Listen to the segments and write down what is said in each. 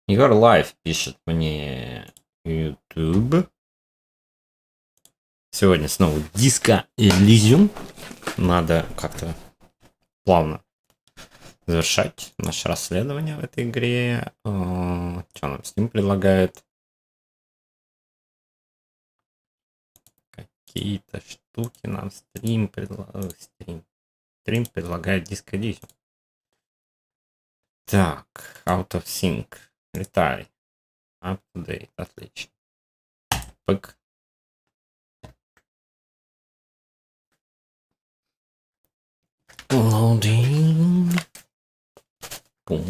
Your Life пишет мне YouTube. Сегодня снова Disco Elysium. Надо как-то плавно завершать наше расследование в этой игре. Что нам Steam предлагает? Какие-то штуки нам стрим предлагает. Стрим предлагает Disco Elysium. Так, Out of Sync. Retire. Up to date. Отлично. Пык. Loading. Пум.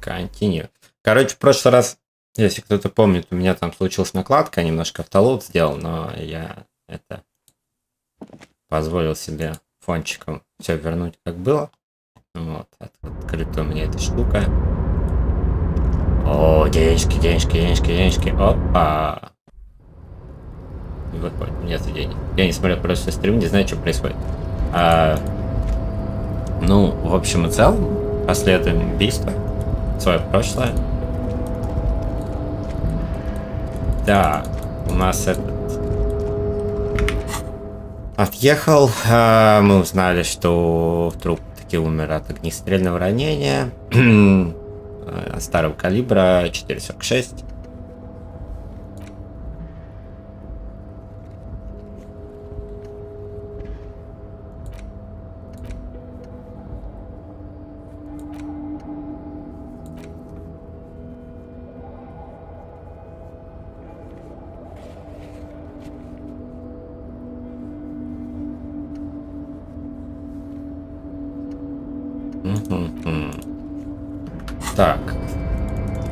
Continue. Короче, в прошлый раз, если кто-то помнит, у меня там случилась накладка, немножко автолоуд сделал, но я это позволил себе фончиком все вернуть как было. Вот, открыта у меня эта штука. О, денежки, денежки, денежки, денежки. Опа. Выходит, нет денег. Я не смотрел просто стрим, не знаю, что происходит. Ну, в общем и целом, последуем убийство. Свое прошлое. Да, у нас этот отъехал. Мы узнали, что труп таки умер от огнестрельного ранения старого калибра 4,46. Так,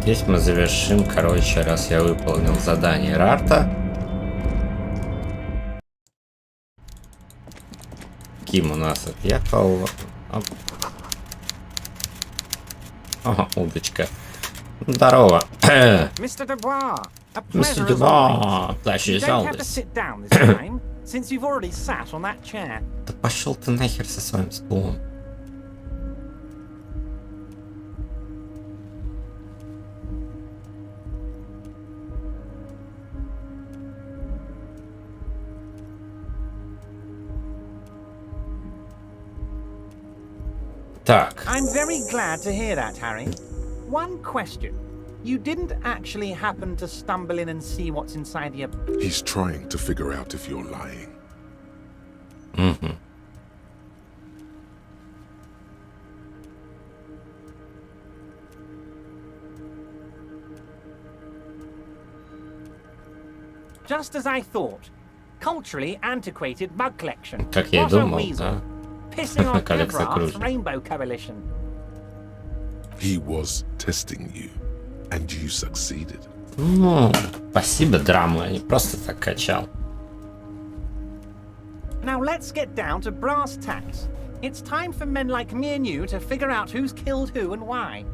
здесь мы завершим, короче, раз я выполнил задание Рарта. Ким у нас отъехал. Ага, удочка. Здорово. Mr. Dubois, Mr. Dubois, pleasure is always. Да пошел ты нахер со своим стулом. Так. I'm very glad to hear that, Harry. One question. You didn't actually happen to stumble in and see what's inside your... He's trying to figure out if you're lying. Mm-hmm. Just as I thought. Culturally antiquated bug collection. Как я и думал, да. Pissing on Everard's Rainbow Coalition. He was testing you, and you succeeded. Ну, спасибо, драму, я не просто так качал. Now let's get down to brass tacks. It's time for men like me and you to figure out who's killed who and why.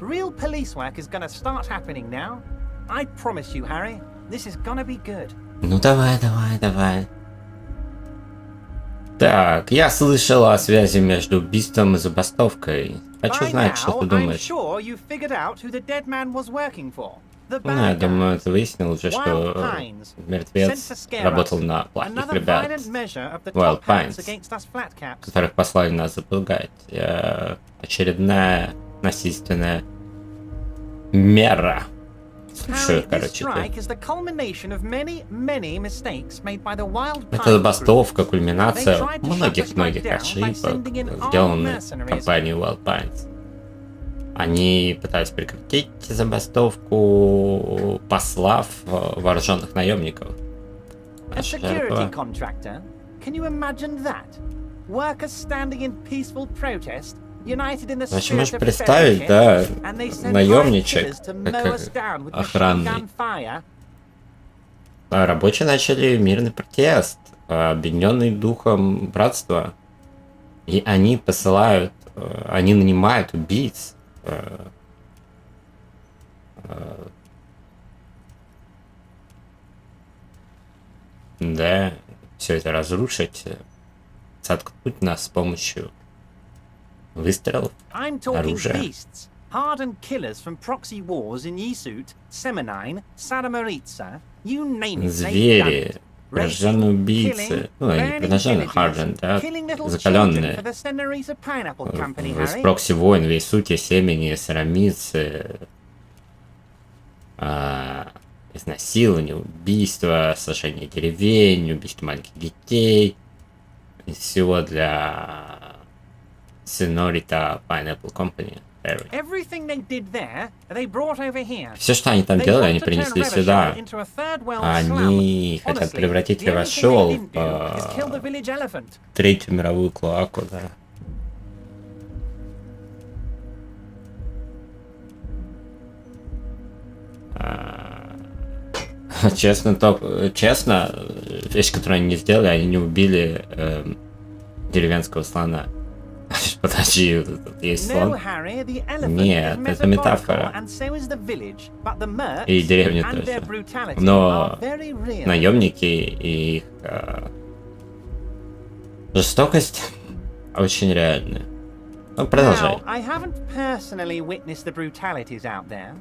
Real police work is gonna start happening now. I promise you, Harry, this is gonna be good. Ну давай, давай, давай. Так, я слышал о связи между убийством и забастовкой. Хочу знать, что ты думаешь. Ну, я думаю, ты выяснил уже, что мертвец работал на плохих ребят. Wild Pines, которых послали нас запугать. Очередная насильственная мера. Слушай, короче, это забастовка, кульминация многих-многих ошибок, сделанных компанией Wild Pines. Они пытались прекратить забастовку, послав вооруженных наемников. Значит, можешь представить, да, наемничек, как охранный. А рабочие начали мирный протест. объединенный духом братства. И они посылают, они нанимают убийц. Да, все это разрушить, соткнуть нас с помощью выстрелов, оружия. Hardened killers from proxy wars in Yisut, Semenine, Saramaritsa, you name it. Звери, прожженные убийцы, ну, они прожженные, Hardened, да, закаленные. В прокси войн, в Йисуте, Семени, Сарамицы, изнасилование, убийство, сожжение деревень, убийство маленьких детей. Из всего для Senorita Pineapple Company. Все, что они там делали, они принесли сюда. Они хотят превратить RAFL в Третью мировую клоаку, да. Честно, вещь, которую они не сделали, они не убили деревенского слона. Подожди, есть слон? Нет, это метафора. И деревня тоже. Но наемники и их жестокость очень реальная. Ну, продолжай.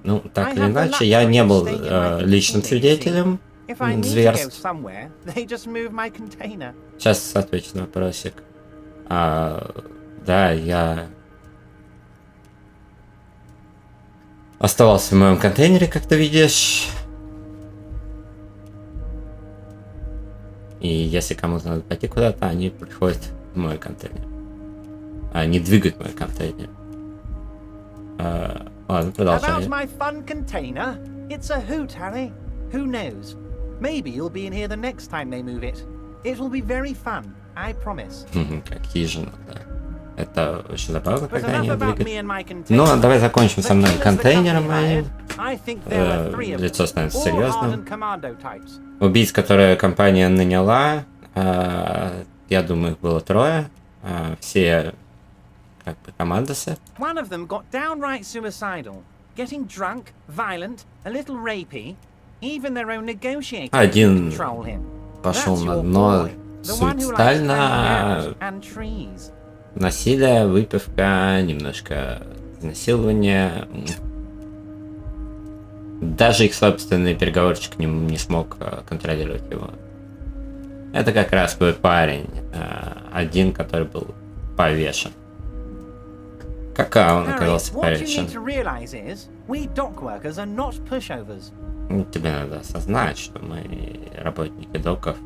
Ну, так или иначе, я не был личным свидетелем зверств. Сейчас отвечу на вопросик. Да, я оставался в моем контейнере, как ты видишь. И если кому-то надо пойти куда-то, они приходят в мой контейнер. Они двигают мой контейнер. Ладно, продолжай. Какие же надо. Это очень забавно, когда они двигают. Ну, а давай закончим со мной контейнером моим. Лицо становится серьезным. Убийц, которые компания наняла, я думаю, их было 3. Все как бы командосы. Один пошел на дно суицидально. Насилие, выпивка, немножко изнасилования. Даже их собственный переговорщик не смог контролировать его. Это как раз твой парень, один, который был повешен. Как он оказался повешен? Тебе надо осознать, что мы, работники доков,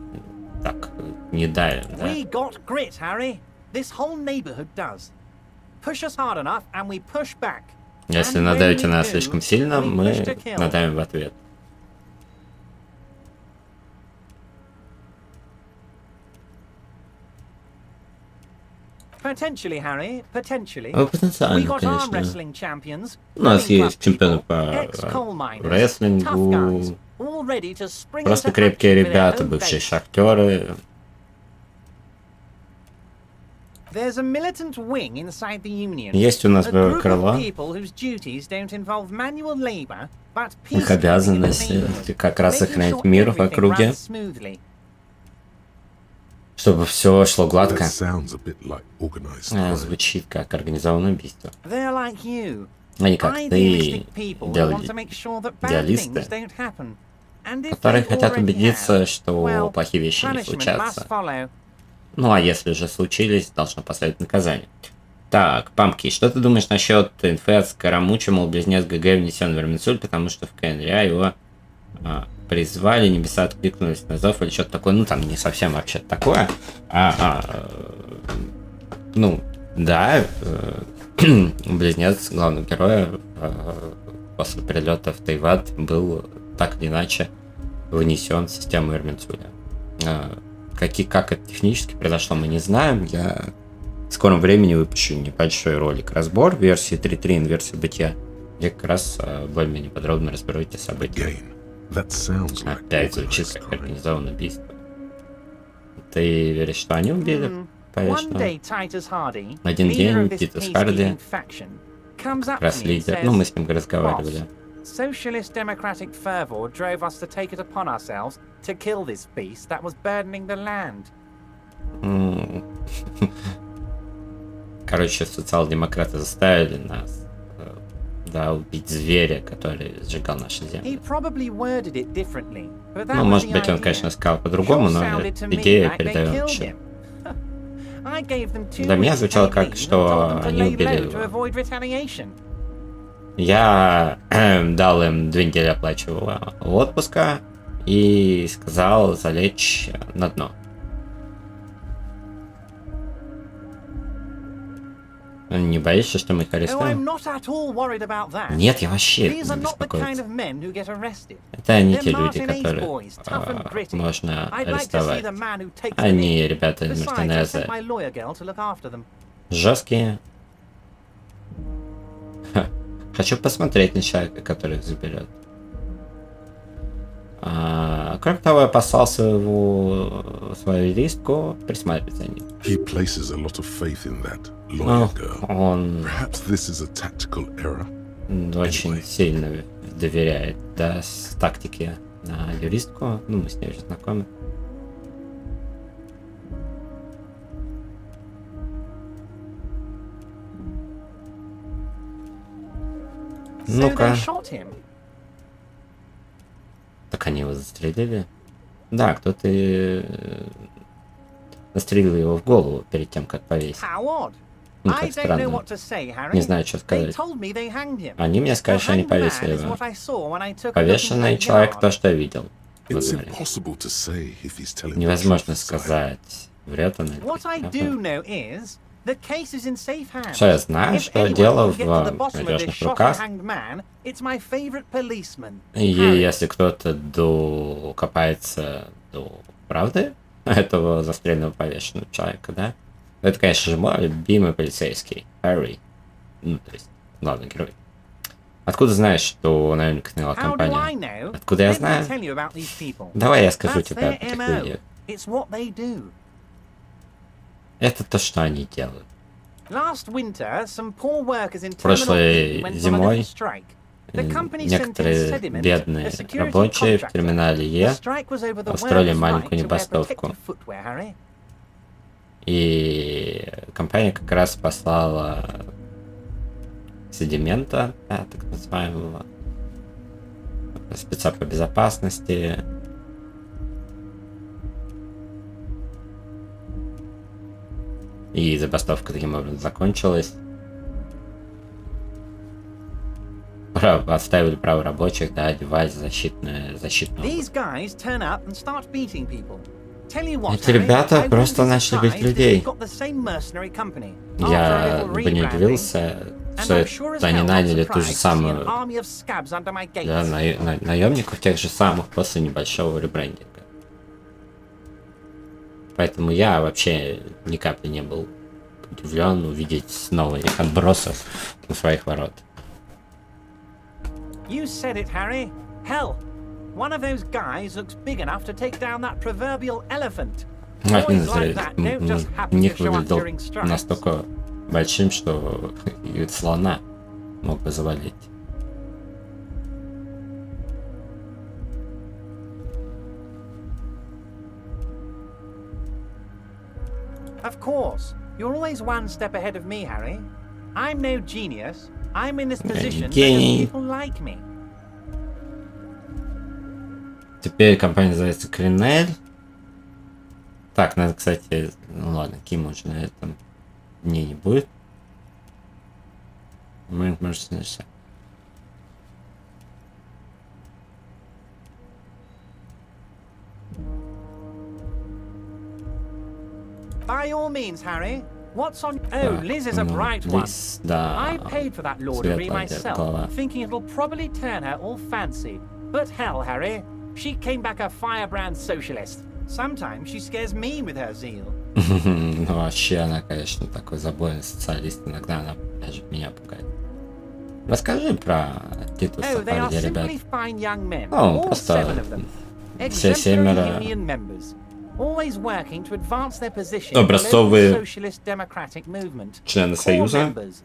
так не давим, да? Если надавите на нас слишком сильно, мы надавим в ответ. Ну, потенциально, конечно. У нас есть чемпионы по рестлингу, просто крепкие ребята, бывшие шахтеры. Есть у нас боевое крыло. Их обязанность как раз сохранять мир в округе, чтобы все шло гладко. Звучит как организованное убийство. Они как ты, идеалисты, которые хотят убедиться, что плохие вещи не случатся. Ну а если же случились, должно последовать наказание. Так, Пампки, что ты думаешь насчет инфы от Скоромуча, мол, близнец ГГ внесен в Верминсуль, потому что в КНРА его призвали, небеса откликнулись на зов или что-то такое. Ну там не совсем вообще такое. Ну, да, близнец главного героя после прилета в Тайват был так или иначе внесен в систему Верминсуля. Как это технически произошло, мы не знаем. Я в скором времени выпущу небольшой ролик разбор версии 3.3 и версии бытия, где как раз более-менее подробно разберу эти события. Опять звучит как организованное убийство. Ты веришь, что они убили One повешенного? day, Titus Hardy, Один leader день of this Титус Харди, peacekeeping faction, comes как up раз to me and лидер. Ну, мы с ним says, разговаривали. Socialist democratic fervor drove us to take it upon ourselves to kill this beast that was burdening the land. Короче, социал-демократы заставили нас, да, убить зверя, который сжигал наши He земли. probably worded it differently, but that Ну, was может the быть, он, idea. конечно, сказал по-другому, Sure но sounded to me идея like they передает killed лучше. him. I gave them 2 Для меня weeks звучало pay как, leave and что told them to они lay убили low to его. avoid retaliation. Я дал им 2 недели оплачиваемого отпуска и сказал залечь на дно. Не боишься, что мы их Oh, I'm арестуем? not at all worried about that. Нет, я вообще These are не not the kind беспокоюсь. of men who get arrested. Это не They're те люди, Martinez которых boys, tough and gritty. можно I'd like to see арестовать. the man who takes them Они in. ребята из Besides, I Мартинеза sent my lawyer girl to look after them. жесткие. Хочу посмотреть на человека, который их заберет. Кроме того, я послал свою юристку присматривать за ним. He places a lot of faith in that Ну, lawyer girl. он Perhaps this is a tactical error. очень сильно доверяет, да, с тактики на юристку. Ну, мы с ней уже знакомы. So Ну-ка. they shot him. Так они его застрелили? Да, кто-то застрелил его в голову перед тем, как повесить. How odd. Ну, I как don't know странно. what to say, Harry. Не знаю, что They сказать. told me they hanged him. Они мне сказали, The что они hanged man повесили is его. what I saw when I took a look into Повешенный that человек, yard. то, что я видел. Вы It's говорите. impossible to say if he's telling the Невозможно truth, sire. сказать, врет он или What I нет. do know is the case is in safe hands. Что я знаю, If что anyone дело can get to the в bottom of this надежных shot and руках. hanged man, it's my favorite policeman. И Harry. если кто-то докопается до правды этого застреленного повешенного человека, да, это, конечно же, мой любимый полицейский, Harry. Ну, то есть, главный герой. Откуда знаешь, что наемник сняла How do I компания? know? Откуда я Let me знаю? tell you about these people. Давай я скажу That's тебе об their этих MO. людях. It's what they do. Это то, что они делают. Last winter, some poor workers in Terminal Прошлой E went on a зимой little strike. The company sent in некоторые sediment, бедные a security рабочие в contractor. терминале The Е strike was over the устроили workers' маленькую right to wear небастовку. protective footwear, Harry. И компания как раз послала седимента, да, так называемого, спеца по безопасности. И забастовка таким образом закончилась. Отставили право рабочих, да, одевать защитную. These guys turn up and start beating people. Tell you what, Эти Harry, ребята I просто wouldn't be начали бить surprised if людей. they've got the same mercenary company. Я After a little бы не rebranding, удивился, and что I'm sure as они hell not наняли ту же surprised to see an самую, army of scabs under my gates. да, наемников тех же самых после небольшого ребрендинга. Поэтому я вообще ни капли не был удивлен увидеть снова их отбросов у своих ворот. You said it, Harry. Hell, one of those guys looks big enough to take down that proverbial elephant. Один Boys из like that don't just happen них to show up выглядел during strikes. настолько большим, что и слона мог бы завалить. Of course, you're always one step ahead of me, Harry. I'm no genius. I'm in this position because гений. people like me. Теперь компания называется Кринель. Так, надо, кстати, ну ладно, Ким уже на этом дне не будет. Мы можем начать. By all means, Harry. What's on? Oh, Liz is a bright one. Лиз, да. I paid for that law degree Светлая myself, голова. thinking it'll probably turn her all fancy. But hell, Harry, she came back a firebrand socialist. Sometimes she scares me with her zeal. Ну, вообще, она, конечно, такой забойный социалист. Иногда она даже меня пугает. Расскажи про Титуса, Oh, they are пару ребят. simply fine young men, Oh, all просто 7 of them. все Exemplary семеро union members. always working to advance their position in the Образцовые local socialist democratic movement. члены Core Союза. members.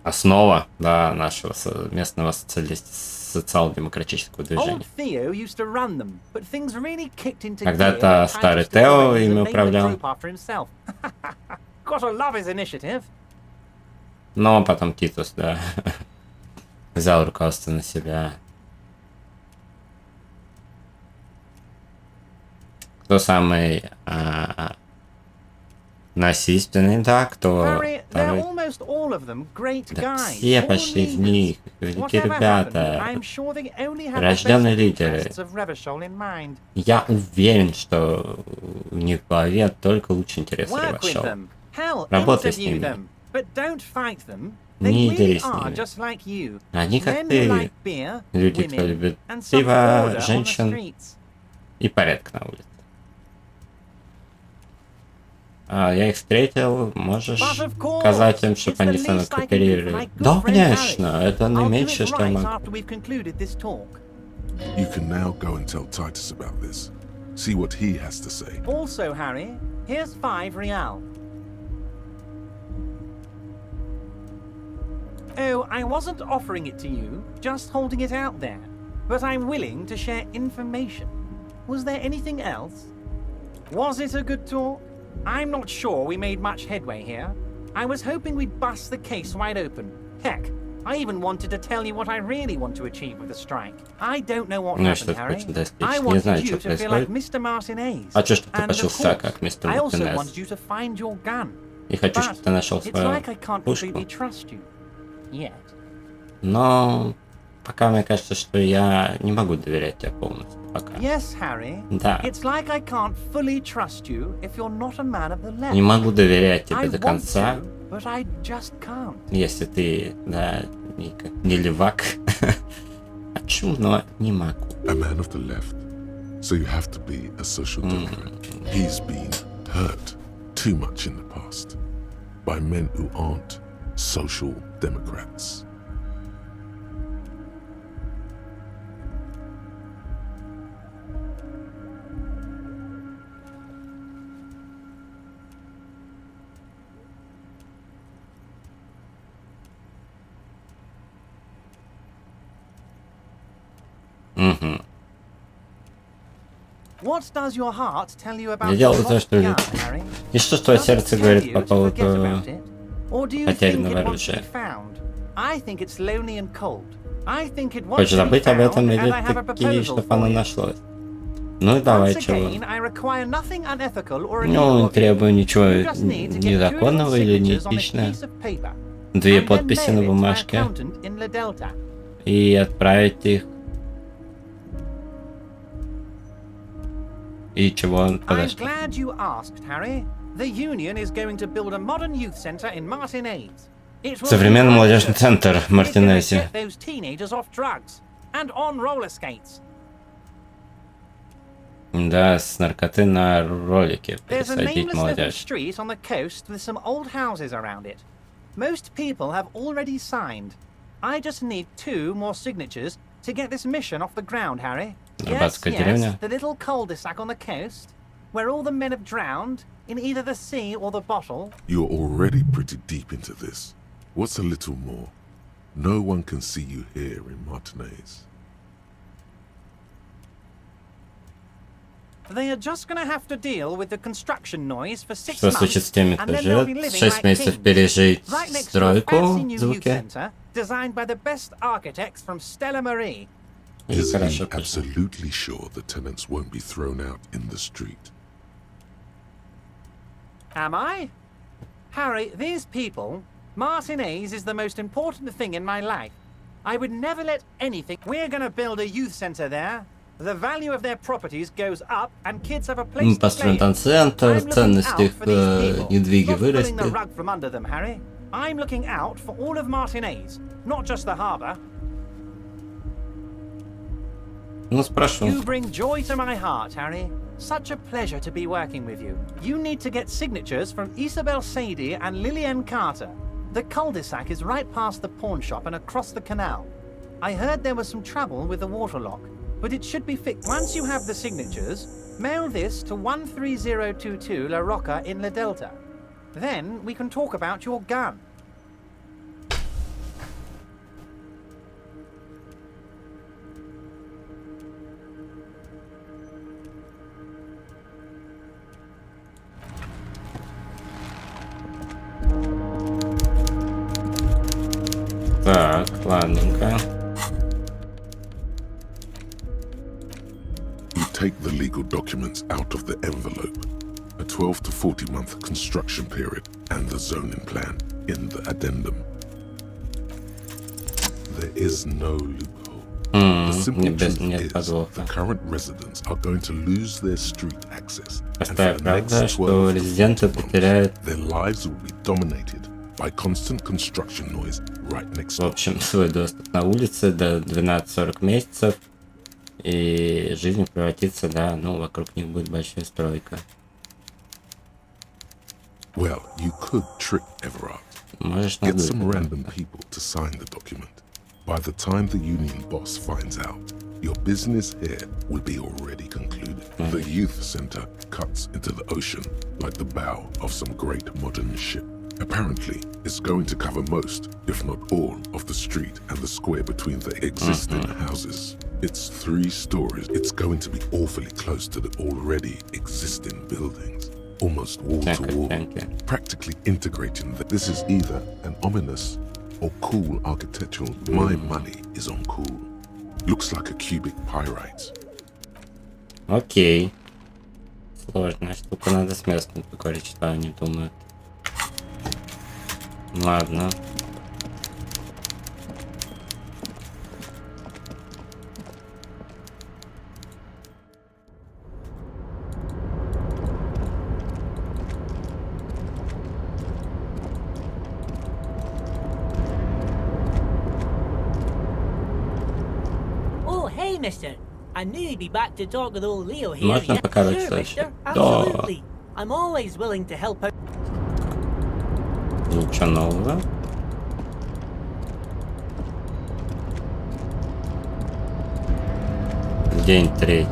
Основа, да, нашего местного социал-демократического Old движения. Theo used to run them, but things really kicked into gear Когда-то when старый Titus Тео decided to ими name the управлял. group after himself. Gotta love his initiative. Но потом Титус, да, взял руководство на себя. Кто самый насильственный, да, кто Harry, they're второй? almost all of them great Да guys. все all почти из leaders. них великие Whatever happened, ребята, I'm sure they only had the рожденные best лидеры. interests of Revachol in mind. Я уверен, что у них в голове только лучшие интересы Work with Ревашоу. them. Hell, Работай с interview ними. them. But don't fight them. They Не really дерись с are ними. just like you. Они как Men who ты, like beer, люди, кто women, любит and some пиво, order on the женщин streets. и порядок на улице. Я их встретил, можешь But of course, сказать им, чтобы it's the они со мной least I can do for кооперировали? my good Да, friend конечно, Harry. это I'll do it наименьшее, что я right могу. after we've concluded this talk. You can now go and tell Titus about this. See what he has to say. Also, Harry, here's 5 real. Oh, I wasn't offering it to you, just holding it out there. But I'm willing to share information. Was there anything else? Was it a good talk? I'm not sure we made much headway here. I was hoping we'd bust the case wide open. Heck, I even wanted to tell you what I really want to achieve with the strike. I don't know what Ну и что happened, ты Harry. хочешь достичь? I Не wanted знаю, you что to feel like происходит. Mr. Martinez. Хочу, чтобы ты And of почувствовал себя course, как мистер I also Мартинез. wanted you to find your gun. И хочу, чтобы But ты нашел it's свою like I can't пушку. completely trust you. Yet. Но пока мне кажется, что я не могу доверять тебе полностью. Пока. Yes, Harry. Да. It's like I can't fully trust you if you're not a man of the left. Не могу доверять тебе I до want конца, to, but I just can't. если ты, да, не левак. Хочу, но не могу. A man of the left. So you have to be a social democrat. He's been hurt too much in the past by men who aren't social democrats. Угу. What does your heart tell you about Я делаю the то, lost что gun, Harry? И что твое Does it сердце tell говорит you по to forget поводу about it? Or do you think потерянного it wants to be оружия? found? I think it's lonely and cold. I think it wants Хочешь to be забыть об этом found, или and I have a таки, proposal чтобы for оно you. нашлось? Ну и давай, Once чего? again, I require nothing unethical or illegal Ну, не of you. требую ничего You just need to get 2 незаконного или signatures on a неэтичного. piece of paper, 2 and then подписи mail на it to my бумажке accountant in La Delta. и отправить их. И чего? I'm Подожди. glad you asked, Harry. The union is going to build a modern youth center in Martinez. It will Современный be молодежный wondrous. центр в It's gonna Мартинезе. get those teenagers off drugs and on roller skates. Да, с наркоты на ролики There's a пересадить nameless little молодежь. street on the coast with some old houses around it. Most people have already signed. I just need 2 more signatures to get this mission off the ground, Harry. Yes, Рыбацкая yes, деревня. the little cul-de-sac on the coast, where all the men have drowned in either the sea or the bottle. You're already pretty deep into this. What's a little more? No one can see you here in Martinez. They are just gonna have to deal with the construction noise for 6 Что months, случится с теми, and кто then they'll be живет? living 6 like месяцев kings. пережить Right next to a fancy стройку, new youth звуки. center, designed by the best architects from Stella Marie. И Is he хорошо пошло. absolutely sure the tenants won't be thrown out in the street? Am I? Harry, these people, Martinez is the most important thing in my life. I would never let anything. We're gonna build a youth center there. The value of their properties goes up, and kids have a place Мы to play. построим там I'm центр, looking ценность out их for these people, недвиги not pulling the вырастет. rug from under them, Harry. I'm looking out for all of Martinez, not just the harbour. Ну, спрошу. You bring joy to my heart, Harry. Such a pleasure to be working with you. You need to get signatures from Isabel Sadie and Lillian Carter. The cul-de-sac is right past the pawn shop and across the canal. I heard there was some trouble with the water lock, but it should be fixed. Once you have the signatures, mail this to 13022 La Rocca in La Delta. Then we can talk about your gun. Так, ладненько. You take the legal documents out of the envelope, a 12 to 40 month construction period, and the zoning plan in the addendum. There is no loophole. The simple truth is the current residents are going to lose their street access, and for the next 12 to 14 months, their lives will be dominated by constant construction noise right next В door. общем, свой доступ на улице до 12-40 месяцев, и жизнь превратится, да, ну, вокруг них будет большая стройка. Well, you could trick Everard. Можешь Get надуть. some random people to sign the document. By the time the union boss finds out, your business here will be already concluded. The youth center cuts into the ocean like the bow of some great modern ship. Apparently, it's going to cover most, if not all, of the street and the square between the existing houses. It's 3 stories. It's going to be awfully close to the already existing buildings, almost wall to wall, practically integrating that. This is either an ominous or cool architectural. My money is on cool. Looks like a cubic pyrite. Окей. Сложная штука, надо с местом поговорить, что они думают. Ладно. Oh, hey, mister. I knew you'd be back to talk with old Leo here. Можно Yeah, покороче sure, дальше? mister. Да. Absolutely. I'm always willing to help out. Ничего нового. День 3.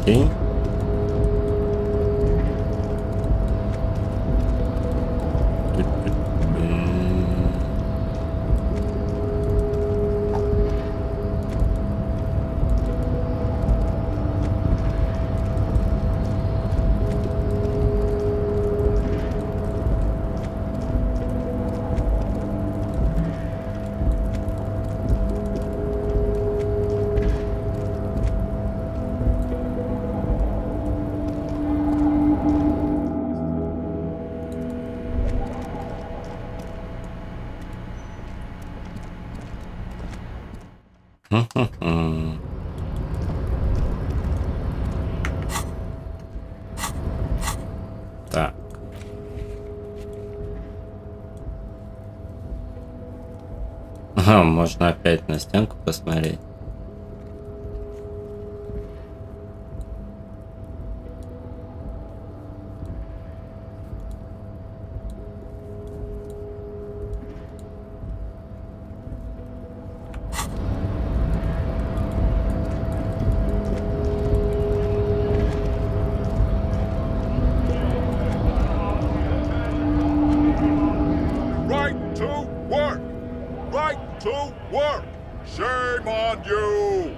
Так. Ага, можно опять на стенку посмотреть. Right to work! Right to work! Shame on you!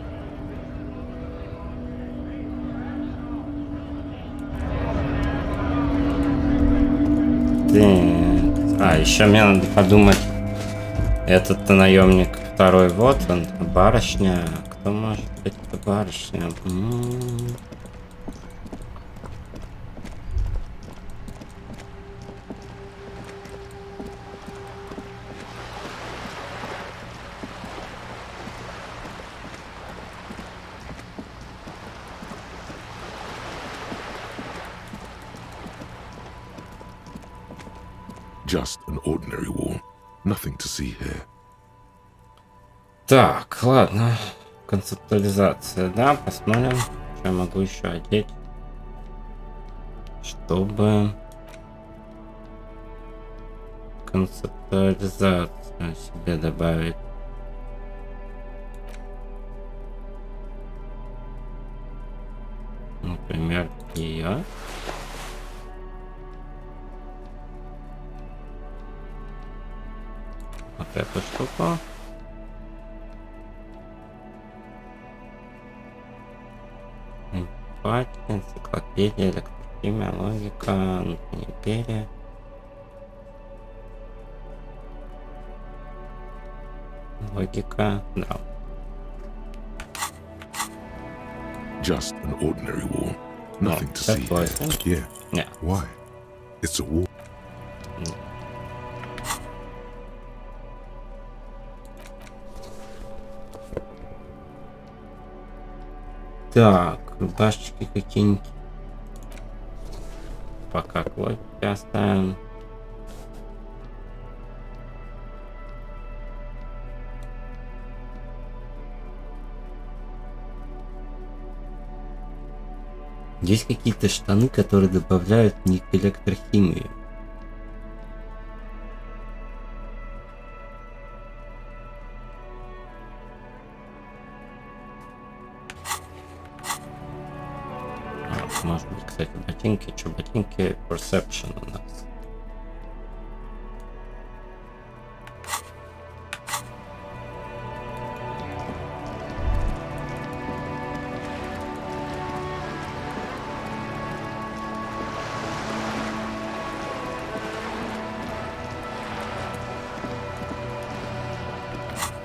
Так. А, еще мне надо подумать. Этот наемник второй, вот он, барышня. Кто может быть эта барышня? Just an ordinary wall. Nothing to see here. Так, ладно. Концептуализация, да, посмотрим, что я могу еще одеть, чтобы концептуализацию себе добавить. Например, ее. Вот эту штуку. Энциклопедия, электрохимия, логика, империя. Логика, да. Just an ordinary war. Nothing to see here. Yeah. Yeah. Why? It's a war. Так, рубашечки какие-нибудь. Пока к логике оставим. Есть какие-то штаны, которые добавляют не к электрохимии. Может быть, кстати, ботинки. Что ботинки? Perception у нас.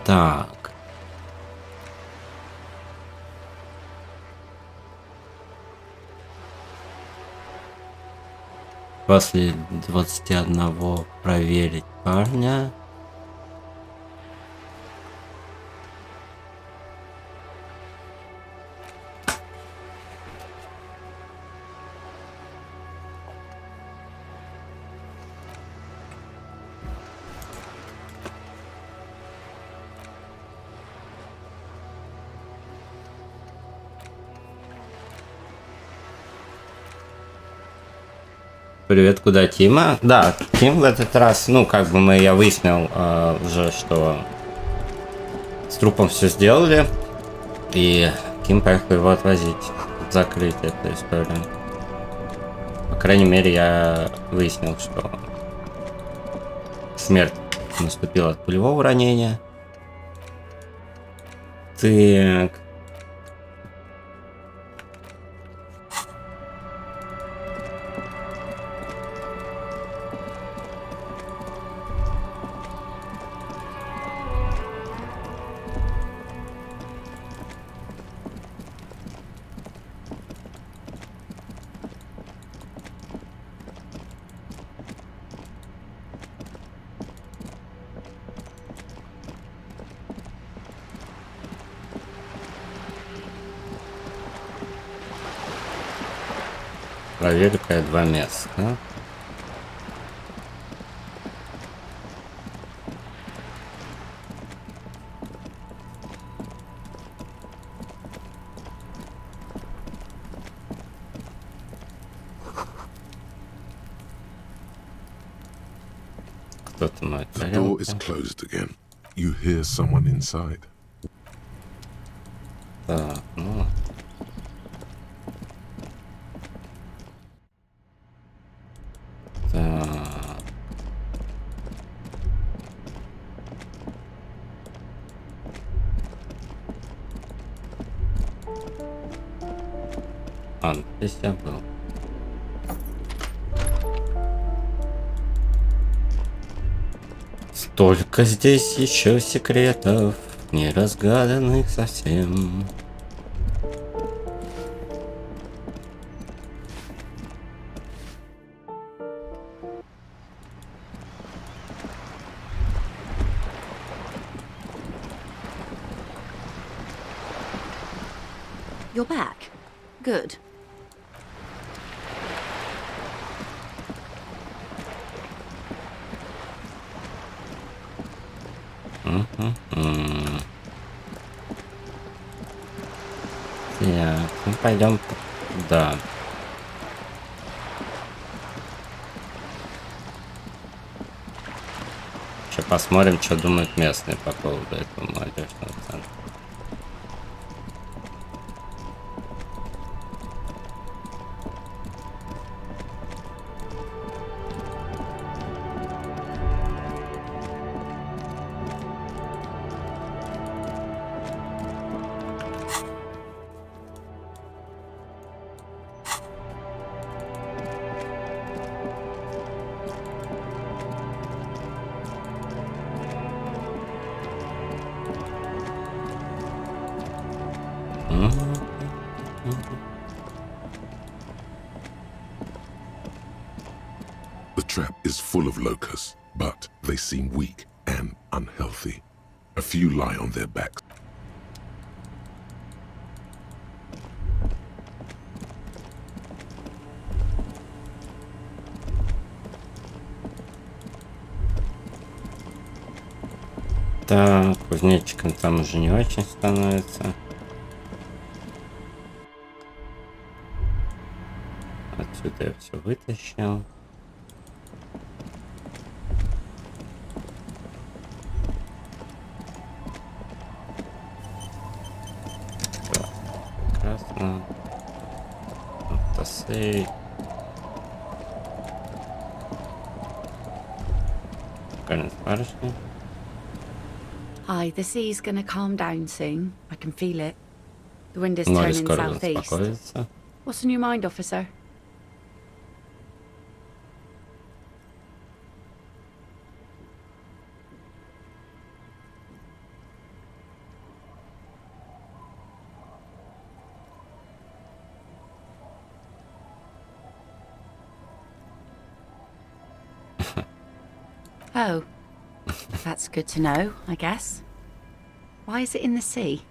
Так. После 21 проверить парня. Привет, куда Тима? Да, Тим в этот раз, ну, как бы я выяснил уже, что с трупом все сделали, и Тим поехал его отвозить, закрыть эту историю. По крайней мере, я выяснил, что смерть наступила от пулевого ранения. Так. Проверка 2 места. Кто-то моет The door is closed again. You hear someone inside. Так, ну. Так. А, здесь я был. Столько здесь еще секретов, неразгаданных совсем. You're back. Good. Так, ну пойдем. Да. Сейчас посмотрим, что думают местные по поводу этого молодежного центра. The trap is full of locusts, but they seem weak and unhealthy. A few lie on their backs. Так, кузнечиком там уже не очень становится. Отсюда я все вытащил. Так, прекрасно. Автосейв. Конец барышни. Aye, the sea's gonna calm down soon. I can feel it. The wind is Ноги turning скоро southeast. успокоится. What's on your mind, officer? Oh, that's good to know, I guess. Why is it in the sea?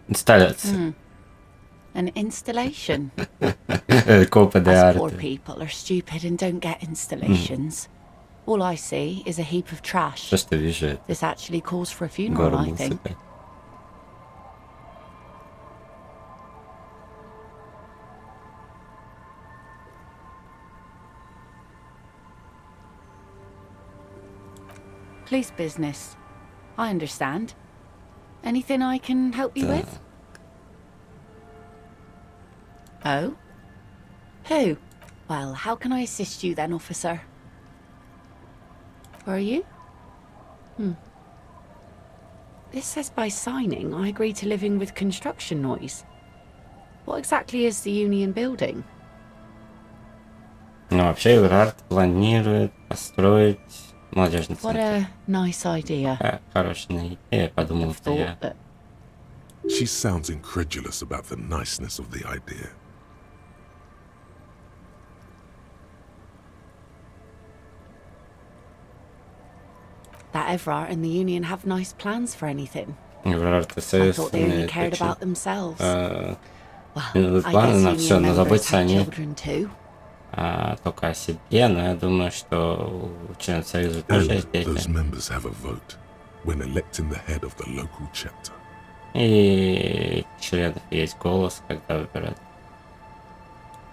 Инсталляция. An installation. Копа де Us poor арте. people are stupid and don't get installations. All I see is a heap of trash. Все, что вижу, это This actually calls for a funeral, город I think. мусора. Police business. I understand. Anything I can help you with? Oh? Who? Well, how can I assist you then, officer? Where are you? This says by signing, I agree to living with construction noise. What exactly is the union building? Ну, вообще, Эверард планирует построить молодежный What центр. a nice idea. Хорошая идея, подумал, что я. Thought that She sounds incredulous about the niceness of the idea. Evrart and the union have nice plans for anything. Эверард, I thought they only естественно, cared очень about themselves. минулые I планы guess на все, union но members заботятся have они children too. только о себе, но я думаю, что у членов Союза тоже есть And those дети. members have a vote when electing the head of the local chapter. И у членов есть голос, когда выбирают.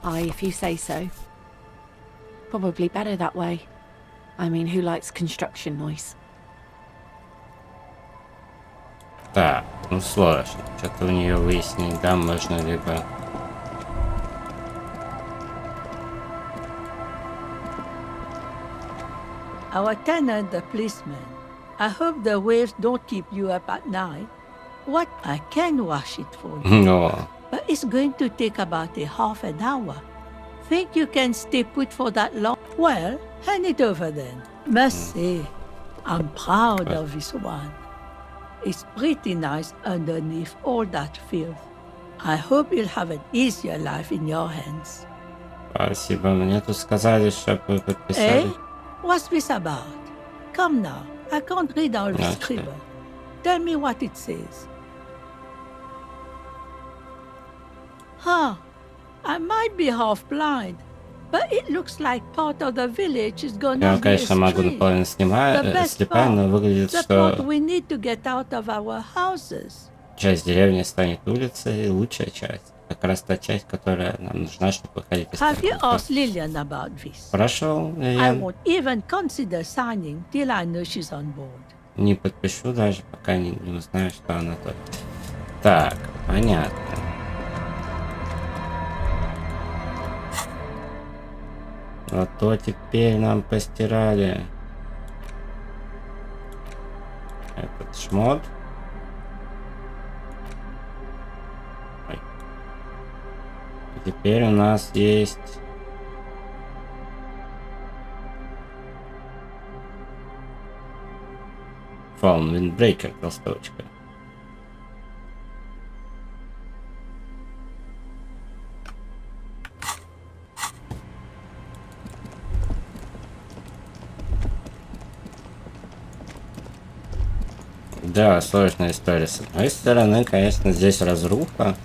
Aye, if you say so. Probably better that way. I mean, who likes construction noise? Так, ну сложно. Что-то у нее выяснить, да, можно либо... Our tenant, the policeman. I hope the waves don't keep you up at night. What? I can wash it for you, Но, but it's going to take about a half an hour. Think you can stay put for that long? Well, hand it over then. Must say, I'm proud of this one. It's pretty nice underneath all that filth. I hope you'll have an easier life in your hands. спасибо. Мне тут сказали, чтобы вы подписали. Eh? What's this about? Come now, I can't read all the Okay. scribble. Tell me what it says. Huh, I might be half blind, but it looks like part of the village is gonna Я, be a конечно, могу street. наполовину The best слепая, но part, выглядит, the part что we need to get out of our houses. часть деревни станет улицей, и лучшая часть. Как раз та часть, которая нам нужна, чтобы выходить из Have you торговли. asked Lillian about this? Прошел, I я won't even consider signing till I know she's on board. не подпишу даже, пока не узнаю, что она тут. Так, понятно. Зато теперь нам постирали этот шмот. Ой. И теперь у нас есть Fallen Windbreaker, толстовочка. Да, сложная история. С одной стороны, конечно, здесь разруха.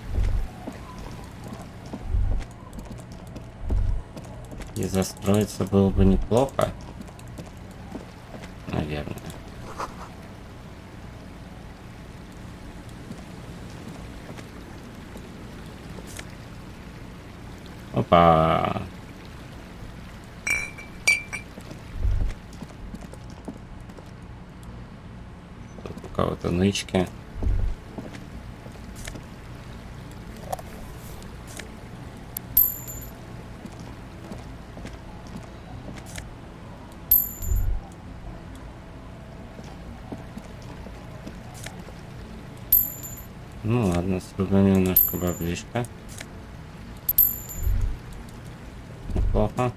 И застроиться было бы неплохо. Наверное. Опа. Тут у кого-то нычки. Ну ладно, срубим немножко баблишка. Неплохо.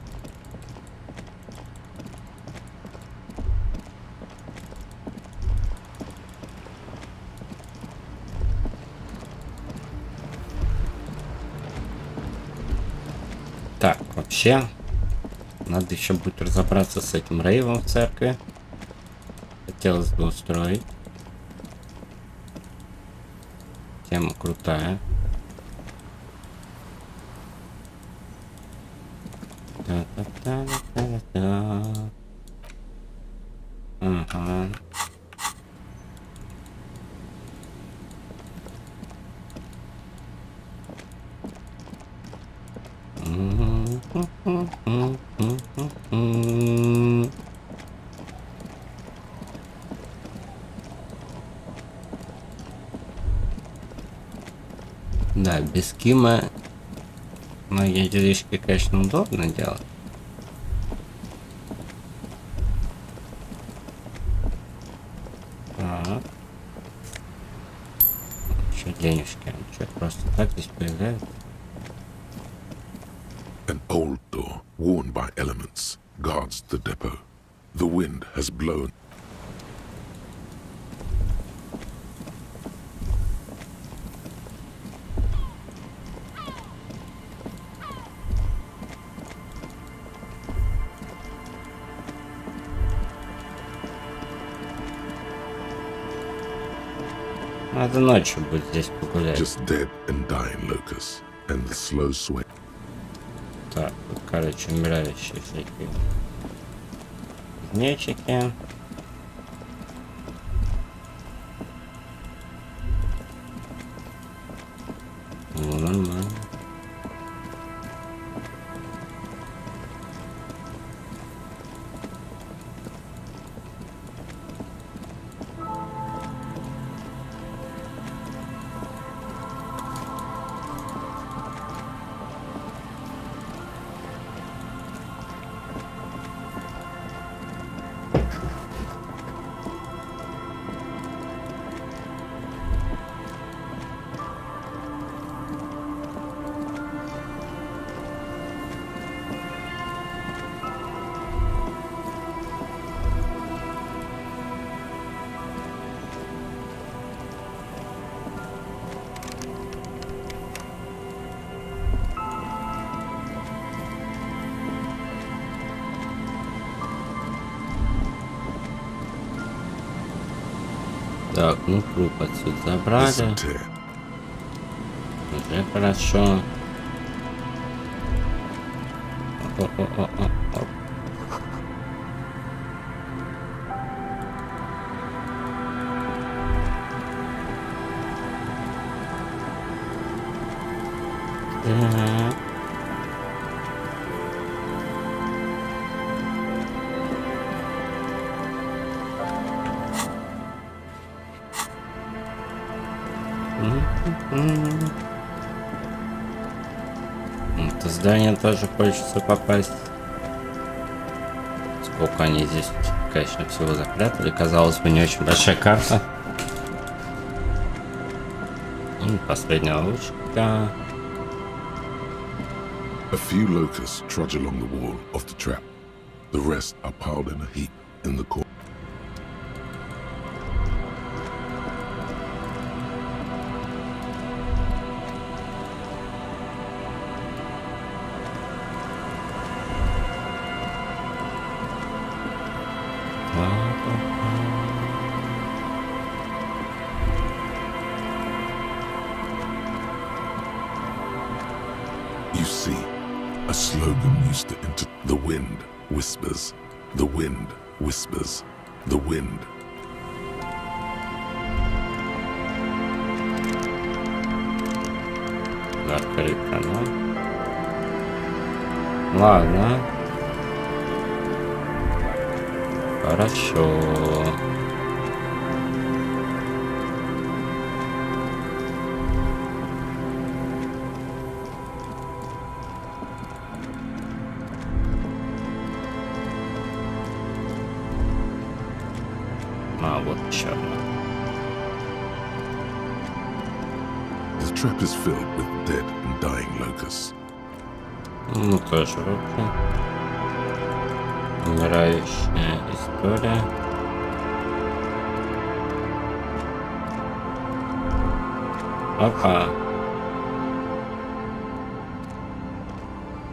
Так, вообще, надо еще будет разобраться с этим рейвом в церкви. Хотелось бы устроить. Тема крутая. Да-да-да-да-да-да. Ага. Да, без кима многие делишки, конечно, удобно делать. Так. Еще денежки. Что, просто так здесь появляется? An old door, worn by elements, guards the depot. The wind has blown. Надо ночью будет здесь погулять. Just dead and dying locusts, and the slow sway. Так, тут, короче, умирающие всякие кузнечики. Ну, нормально. Так, ну труп отсюда забрали. Disappear. Уже хорошо. О-о-о-о-о. Так. Это здание тоже хочется попасть. Сколько они здесь, конечно, всего запрятали. Казалось бы, не очень большая карта. Последняя лучка. A few locusts trudge along the wall of the trap. The rest are piled in a heap in the corner. see, a slogan used to enter. The wind whispers, the wind whispers, the wind. Открыть канал. Ладно. Хорошо. А, вот еще одна. The trap is filled with dead and dying locusts. Ну, тоже руки. Умирающая история. Опа.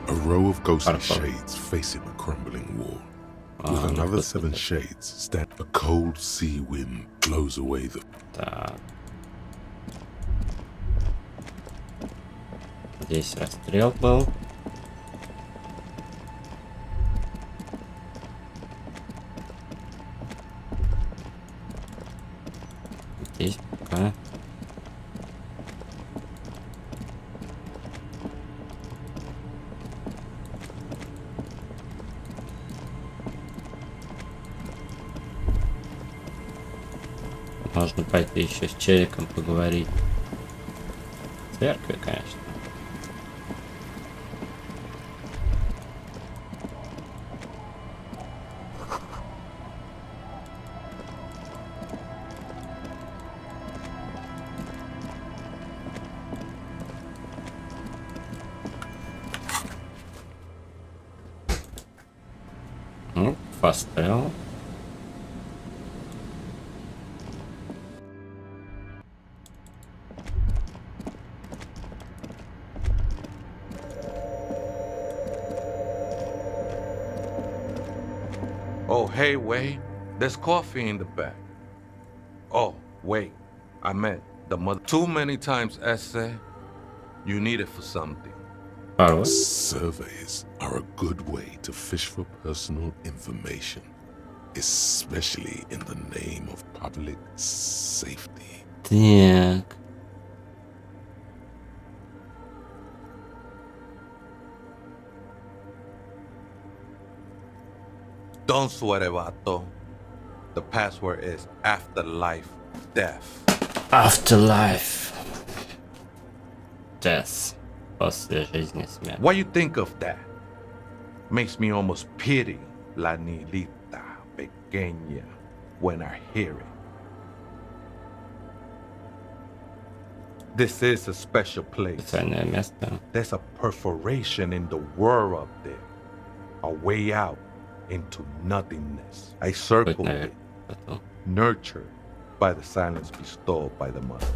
A row of ghostly Purple. shades facing a crumbling wall. Ah, With another вот 7 это. shades stand. A cold sea wind blows away the. Так. Здесь расстрел был. Здесь пока. Можно пойти еще с Чериком поговорить. В церкви, конечно. Ну, пострел. Oh, hey, wait. There's coffee in the back. Oh, wait. I meant the mother. Too many times essay. You need it for something. Пароль. Surveys are a good way to fish for personal information, especially in the name of public safety. Так. Don't sweat it, vato. The password is afterlife death. Afterlife. Death. После жизни смерть. What you think of that? Makes me almost pity la niñita pequeña when I hear it. This is a special place. Специальное место. There's a perforation in the world up there. A way out into nothingness. I Быть circled наверх. it, Потом. nurtured by the silence bestowed by the mother.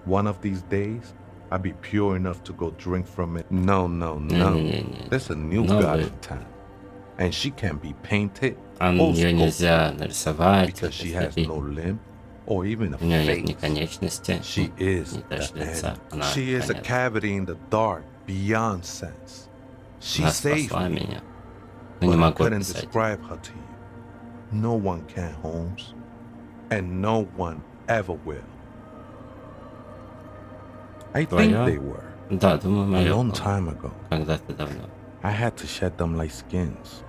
One of these days, I'll be pure enough to go drink from it. No. Не-не-не. There's a new No god way. in town. And she can be painted А or ее sculpted нельзя нарисовать. because she has слепить. no limb or even a У нее нет ни face. конечности, She is ни даже the лица. end. Она She is a конец. cavity in the dark beyond sense. She Она saved спасла me, меня. Но не but I могу couldn't описать. describe her to you. No one can, Holmes, and no one ever will. I think Твоя? they were Да, думаю, a мое. long time ago. Когда-то давно. I had to shed them like skins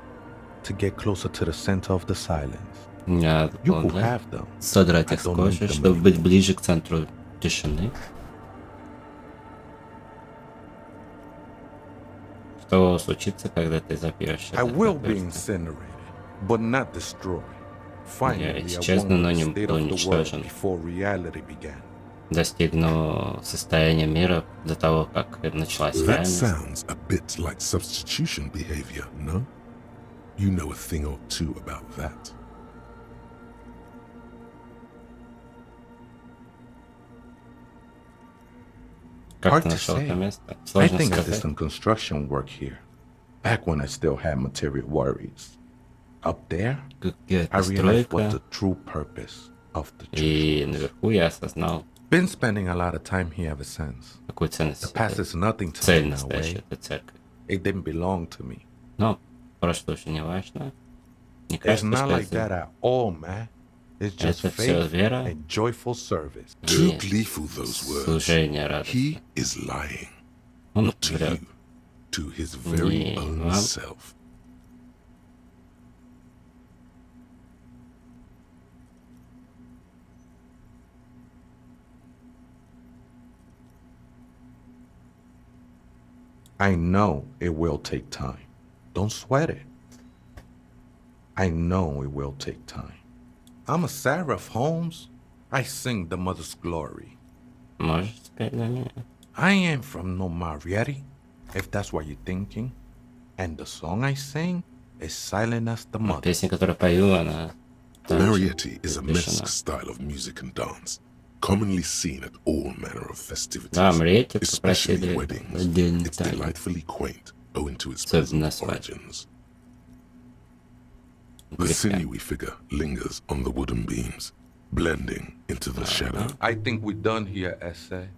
to get closer to the center of the silence. Я You could помню. have them. Содрать I их с don't кожи, need them чтобы anymore. быть ближе к центру тишины. Что случится, когда ты запьешь I этот will be напиток? incinerated, but not destroyed. Finally, I исчезну, но won't не the state буду of the world уничтожен. before reality began. Достигну состояния мира до того, как началась That реальность. sounds a bit like substitution behavior, no? You know a thing or two about that. Как Hard ты to нашел say. это место? I Сложно think I did сказать. some construction work here, back when I still had material worries. Up there, I Какая-то realized what стройка. the true purpose of the church И was. наверху я осознал Been spending a lot of time here ever since. Какую The ценность? past is nothing to me Цель now, настоящая, eh? это церковь. It didn't belong to me. Но прошлое уже не важно. Не It's кажется, not что like that это... at all, man. It's just Это всё faith вера and joyful service. Too и gleeful those words. служение радости. He is lying, Он not to врет. you, to his very Не own вам. self. I know it will take time. Don't sweat it. I know it will take time. I'm a seraph, Holmes. I sing the mother's glory. Можешь спеть для меня? I am from no Marietti, if that's what you're thinking. And the song I sing is silent as the mother. Песня, которую пою, она... также Marietti is a запрещена. Mesk style of music and dance, commonly seen at all manner of festivities, Да, Мариетти especially попросили weddings. отдельный It's тайм. delightfully quaint, owing to its Особенно present свадьбы. origins. The sinewy figure lingers on the wooden beams, blending into the shadow. I think we're done here, essay.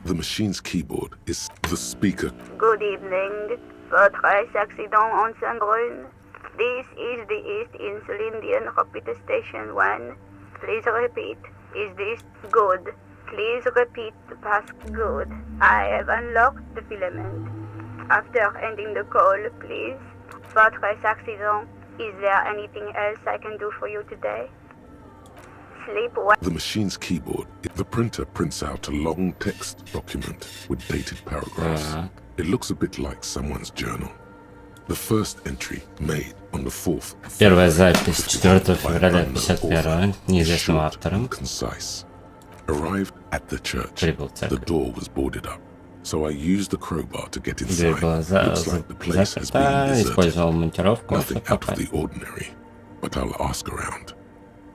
The machine's keyboard is the speaker. Good evening. Votre accident on Saint-Brune. This is the East Insulindian Repeat Station 1. Please repeat. Is this good? Please repeat the past good. I have unlocked the filament. After ending the call, please. Votre accident. Is there anything else I can do for you today? Sleep well. The machine's keyboard. The printer prints out a long text document with dated paragraphs. Так. It looks a bit like someone's journal. The first entry made on the 4th of Первая February, запись 51, 4 by февраля unknown 51 author, is неизвестным short автором. and concise. Arrived at the church. Прибыл в The церковь. door was boarded up, so I used the crowbar to get Дверь inside. была Looks like the place has been заперта, deserted. использовал монтировку, Nothing чтобы out of the попасть. ordinary, but I'll ask around.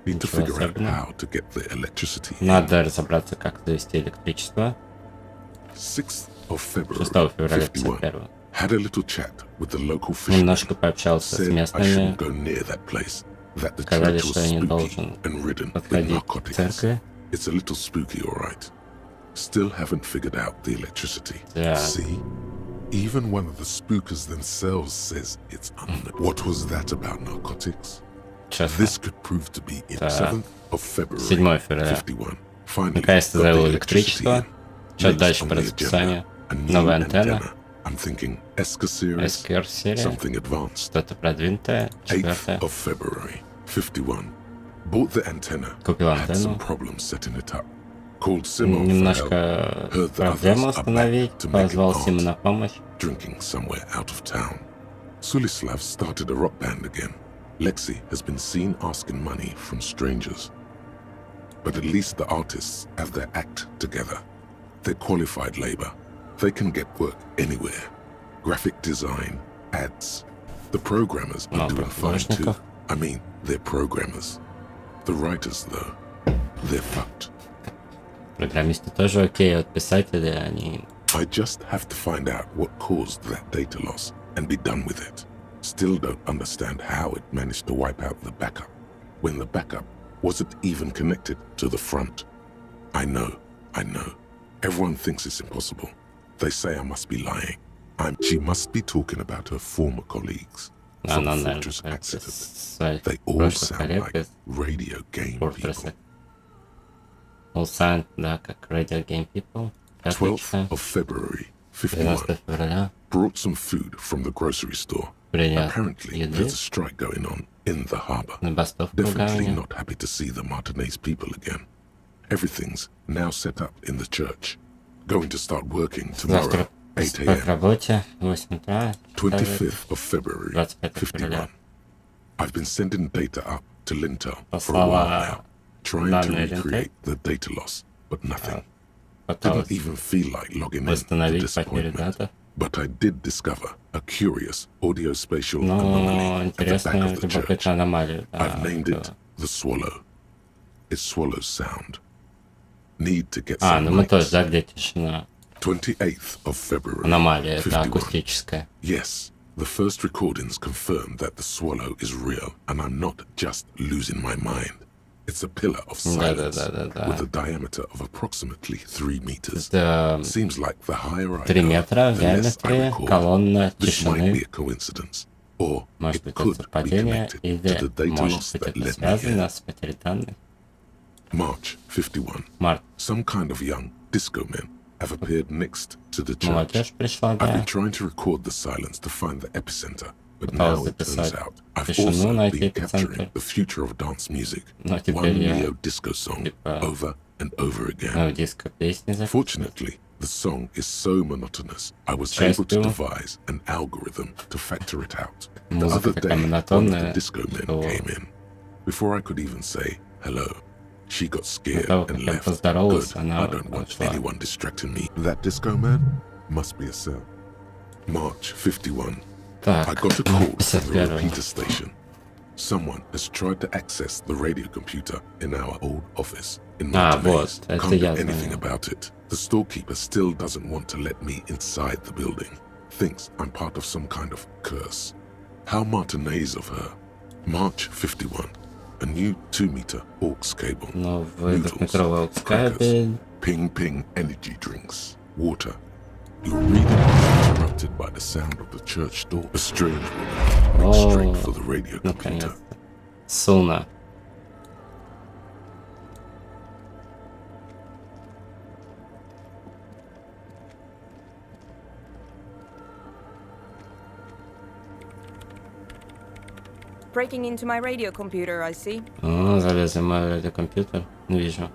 Need to Ничего figure out особенного. how to get the electricity. Надо разобраться, как завести электричество. 6th of February, 6 февраля 51. 51. Had a little chat with the local fishermen. Немножко пообщался с Said I местными. shouldn't go near that place. That the Сказали, church что was я не spooky должен and ridden with подходить к narcotics. церкви. It's a little spooky, all right. Still haven't figured out the electricity. Yeah. See? Even one of the spookers themselves says it's What was that about narcotics? Честно. This could prove to be in Так. 7th of February, 7 февраля. 51. Finally, Наконец-то got the завел electricity электричество. in. Что Next дальше on по the расписанию? agenda, a new Новая антенна. antenna. I'm thinking Esker series, СКР серия. something advanced. Что-то продвинутое. 8th 4. of February, 51. Bought the antenna. Купил Had some антенну. problems setting it up. Called Simon for help. Немножко Heard the проблему others are остановить. back to make it Позвал art. Сима на помощь. Drinking somewhere out of town. Sulislav started a rock band again. Lexi has been seen asking money from strangers. But at least the artists have their act together. They're qualified labor. They can get work anywhere. Graphic design, ads. The programmers are Много doing fine too. художников. I mean, they're programmers. The writers, though, they're fucked. Программисты тоже окей, вот писатели, они... I just have to find out what caused that data loss and be done with it. Still don't understand how it managed to wipe out the backup when the backup wasn't even connected to the front. I know. Everyone thinks it's impossible. They say I must be lying. She must be talking about her former colleagues from Она, наверное, Fortress Accident. своих They all прошлых sound коллег like из radio game Fortress. people. All signed, да, как Radio Game People. 12th Отлично. of February, 12 51. февраля. Brought some food from the grocery store. Принес Apparently, еды. there's a strike going on in the harbor. Забастовку в Definitely Гаване. not happy to see the Martinez people again. Everything's now set up in the church. Going to start working tomorrow, Завтра 8 приступать к a.m. работе. 8 утра. 25th of February, 25 51. февраля. I've been sending data up to Lintel for a Послала while now, trying to данные Lintel. recreate the data loss, but nothing. Пыталась Didn't even feel like logging in. The восстановить потери disappointment. дата. But I did discover a curious audio-spatial Но anomaly at the back интересную, of the church. любопытную аномалию. Да, I've named it было. the swallow. It swallows sound. Need to get А, some ну мы тоже, lights. да, где тишина. 28th of February. Аномалия, это 51. акустическая. Yes, the first recordings confirm that the swallow is real, and I'm not just losing my mind. It's a pillar of silence with a diameter of approximately 3 meters. Это Seems like the higher I 3 go, метра в the less I диаметре, record. колонна This might be тишины. a coincidence, or Может it быть, это could be совпадение, connected или to the data может loss быть, that это led me here. связано с потерей данных. March 51. Март. Some kind of young disco men have appeared next to the church. Молодежь пришла, I've да. been trying to record the silence to find the epicenter, but now Пытался it turns записать out I've тишину, also найти been capturing эпицентр. the future of dance music, Но one теперь я neo-disco song типа over and over again. в диско-песни записываю. Fortunately, the song is so monotonous, I was able to devise an algorithm to factor it out. The Музыка other такая day, one of the монотонная, disco men что came in. Before I could even say hello, she got scared того, как and я left. поздоровался, Good. она I don't want ушла. anyone distracting me. That disco man must be a cell. March 51. Так, I got a call from the 51. repeater station. Someone has tried to access the radio computer in our old office in Mountain вот, Maze. это Can't do я anything звонил. about it. The storekeeper still doesn't want to let me inside the building. Thinks I'm part of some kind of curse. How Martinez of her. March 51. A new 2-meter aux cable. Новый Noodles, двухметровый crackers, кабель. ping energy drinks, water. Your reading is interrupted by the sound of the church door. A strange woman makes straight for the radio computer. Наконец-то. Суна. Breaking into my radio computer, I see. О, залезли в мой радиокомпьютер. Вижу.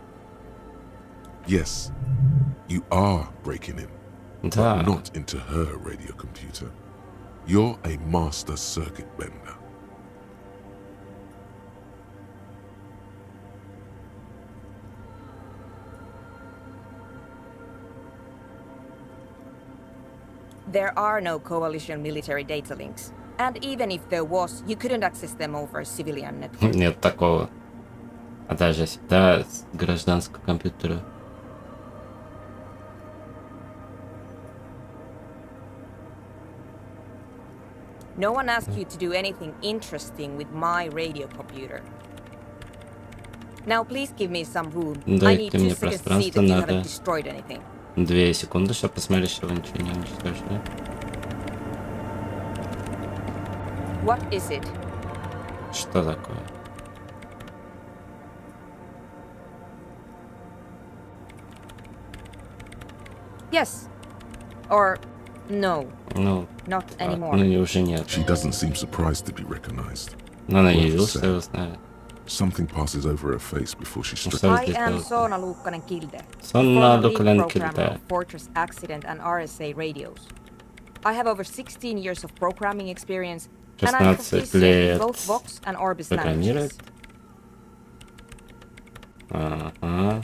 Yes, you are breaking in, Да. but not into her radio computer. You're a master circuit bender. There are no coalition military data links. And even if there was, you couldn't access them over a civilian network. Нет такого. А даже всегда с гражданского компьютера. No one asked you to do anything interesting with my radio computer. Now please give me some room. I need Дайте 2 мне seconds to see пространство, that you надо haven't destroyed anything. 2 секунды, чтобы посмотреть, что вы ничего не уничтожили. What is it? Что такое? Yes. Or no, Ну, not anymore. ну уже нет. She doesn't seem surprised to be recognized. Но она What явилась, to что вы знали. Something passes over her face before she Что stretches. I здесь am было? Sona Luukkanen Kilde, Sonna former lead Luukkanen programmer Kilde. of Fortress Accident and RSA radios. I have over 16 years of programming experience, and I'm 16 proficient in лет both Vox and Orbis программирует. languages. Ага.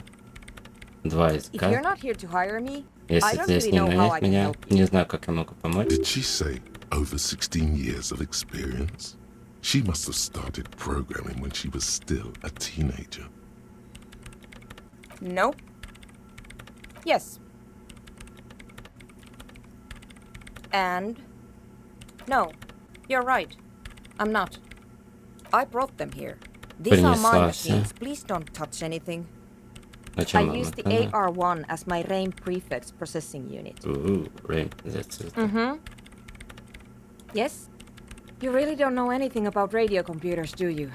2 If you're языка. not here to hire me, I Если don't здесь really не know how I нанять can меня, help you. не знаю, как я могу помочь. Did she say over 16 years of experience? She must have started programming when she was still a teenager. No. Yes. And no. You're right. I'm not. I brought them here. These are my Принесла machines. все. Please don't touch anything. I Зачем вам use the это? AR1 as my RAIN prefix processing unit. Rain, that's it. Mm-hmm. Yes? You really don't know anything about radio computers, do you?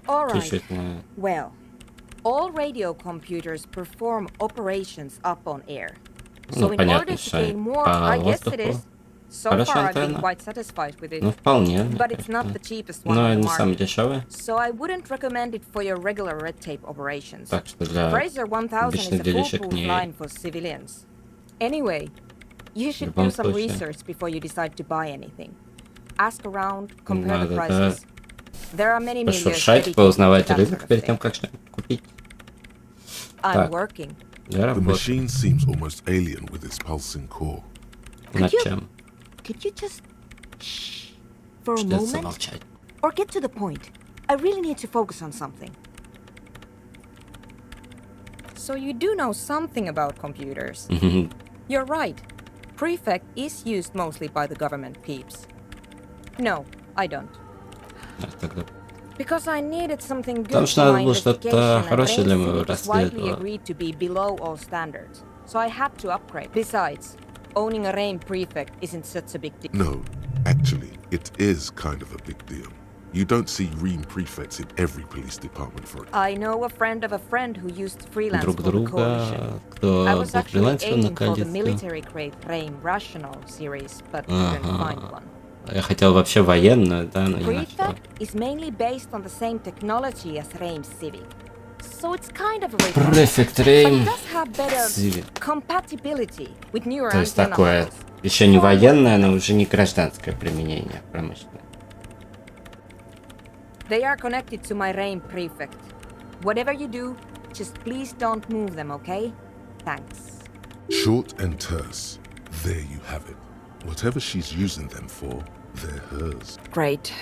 Alright. Чуть-чуть, Well, all radio computers perform operations up on air. So Ну, in понятно, order to что gain more, по I guess it воздуху. is. So Хорошая far I've been антенна. quite satisfied with it. Ну, вполне. мне But it's not кажется. the cheapest one Но on the не самый market. дешевый. So I wouldn't recommend it for your regular red tape operations. Так что для Fraser 1000 is обычных a делишек foolproof не... line for civilians. Anyway, you should любом do some случае. research before you decide to buy anything. Ask around, compare the Надо, да, prices. There are many millions пошуршать, dedicated поузнавать to that рынок sort of перед тем, thing. как что-нибудь купить. I'm Так. working. Я The работаю. machine seems almost alien with its pulsing core. Над you- чем? Could you just shh for a Придется moment? молчать. Or get to the point? I really need to focus on something. So you do know something about computers. You're right. Prefect is used mostly by the government peeps. No, I don't. Because I needed something good for my investigation, and RAFL was widely agreed to be below all standards. So I had to upgrade. Besides, owning a RAIM prefect isn't such a big deal. No, actually, it is kind of a big deal. You don't see RAIM prefects in every police department for it. I know a friend of a friend who used to freelance Друг for the друга, coalition. кто I was actually фрилансил на aiming for the коалицию. military grade RAIM Rational series, but couldn't find one. Я хотел вообще военную, да, но не нашел. Prefect is mainly based on the same technology as RAIM Civic. So it's kind of a rip-off. Prefect But RAIM it does have better Civic. compatibility with newer То есть antenna такое models. еще не военное, но уже не гражданское применение промышленное. They are connected to my RAIM prefect. Whatever you do, just please don't move them, okay? Thanks. Short and terse. There you have it. Whatever she's using them for, they're hers. Great.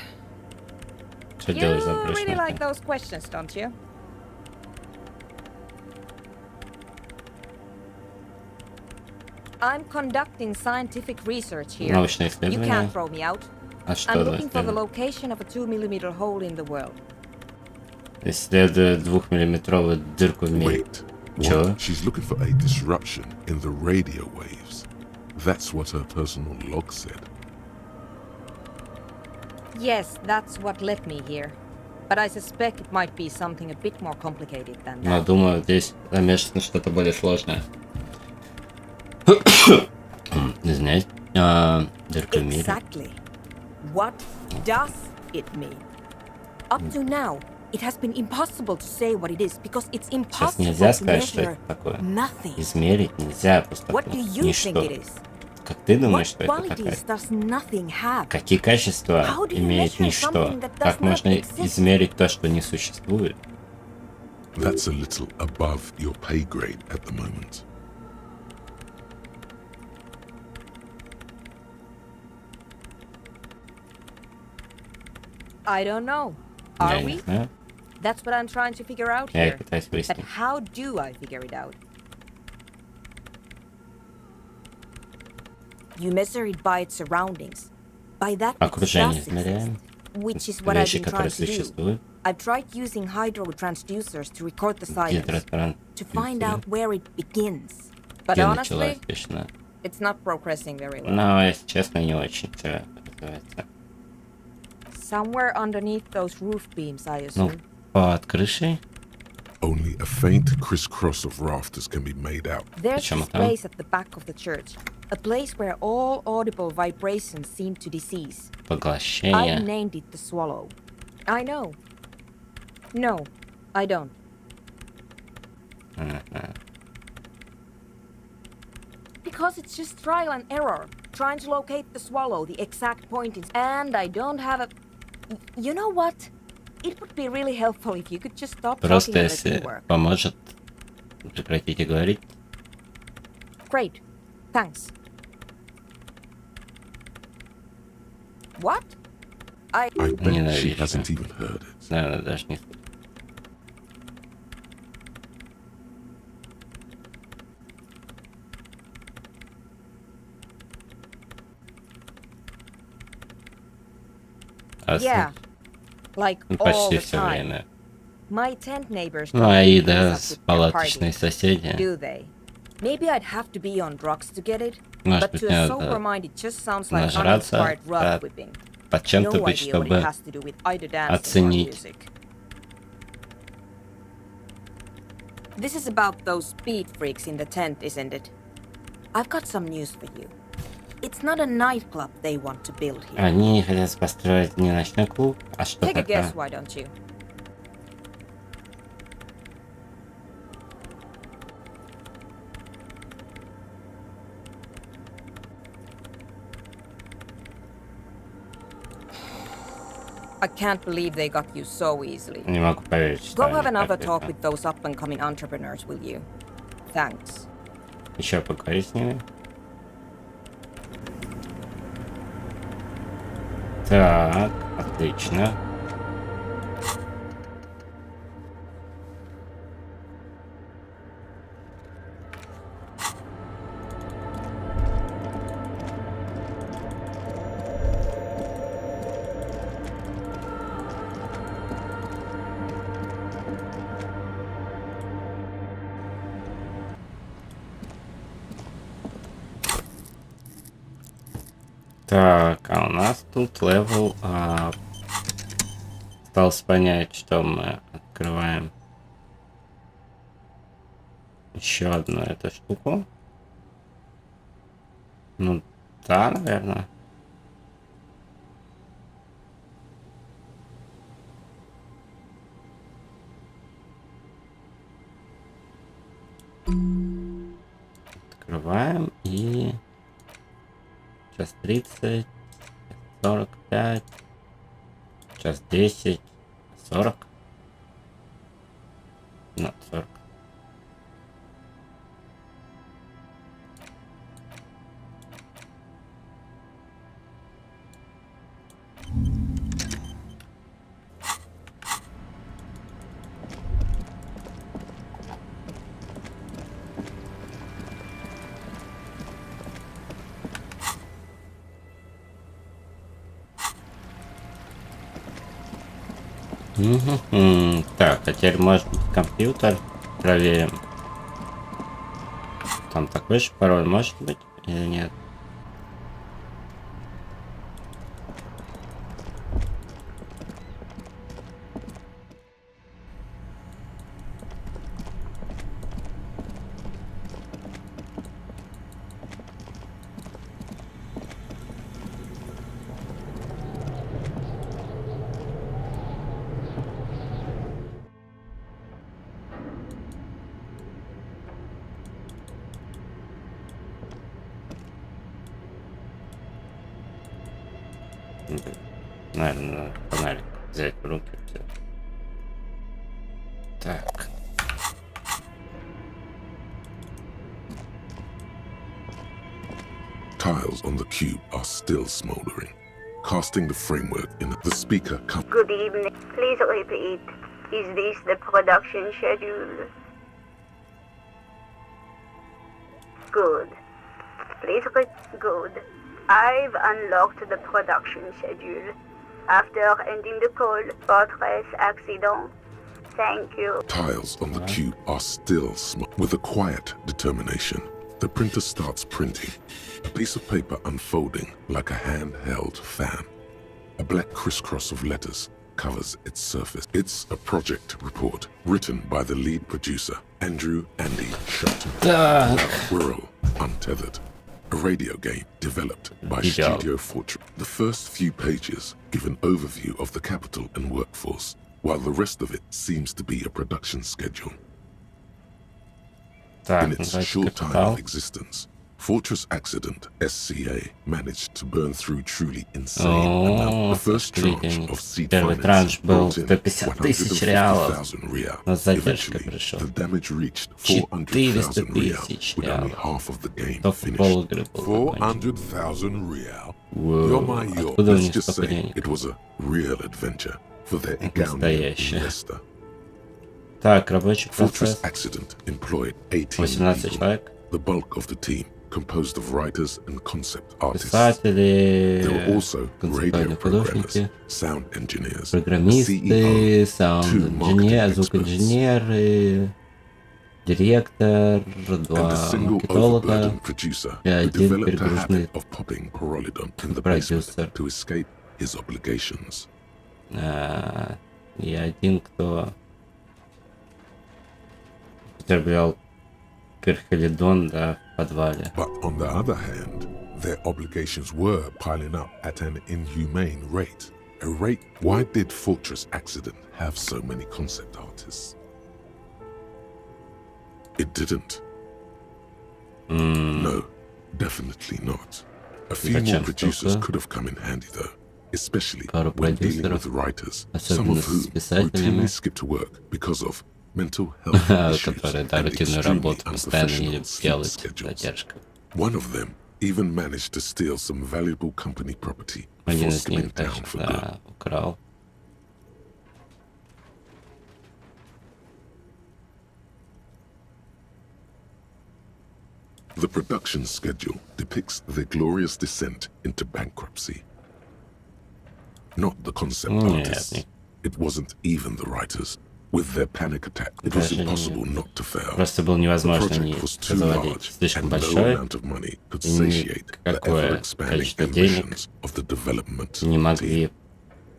Что You делаешь за really like прошмаки? those questions, don't you? I'm conducting scientific research here. Научное You исследование. can't throw me out. А I'm что за looking for the исследование? location of a 2mm hole in the world. Исследует 2-миллиметровую дырку в мире. Wait. Чего? What? She's looking for a disruption in the radio waves. That's what her personal log said. Yes, that's what led me here. But I suspect it might be something a bit more complicated than Но that. думаю, здесь замешано что-то более сложное. Извиняюсь. Дырка в мире. Exactly. What does it mean? Up to now, it has been impossible to say what it is because it's Сейчас impossible нельзя to сказать, что measure это такое. nothing. Измерить нельзя просто What do you ничто. think it is? Как ты думаешь, What что это такое? qualities does nothing have? Какие качества How do you имеет measure ничто? something that does Как not можно exist? измерить то, что не существует? That's a little above your pay grade at the moment. I don't know. Я Are не we? знаю. That's what I'm trying to figure out Я here. пытаюсь But выяснить. how do I figure it out? You measure it by its surroundings. By that which Окружение does измеряем. exist, which is what I've Вещи, been которые trying to do. существуют. I've tried using hydro transducers to record the silence, Гидротранс. to find out where it begins. But Где honestly, началась тишина? it's not progressing very well. Но, если честно, не очень все развивается. Somewhere underneath those roof beams, I Ну, assume. под крышей. Only a faint crisscross of rafters can be made out. There's Почему this там? place at the back of the church. A place where all audible vibrations seem to cease. I Поглощение. named it the Swallow. I know. No, I don't. Because it's just trial and error. Trying to locate the Swallow, the exact point is... And I don't have a... You know what? It would be really helpful if you could just stop Просто talking and let me если work. поможет, прекратите говорить. Great. Thanks. What? I bet she Ненавижу. hasn't even heard it. Наверное, даже не... А Yeah. Like ну, all почти the все time. время. My tent neighbors Ну, don't а и keep да, us up с with their палаточные parties, соседи. do they? Maybe I'd have to be on drugs to get it, Может but быть, to a надо sober mind it just sounds like нажраться, uninspired да, rough whipping. под чем-то No быть, idea what it чтобы has to do with either dancing or оценить. music. This is about those speed freaks in the tent, isn't it? I've got some news for you. It's not a nightclub they want to build here. Они хотят построить не ночной клуб, а что Take a такое? guess, why don't you? I can't believe they got you so easily. Не могу поверить, что Go они have another так talk это. with those up-and-coming entrepreneurs, will you? Thanks. Еще поговори с ними. Так, отлично. Так, а у нас тут левел. Осталось понять, что мы открываем. Еще одну эту штуку. Ну да, наверное. Открываем и сейчас 30, 45, сейчас 10, 40. Ну, 40. Так, а теперь может быть компьютер. Проверим. Там такой же пароль может быть или нет? Наверное, надо фонарик взять в руки. Так. Tiles on the cube are still smoldering, casting the framework in the speaker. Good evening. Please repeat. Is this the production schedule? Good. Please good. I've unlocked the production schedule. After ending the call, Fortress accident. Thank you. Tiles on the cube are still with a quiet determination. The printer starts printing, a piece of paper unfolding like a handheld fan. A black crisscross of letters covers its surface. It's a project report written by the lead producer, Andrew Andy Shelton. Whirl Untethered. A radio game developed by Studio Fortress. The first few pages give an overview of the capital and workforce, while the rest of it seems to be a production schedule. In its short time of existence, Fortress Accident SCA managed to burn through truly insane amount. The first tranche of seed financing brought in 150,000 real. Eventually, the damage reached 400,000 real, with only half of the game finished. 400,000 real? Let's just say it was a real adventure for their Igaunia investor. Так, рабочий Fortress процесс. Accident employed 18 people. The bulk of the team composed of writers and concept artists. Писатели, There were also radio programmers, sound engineers, программисты, CEO, саунд-инженеры, звукоинженеры, директор, два маркетолога и один перегруженный продюсер. И один, кто употреблял перхалидон, да, в подвале. But on the other hand, their obligations were piling up at an inhumane rate. A rate. Why did Fortress Accident have so many concept artists? It didn't. No, definitely not. A few more producers could have come in handy though, especially when dealing with writers, some of whom routinely skip to work because of mental health issues and extremely unprofessional sleep schedules. One of them even managed to steal some valuable company property before skipping town for good. The production schedule depicts their glorious descent into bankruptcy. Not the concept artists. It wasn't even the writers. With their panic attack, it was impossible not to fail. Просто было The невозможно не project was too завалить. large, Слишком and no большой, amount of money could и satiate the никакое ever-expanding количество денег ambitions of the development не team. могли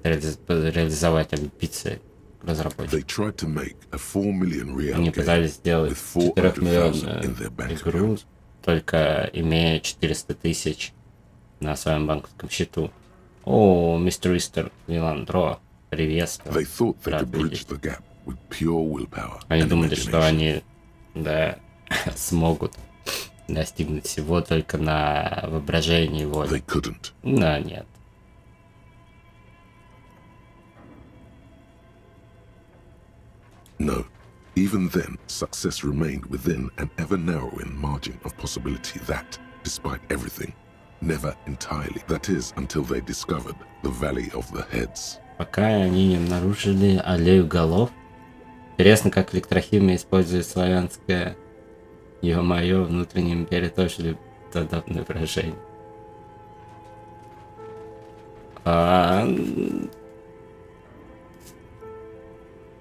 реализовать амбиции They разработчиков. tried to make a 4 million real Они game пытались сделать with 400,000 4-миллионную in their bank игру, account. только имея 400 тысяч на своем банковском счету. О, мистер Истер, Виландро, приветствую. They thought they Рад could bridge видеть. the gap with pure willpower Они and думали, что imagination. они, да, смогут достигнуть всего только на воображении и воле. They couldn't. Да, нет. No. Even then, success remained within an ever-narrowing margin of possibility that, despite everything, never entirely. That is, until they discovered the Valley of the Heads. Пока они не обнаружили аллею голов. Интересно, как электрохимия использует славянское ё-моё, внутренняя империя тоже любит подобное выражение.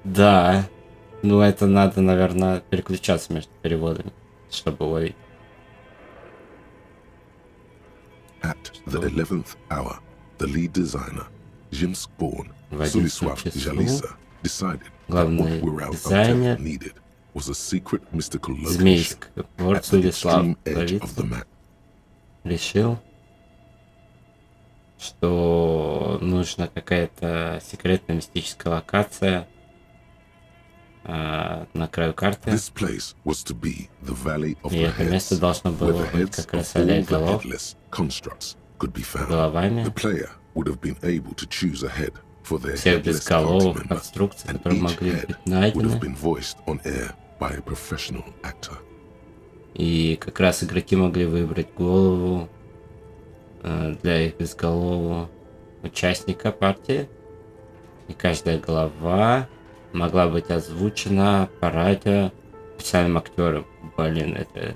Да. Ну, это надо, наверное, переключаться между переводами, чтобы уловить. At the 11th hour, the lead designer, Jimsk-born В 11 Suliswaf часу Jalisa, decided that главный what Wirral дизайнер needed was a secret mystical location Змейск, at the Сулислав extreme edge of the Галица, map. решил, что нужна какая-то секретная мистическая локация на краю карты. This place was to be the Valley of И the это место Heads, должно where было the быть heads как of раз all аллея the голов headless constructs could be found. головами The player would have been able to choose a head for their всех headless cult безголовых member, конструкций, and которые each могли head быть would найдены. have been voiced on air by a professional actor. И как раз игроки могли выбрать голову для их безголового участника партии. И каждая голова могла быть озвучена по радио специальным актером. Блин, это...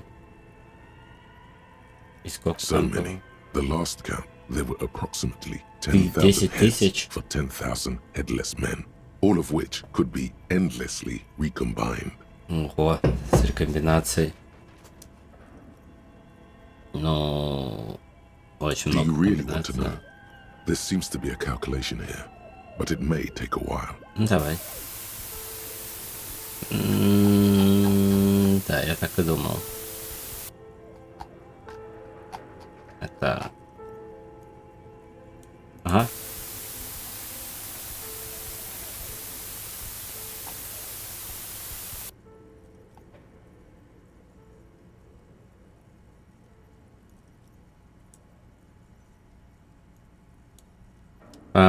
И сколько So там было? many. The last count, there were approximately 10 10,000 heads тысяч. for 10,000 headless men, all of which could be endlessly recombined. Ого, с рекомбинацией. Ну, очень Do много you really want to комбинаций. know? There seems to be a calculation here, but it may take a while. Ну, давай. Да, я так и думал. Это... Ага.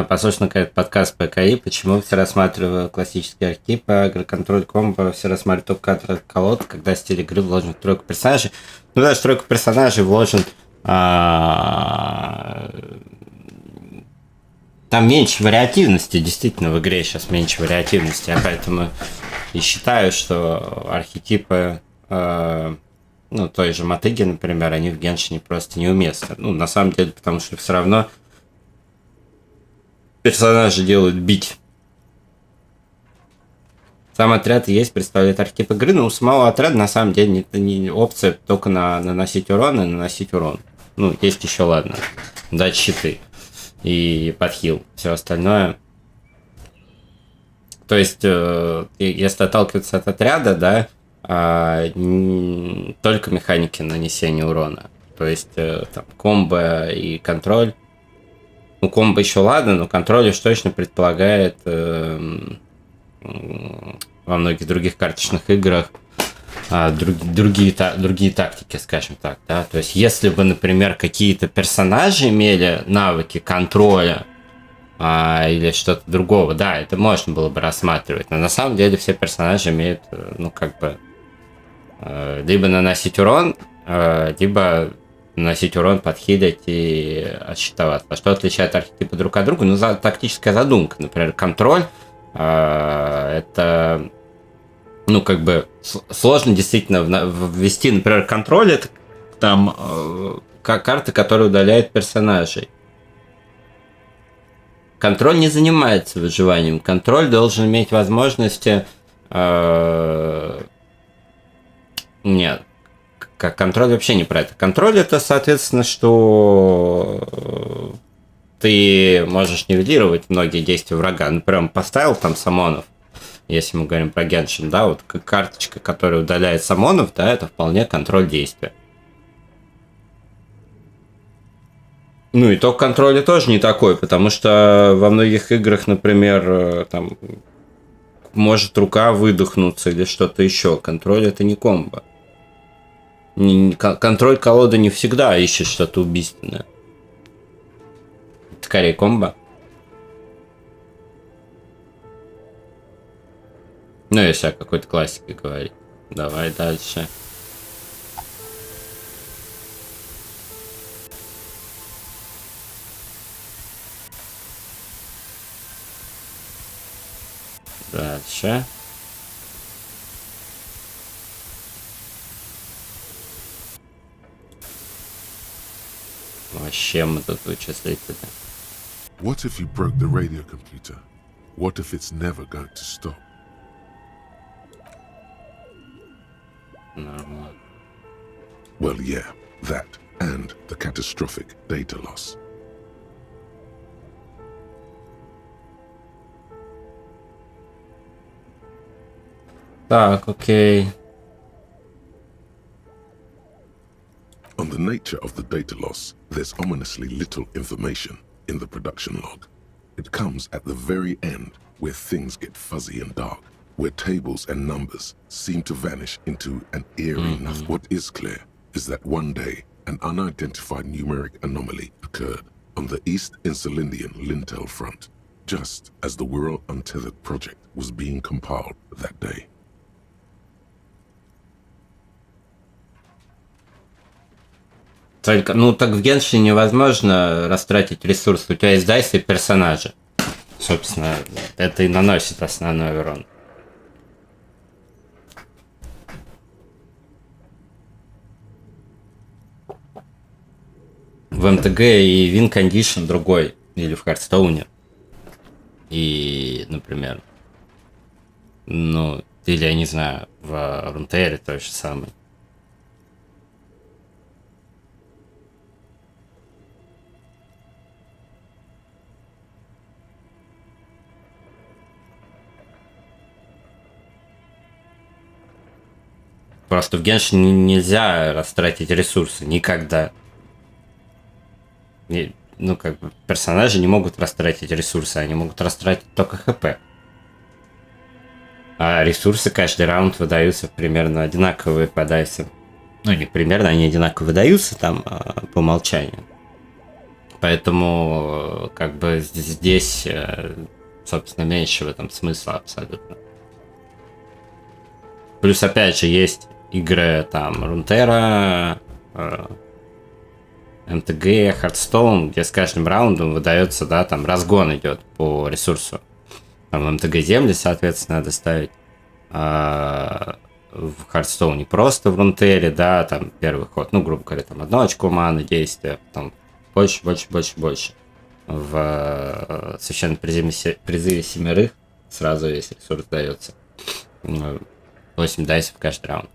Послушай, наконец, подкаст ПКИ. Почему все рассматриваю классические архетипы, агроконтроль комбо, все рассматривают только кадры от колод, когда стиль игры вложен в тройку персонажей. Ну да, в тройку персонажей вложен... Там меньше вариативности, действительно, в игре сейчас меньше вариативности, я поэтому и считаю, что архетипы, ну, той же мотыги, например, они в Геншине просто неуместны. Ну, на самом деле, потому что все равно персонажи делают бить. Сам отряд и есть, представляет архетип игры, но у самого отряда на самом деле не опция только наносить урон и наносить урон. Ну, есть еще, ладно, дать щиты и подхил, все остальное. То есть, если отталкиваться от отряда, да, только механики нанесения урона. То есть, там, комбо и контроль. Ну, комбо еще ладно, но контроль уж точно предполагает во многих других карточных играх другие тактики, скажем так, да. То есть, если бы, например, какие-то персонажи имели навыки контроля или что-то другого, да, это можно было бы рассматривать. Но на самом деле все персонажи имеют, ну, как бы, либо наносить урон, либо наносить урон, подхилить и отсчитываться. А что отличает архетипы друг от друга? Ну, тактическая задумка. Например, контроль это, ну, как бы сложно действительно ввести, например, контроль, это там карта, которая удаляет персонажей. Контроль не занимается выживанием. Контроль должен иметь возможности Нет. Контроль вообще не про это. Контроль это, соответственно, что ты можешь нивелировать многие действия врага. Ну, прям поставил там самонов, если мы говорим про Геншин, да, вот карточка, которая удаляет самонов, да, это вполне контроль действия. Ну, итог контроля тоже не такой, потому что во многих играх, например, там может рука выдохнуться или что-то еще. Контроль это не комбо. Контроль колоды не всегда ищет что-то убийственное. Это скорее комбо. Ну, если о какой-то классике говорить. Давай дальше. Дальше. Вообще мы тут вычислители. What if you broke the radio computer? What if it's never going to stop? Нормально. Well, yeah, that and the catastrophic data loss. Так, окей. On the nature of the data loss, there's ominously little information in the production log. It comes at the very end, where things get fuzzy and dark, where tables and numbers seem to vanish into an eerie nothing. What is clear is that one day, an unidentified numeric anomaly occurred on the East Insulindian Lintel front, just as the World Untethered project was being compiled that day. Только, ну так в Геншине невозможно растратить ресурсы. У тебя есть дайсы и персонажи. Собственно, это и наносит основной урон. В МТГ и Win Condition другой. Или в Хардстоуне. И, например, ну, или, я не знаю, в Рунтере то же самое. Просто в Геншине нельзя растратить ресурсы никогда. Ну, как бы, персонажи не могут растратить ресурсы, они могут растратить только ХП. А ресурсы каждый раунд выдаются примерно одинаковые по дайсам. Ну, не примерно, они одинаково выдаются там по умолчанию. Поэтому, как бы, здесь, собственно, меньше в этом смысла абсолютно. Плюс, опять же, есть игры там Рунтера, МТГ, Хардстоун, где с каждым раундом выдается, да, там разгон идет по ресурсу. Там в МТГ земли, соответственно, надо ставить. В Хардстоуне просто в Рунтере, да, там первый ход, ну, грубо говоря, там 1 очко маны, действия, потом больше. В священном призыве 7 сразу весь ресурс дается. 8 дайсов каждый раунд.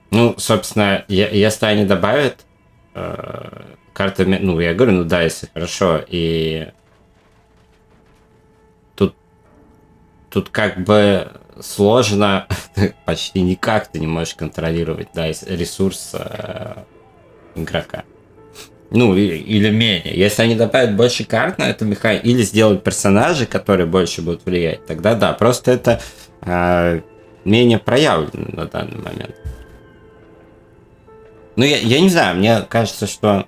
Ну, собственно, если они добавят карты, ну, я говорю, ну, дайсы, хорошо, и тут как бы сложно, почти никак ты не можешь контролировать дайс, ресурс игрока. Ну, или менее. Если они добавят больше карт на эту механику, или сделают персонажи, которые больше будут влиять, тогда да, просто это менее проявлено на данный момент. Ну, я не знаю, мне кажется, что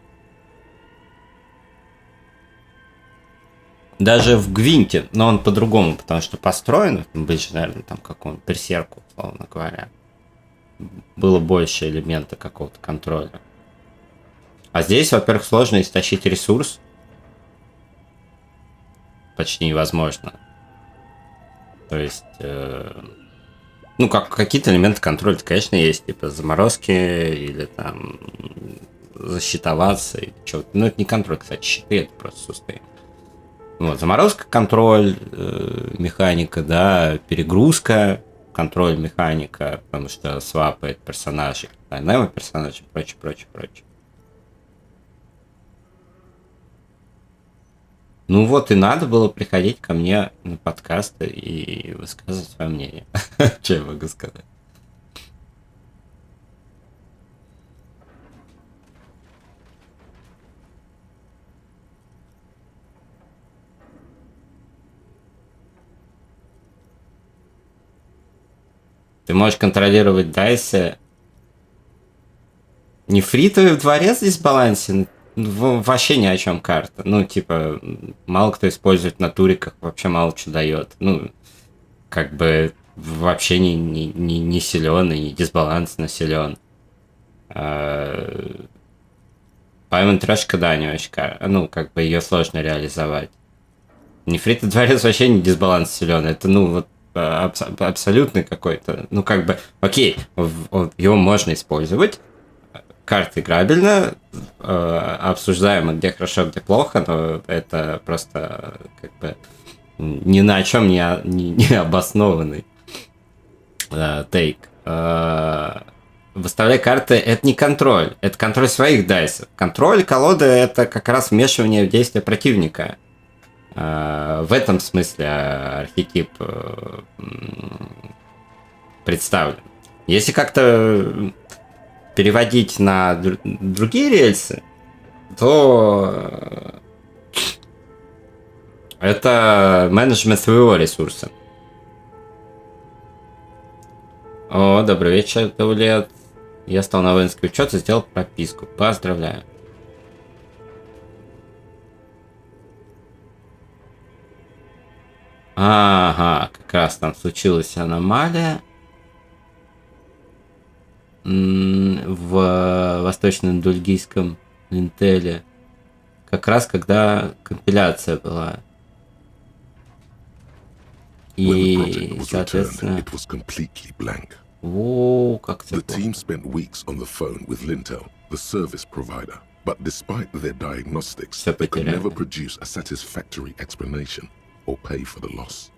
даже в Гвинте, но он по-другому, потому что построен, больше, наверное, там какому-то берсерку, условно говоря, было больше элемента какого-то контроля. А здесь, во-первых, сложно истощить ресурс. Почти невозможно. То есть, ну, какие-то элементы контроля, конечно, есть, типа заморозки или там защитоваться или что-то. Ну, это не контроль, кстати, щиты, это просто сусты. Вот, заморозка, контроль, механика, да, перегрузка, контроль, механика, потому что свапает персонажей, дайнамо персонажей, прочее, прочее, прочее. Ну вот и надо было приходить ко мне на подкасты и высказывать свое мнение. Что я могу сказать? Ты можешь контролировать дайсы. Нефритовый дворец здесь в балансе. Вообще ни о чем карта. Ну, типа, мало кто использует на туриках, вообще мало что дает. Ну, как бы вообще не силен и не дисбалансно силен. Паймон трешка, да, не очень ну, как бы ее сложно реализовать. Нефритовый дворец вообще не дисбаланс силен. Это, ну, вот абсолютный какой-то. Ну, как бы, окей, его можно использовать. Карта играбельна, обсуждаемо, где хорошо, где плохо, но это просто как бы ни на чем не обоснованный тейк. Выставляя карты — это не контроль, это контроль своих дайсов. Контроль колоды — это как раз вмешивание в действия противника. В этом смысле архетип представлен. Если как-то переводить на другие рельсы, то это менеджмент своего ресурса. О, добрый вечер, Даулет. Я стал на воинский учет и сделал прописку. Поздравляю. Ага, как раз там случилась аномалия в восточном дульгийском линтеле, как раз когда компиляция была. И, соответственно, о, как The team spent weeks on the phone with Lintel, the service provider, but despite their diagnostics, they could never produce a satisfactory explanation or pay for the loss.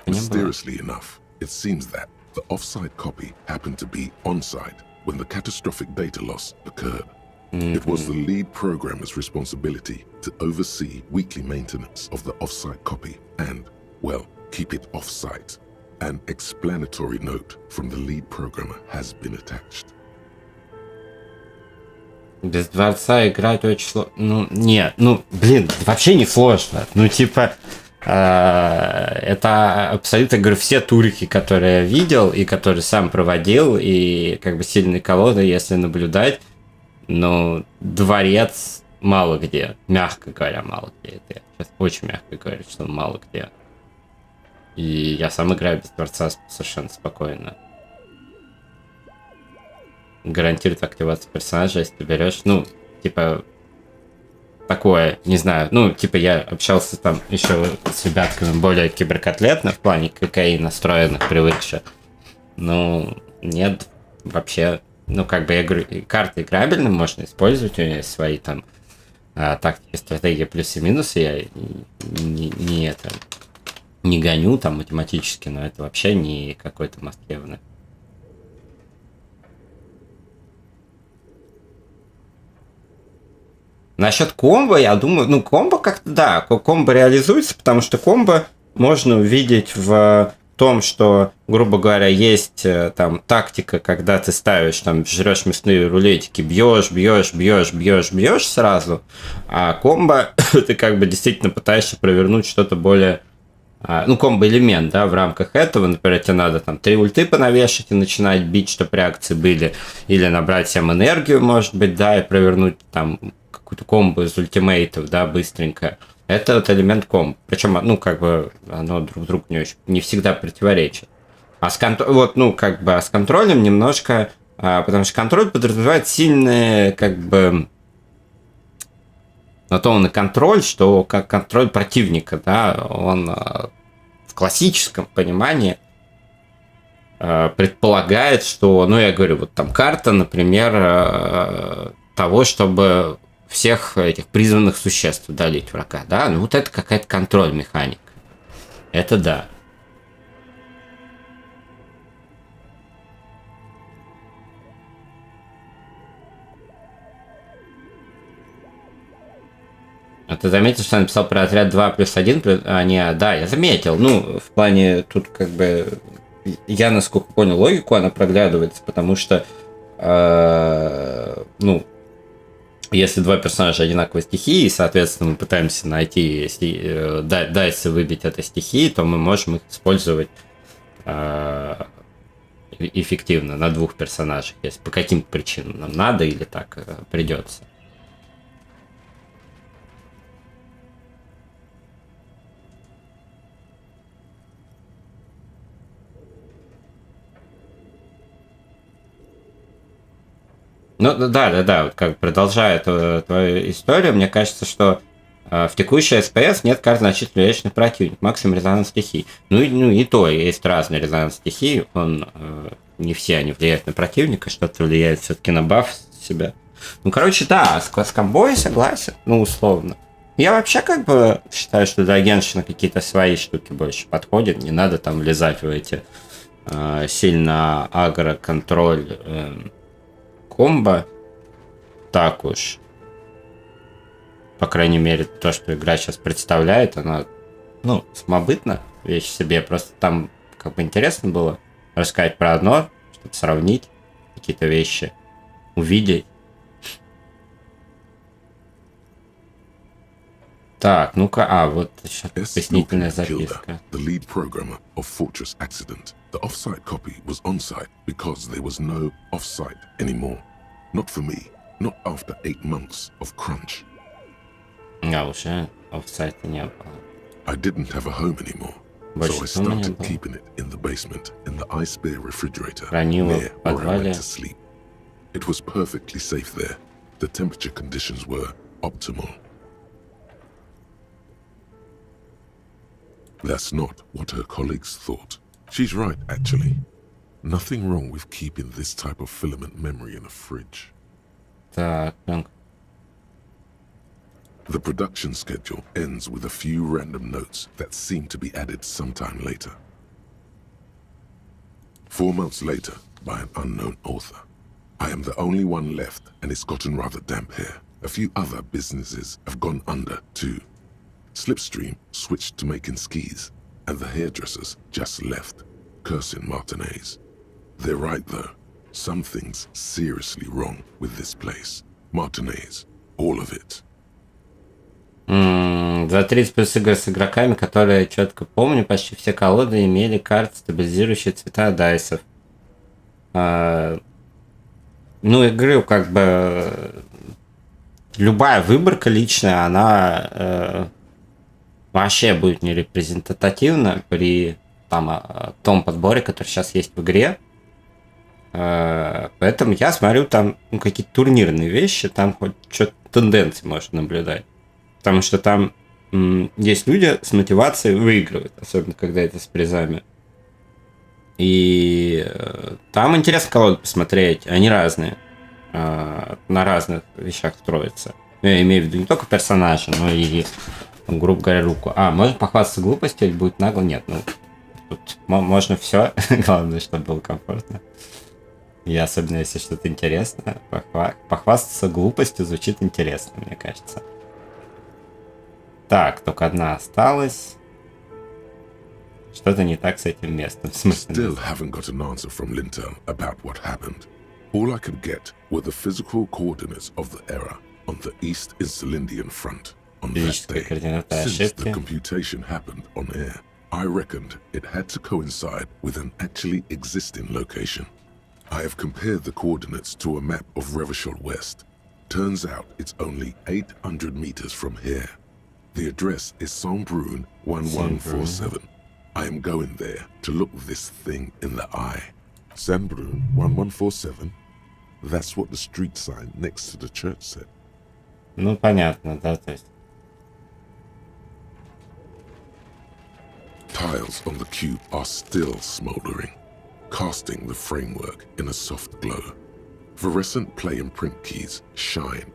Mysteriously enough, it seems that the offside copy happened to be onside when the catastrophic data loss occurred. It was the lead programmer's responsibility to oversee weekly maintenance of the offside copy and, well, keep it offsite. An explanatory note from the lead programmer has been attached. Без дворца играть очень сложно. Ну, нет, ну, блин, вообще не сложно. Ну, типа, это абсолютно, говорю, все турики, которые я видел и которые сам проводил, и как бы сильные колоды, если наблюдать, ну, дворец мало где, мягко говоря, мало где. Это я сейчас очень мягко говорю, что мало где. И я сам играю без дворца совершенно спокойно. Гарантирует активацию персонажа, если ты берешь, ну, типа, такое, не знаю, ну, типа, я общался там еще с ребятками более киберкотлетно в плане ККИ настроенных, привыкших. Ну, нет, вообще, ну, как бы, я говорю, карты играбельные можно использовать, у меня есть свои там тактики, стратегии, плюсы и минусы, я не гоню там математически, но это вообще не какой-то мастхевный. Насчет комбо, я думаю, ну, комбо как-то, да, комбо реализуется, потому что комбо можно увидеть в том, что, грубо говоря, есть там тактика, когда ты ставишь, там, жрешь мясные рулетики, бьешь сразу, а комбо ты как бы действительно пытаешься провернуть что-то более, ну, комбо-элемент, да, в рамках этого, например, тебе надо там 3 ульты понавешать и начинать бить, чтобы реакции были, или набрать всем энергию, может быть, да, и провернуть там какую-то комбо из ультимейтов, да, быстренько. Это вот элемент комбо. Причем, ну, как бы, оно друг другу не всегда противоречит. А с вот, ну, как бы, а с контролем немножко, потому что контроль подразумевает сильный, как бы, на то он и контроль, что как контроль противника, да, он в классическом понимании предполагает, что, ну, я говорю, вот там карта, например, того, чтобы всех этих призванных существ удалить врага, да, ну, вот это какая-то контроль-механика. Это да. А ты заметил, что я написал про отряд 2+1? А, не, да, я заметил. Ну, в плане, тут как бы... Я, насколько понял логику, она проглядывается, потому что, ну, если два персонажа одинаковой стихии, соответственно, мы пытаемся найти дайсы выбить этой стихии, то мы можем их использовать эффективно на двух персонажах, если по каким причинам нам надо или так придется. Ну да, вот как продолжая твою историю, мне кажется, что в текущей СПС нет карт значительно влиятельных противников, максимум резонанс стихий. Ну и то, есть разные резонанс стихии, не все они влияют на противника, что-то влияет все-таки на баф себя. Ну, короче, да, с комбой согласен, ну, условно. Я вообще как бы считаю, что для геншина какие-то свои штуки больше подходят, не надо там влезать в эти сильно агро-контроль комбо, так уж. По крайней мере, то, что игра сейчас представляет, она, ну, самобытна вещь в себе. Просто там как бы интересно было рассказать про одно, чтобы сравнить какие-то вещи, увидеть. Так, ну-ка, вот сейчас пояснительная записка. The lead programmer of Fortress Accident. The off-site copy was on-site because there was no off-site anymore. Not for me. Not after 8 months of crunch. Уже офсайта не было. I didn't have a home anymore. So I started keeping it in the basement in the ice bear refrigerator near where I went to sleep. It was perfectly safe there. The temperature conditions were optimal. That's not what her colleagues thought. She's right, actually. Nothing wrong with keeping this type of filament memory in a fridge. Так. The production schedule ends with a few random notes that seem to be added sometime later. 4 months later, by an unknown author. I am the only one left, and it's gotten rather damp here. A few other businesses have gone under, too. Slipstream switched to making skis, and the hairdressers just left, cursing Martinez. They're right, though. Something's seriously wrong with this place. Martinez. All of it. За 30 плюс игр с игроками, которые четко помню, почти все колоды имели карты, стабилизирующие цвета дайсов. Ну, игры как бы... Любая выборка личная, она вообще будет не репрезентативна при том подборе, который сейчас есть в игре. Поэтому я смотрю там какие-то турнирные вещи, там хоть что-то тенденции можно наблюдать. Потому что там есть люди с мотивацией выигрывать, особенно когда это с призами. И там интересно колоды посмотреть, они разные. На разных вещах строятся. Я имею в виду не только персонажа, но и, грубо говоря, руку. Можно похвастаться глупостью или будет нагло? Нет, тут можно все. Главное, чтобы было комфортно. И особенно, если что-то интересное. Похвастаться глупостью звучит интересно, мне кажется. Так, только одна осталась. Что-то не так с этим местом. Still haven't got an answer from Lintel about what happened. All I could get were the physical coordinates of the error on the East Insulindian front on that day. Since the computation happened on air, I reckoned it had to coincide with an actually existing location. I have compared the coordinates to a map of Revachol West. Turns out it's only 800 meters from here. The address is Saint-Brun 1147. I am going there to look this thing in the eye. Saint-Brun 1147? That's what the street sign next to the church said. Ну, понятно, да, то есть. Tiles on the cube are still smoldering. casting the framework in a soft glow. Fluorescent play and print keys shine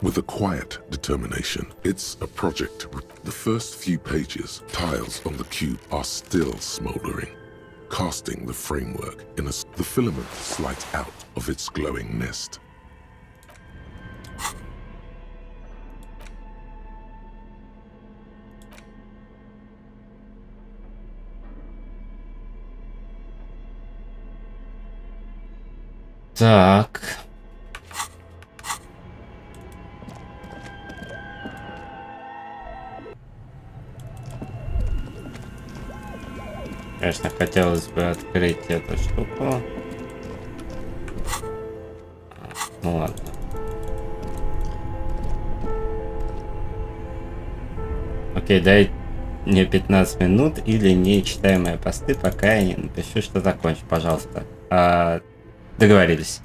with a quiet determination. It's a project. The first few pages, tiles on the cube are still smoldering. Casting the framework the filament slides out of its glowing nest. Так. Конечно, хотелось бы открыть эту штуку. Ну ладно. Окей, дай мне 15 минут или нечитаемые посты, пока я не напишу, что закончу, пожалуйста. Договорились.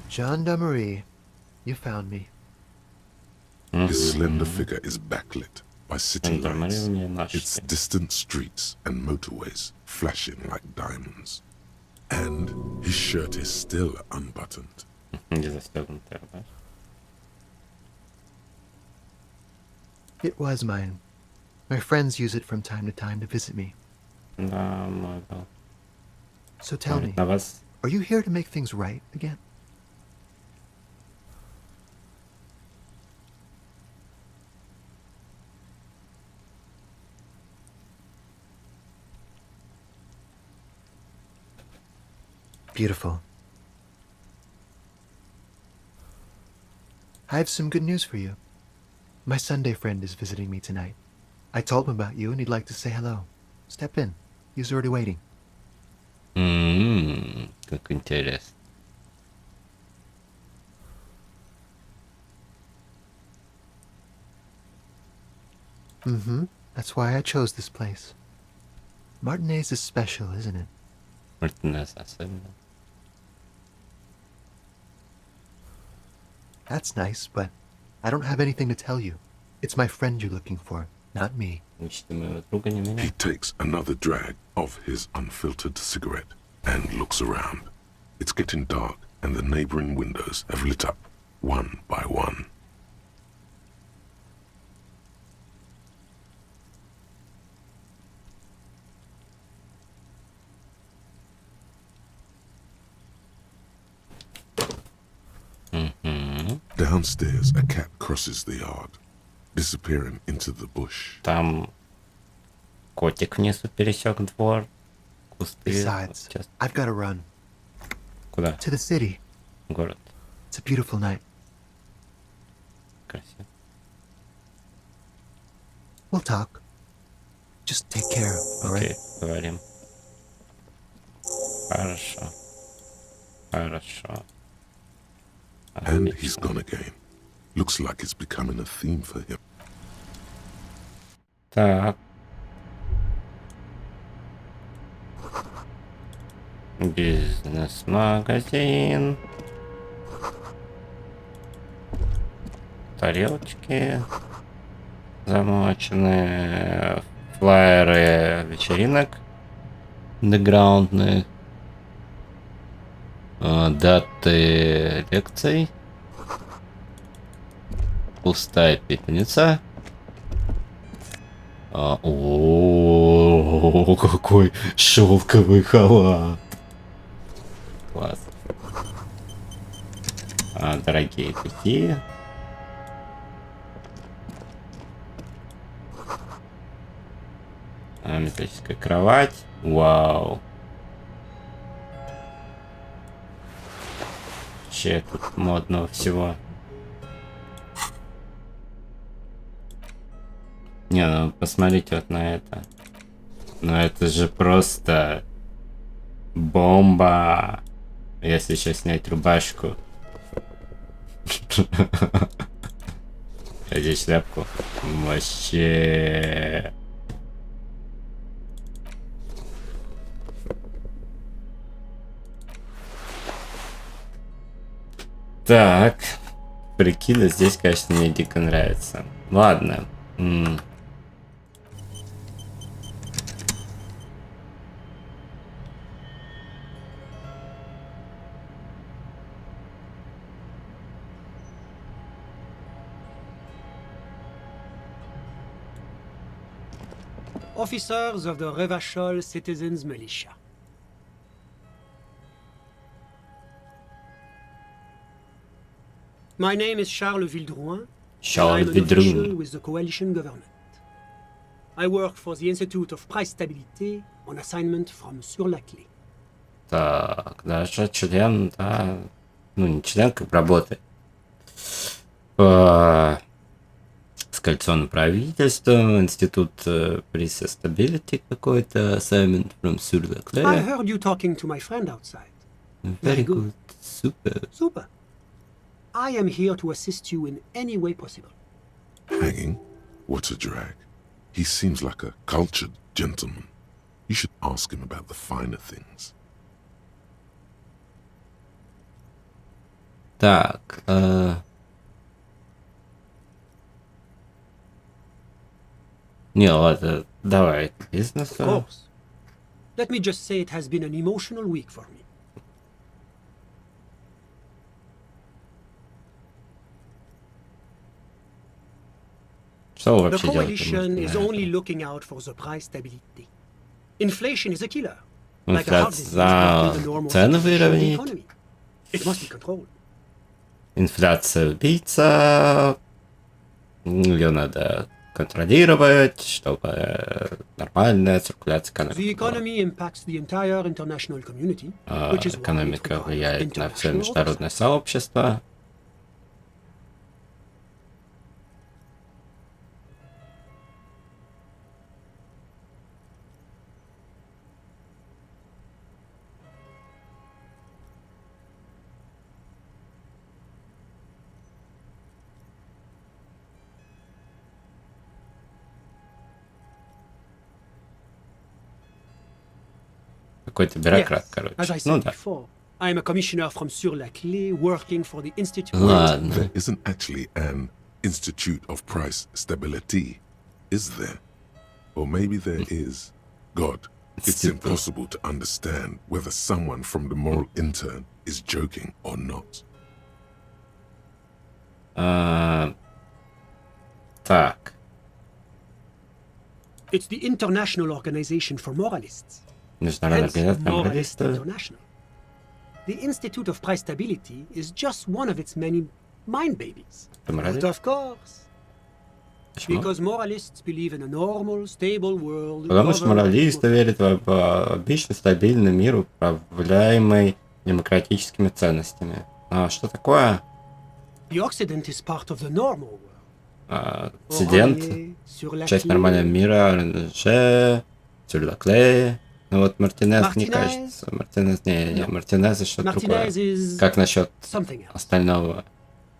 Gendarmerie, you found me. His slender figure is backlit by city lights, its distant streets and motorways flashing like diamonds. And his shirt is still unbuttoned. It was mine. My friends use it from time to time to visit me. So tell me, are you here to make things right again? Beautiful. I have some good news for you. My Sunday friend is visiting me tonight. I told him about you and he'd like to say hello. Step in. He's already waiting. Как интересно. That's why I chose this place. Martinez is special, isn't it? Martinez особенно. That's nice, but I don't have anything to tell you. It's my friend you're looking for, not me. He takes another drag of his unfiltered cigarette and looks around. It's getting dark and the neighboring windows have lit up one by one. Downstairs, a cat crosses the yard, disappearing into the bush. Там котик внизу пересек двор. Кусты. Besides, I've got to run. Куда? To the city. Город. It's a beautiful night. Красиво. We'll talk. Just take care, alright? Окей, говорим. Хорошо. Хорошо. And he's gone again. Looks like it's becoming a theme for him. Так. Бизнес-магазин. Тарелочки замоченные. Флаеры вечеринок. андеграундных. Даты лекций. Пустая пепельница. О, какой шелковый халат. Класс. Дорогие такие. Металлическая кровать. Вау. Вообще тут модного всего. Не, ну посмотрите вот на это. Ну это же просто бомба. Если сейчас снять рубашку. А здесь шляпку. Вообще. Так. Прикиды здесь, конечно, мне дико нравится. Ладно. Officers of the RAFL Citizens Militia. My name is Charles Vildrouin. Charles I'm an official Vildrouin. with the coalition government. I work for the Institute of Price Stability on assignment from Sur-la-Clé. Так, даже член, да. Ну, не член, как работает. С коалиционным правительством, институт Price Stability какой-то, assignment from I Sur-la-Clé. heard you talking to my friend outside. Very good. Super. Super. I am here to assist you in any way possible. Hanging? What a drag. He seems like a cultured gentleman. You should ask him about the finer things. Так, не, ладно, давай к Of бизнесу. course. Let me just say it has been an emotional week for me. Что вы The вообще делаете? coalition is only looking out for the price stability. Inflation is a killer. Like a heart disease Инфляция, between the normal цены situation of the выровняет. economy. It must be controlled. Инфляция убийца. Ее надо контролировать, чтобы нормальная циркуляция The экономики была. economy impacts the entire international community, which is why it Экономика requires влияет на все international международное сообщество. Какой-то бюрократ, Yes, короче. as I Ну said да. before, I am a commissioner from Sur-la-Clé working for the Institute. Ладно. There isn't actually an Institute of Price Stability, is there? Or maybe there is. God, it's Institute. impossible to understand whether someone from the moral intern is joking or not. Так. It's the International Organization for Moralists. Международная Hence, организация Moralist моралистов. International. The Institute of Price Stability is just one of its many mind babies. Ты моралист? But of course, Почему? because moralists believe in a normal, stable world. Потому что governed моралисты with- верят в обычный стабильный мир, управляемый демократическими ценностями. А что такое The Occident is part of the normal world. Occident? Oranje, Sur-la-Clé. Часть нормального мира, РНЖ, Sur-la-Clé. Ну вот Мартинез не Martinez? кажется. Мартинез, не, Мартинез что-то другое. Martinez is Как насчет something else. остального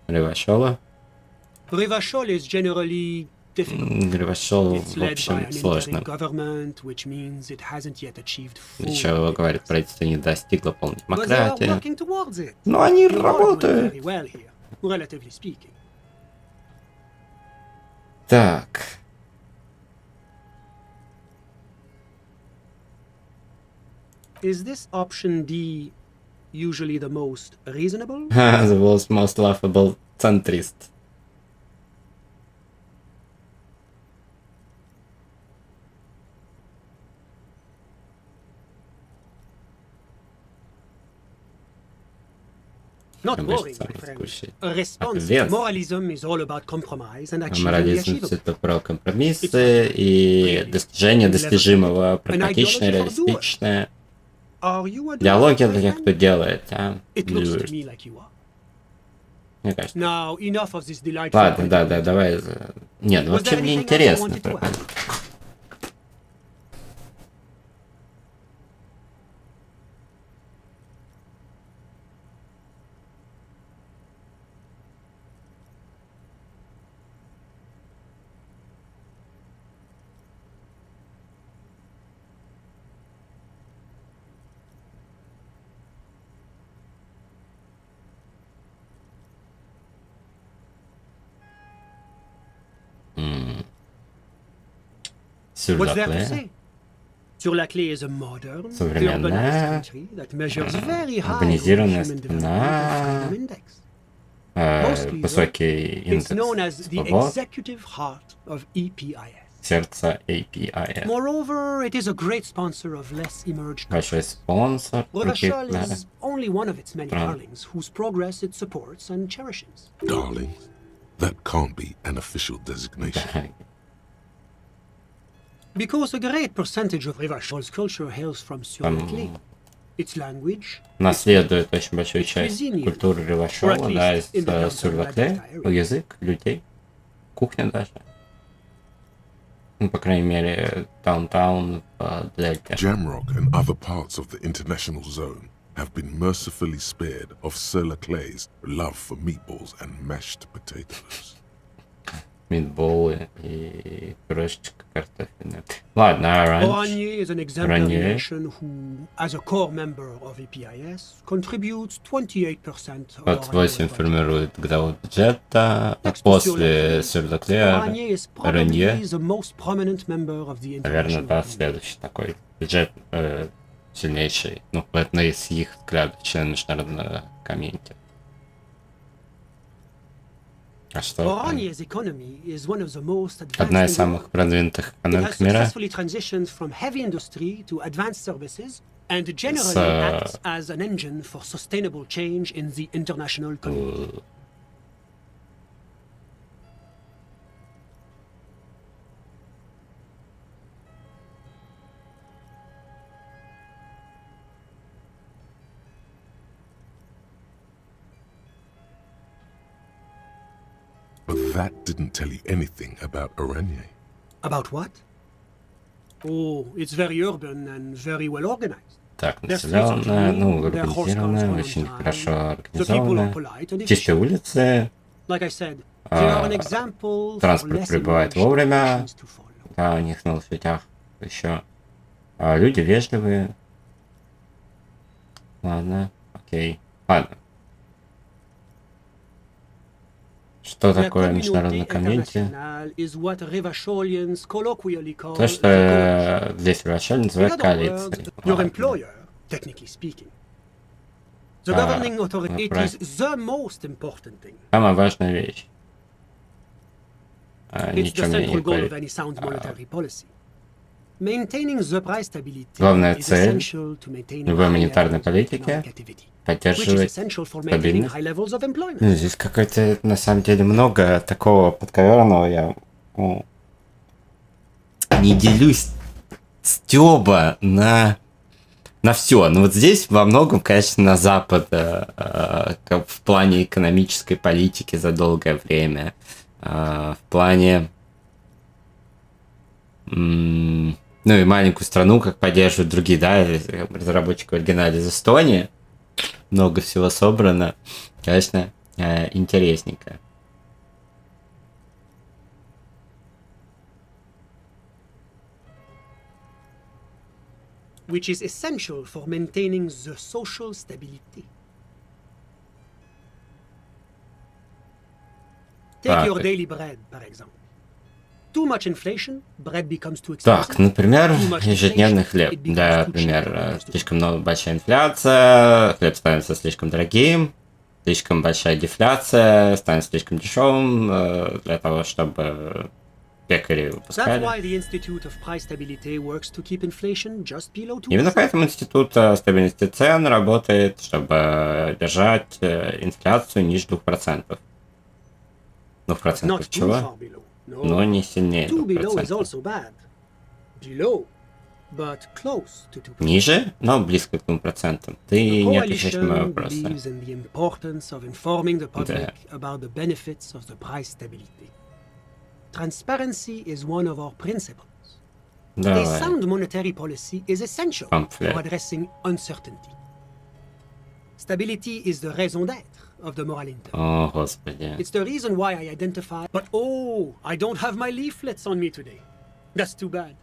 Ревашола? RAFL is generally difficult. Ревашол, It's в led by общем, an interim сложно. government, which means it hasn't yet achieved full Еще, говорит, independence. правительство не достигло полной But they are демократии. working towards it. Но они The war went работают. very well here, relatively speaking. Так. Is this option D usually the most reasonable? The world's most laughable centrist. Not worry, my friend. A response to moralism is all about compromise and achieving the Морализм achievable. это про компромиссы и достижение достижимого, прагматичное, реалистичное. Диалоги для тех, кто делает, а? It looks to me like you are. Мне кажется. Now, enough of this delightful. Ладно, да, давай. Не, ну вообще мне интересно. What's there to say? Sur-la-Clé is a modern, urbanized country that measures very high human development index. Mostly, it's known as the executive heart of EPIS. Сердце APIS. Moreover, it is a great sponsor of less emerged Большой спонсор. RAFL is only one of its many darlings whose progress it supports and cherishes. Darlings? That can't be an official designation. Because a great percentage of RAFL's culture hails from Sur-la-Clé. Its language наследует очень большую часть культуры RAFL, да, из Sur-la-Clé, язык людей, кухня даже. Ну, по крайней мере, даунтаун в Дельте. Jamrock and other parts of the international zone have been mercifully spared of Sur-la-Clé's love for meatballs and mashed potatoes. Митболы и пюрешечка картофельная. Ладно, Oranje is an exemplary nation who, as a core member of EPIS, contributes 28% of 28 формирует годовой бюджет, а после Sur-la-Clé Ранье, наверное, да, следующий такой бюджет сильнейший, ну, это из их взглядов, член международного комьюнити. А что? Одна из самых продвинутых экономик мира. And generally acts as an engine for sustainable change in the international community. But that didn't tell you anything about Oranje. About what? Oh, it's very urban and very well organized. Так, населенная, ну, урбанизированная, очень хорошо организованная. Чистые улицы. Транспорт прибывает вовремя. Да, у них на лошадях еще. Люди вежливые. Ладно, окей. Ладно. Что такое международный комьюнити? То, что здесь в RAFL называют коалицией. Самая важная вещь. Ничего мне не говорит. Главная цель любой монетарной политики — поддерживать стабильность. Ну, здесь какой-то, на самом деле, много такого подковерного. Я не делюсь стёба на все. Но вот здесь во многом, конечно, на Запад в плане экономической политики за долгое время. В плане... Ну и маленькую страну, как поддерживают другие, да, разработчики в оригинале из Эстонии. Много всего собрано. Конечно, интересненько. Which is essential for maintaining the social stability. Take your daily bread, for example. Так, например, ежедневный хлеб. Да, например, слишком большая инфляция, хлеб становится слишком дорогим, слишком большая дефляция, станет слишком дешевым для того, чтобы пекари выпускали. Именно поэтому Институт стабильности цен работает, чтобы держать инфляцию ниже 2%. 2% чего? Но не сильнее 2%. Ниже, но близко к 2%. Ты не отвечаешь на мои вопросы. Transparency is one of our principles. Давай. A sound monetary policy is essential Памфлет. for addressing uncertainty. Stability is the raison d'être of the moral inter. О, господи. It's the reason why I identify. But oh, I don't have my leaflets on me today. That's too bad.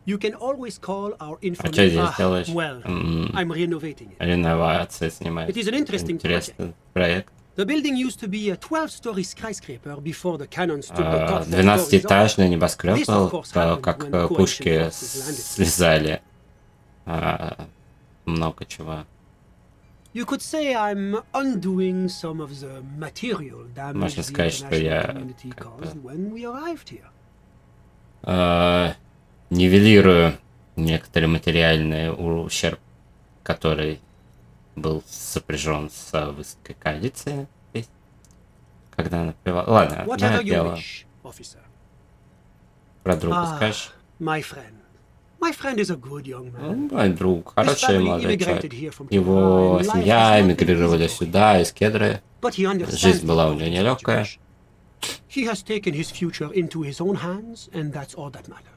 You can always call our А что information. здесь делаешь? Well, I'm renovating it. Реновация снимаешь. It is an interesting Интересный проект. The building used to be a 12-story skyscraper before the cannons took the top 4 stories off. 12-этажный небоскреб был, как пушки слезали. Много чего. You could say I'm undoing some of the material damage Можно the сказать, что international я community caused when we arrived here. Нивелирую некоторый материальный ущерб, который был сопряжен с высадкой коалиции, когда она привела... Ладно, одно дело. Про друга скажешь? My friend is a good young man. Мой друг, хороший молодой человек. Его семья эмигрировали сюда, из Кедры. Жизнь была у него нелегкая. He has taken his future into his own hands, and that's all that matters.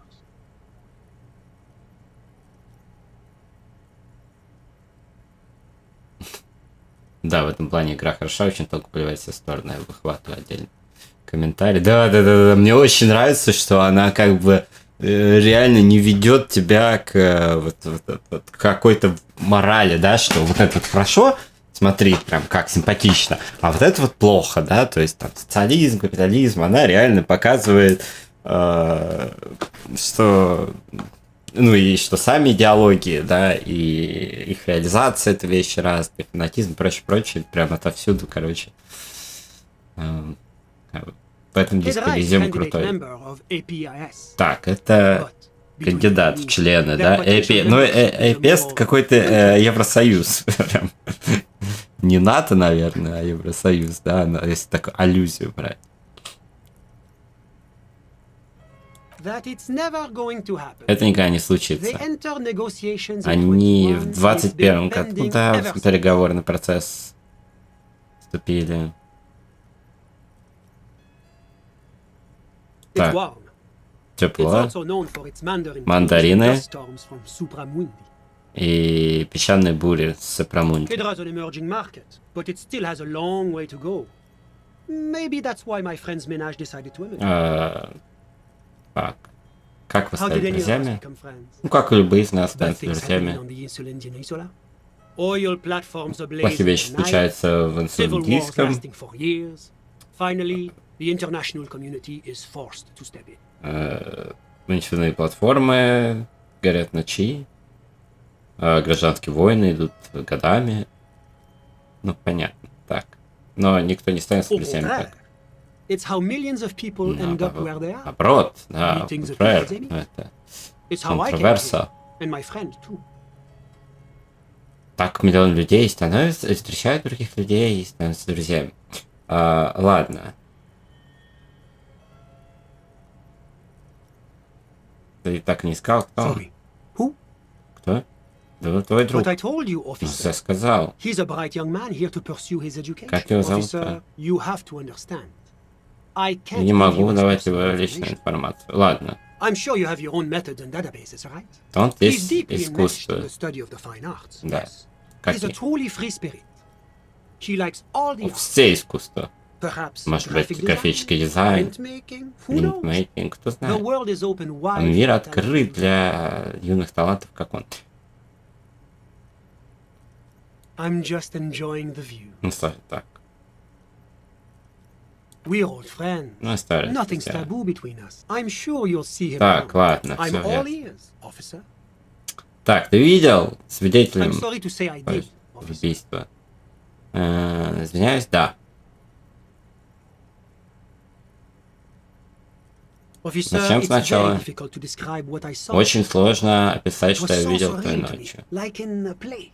Да, в этом плане игра хороша, очень только поливается в сторону, я выхватываю отдельно комментарий. Да, мне очень нравится, что она как бы реально не ведет тебя к какой-то морали, да, что вот это вот хорошо, смотри, прям как симпатично, а вот это вот плохо, да, то есть там социализм, капитализм, она реально показывает, что... Ну и что сами идеологии, да, и их реализация — это вещи разные, фанатизм, прочее, прям отовсюду, короче. Поэтому Disco Elysium крутой. Так, это кандидат в члены, да, ну, ЭПС какой-то Евросоюз, прям. Не НАТО, наверное, а Евросоюз, да, если такую аллюзию брать. Это никогда не случится. Они в 21-м году, да, в переговорный процесс вступили. Так, тепло, мандарины и песчаные бури с Супрамунди. Так, как вы стали друзьями? Ну, как и любые из нас станут друзьями. Плохие вещи случаются в инсулиндийском. Нефтяные платформы горят ночи. Гражданские войны идут годами. Ну, понятно, так. Но никто не станет друзьями так. It's how millions of people end up where they are. Наоборот, да, это контроверса. Так миллион людей становятся, встречают других людей и становятся друзьями. Ладно. Ты так не сказал, кто? Кто? Да, твой друг. Я сказал. Как его зовут? Я не могу давать его личную информацию. Ладно. Он есть искусство. Да. Какие? Все искусства. Может быть, графический дизайн, принтмейкинг, кто знает. Мир открыт для юных талантов, как он. Ну, так. We're old friends. Ну, старые Nothing's друзья. taboo between us. I'm sure you'll see him Так, around. ладно, I'm все, all ears, officer. Так, ты видел свидетелем I'm sorry to say I did, officer. убийства? Извиняюсь, да. Officer, Начнем it's сначала. very difficult to describe what I saw. Очень сложно описать, It was что я so видел той surreal to me, ночью. like in a play.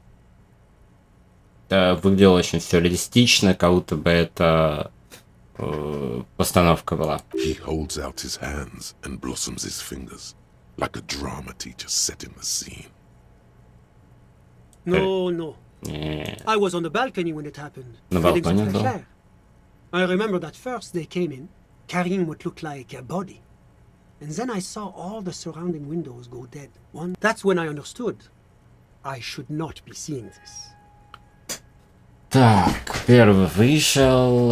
Это выглядело очень сюрреалистично, как будто бы это постановка была. He holds out his hands and blossoms his fingers, like a drama teacher setting the scene. No, no. Не. I was on the balcony when it happened. На getting some балконе fresh был. air. I remember that first they came in, carrying what looked like a body. And then I saw all the surrounding windows go dead. That's when I understood. I should not be seeing this. Так, первый вышел,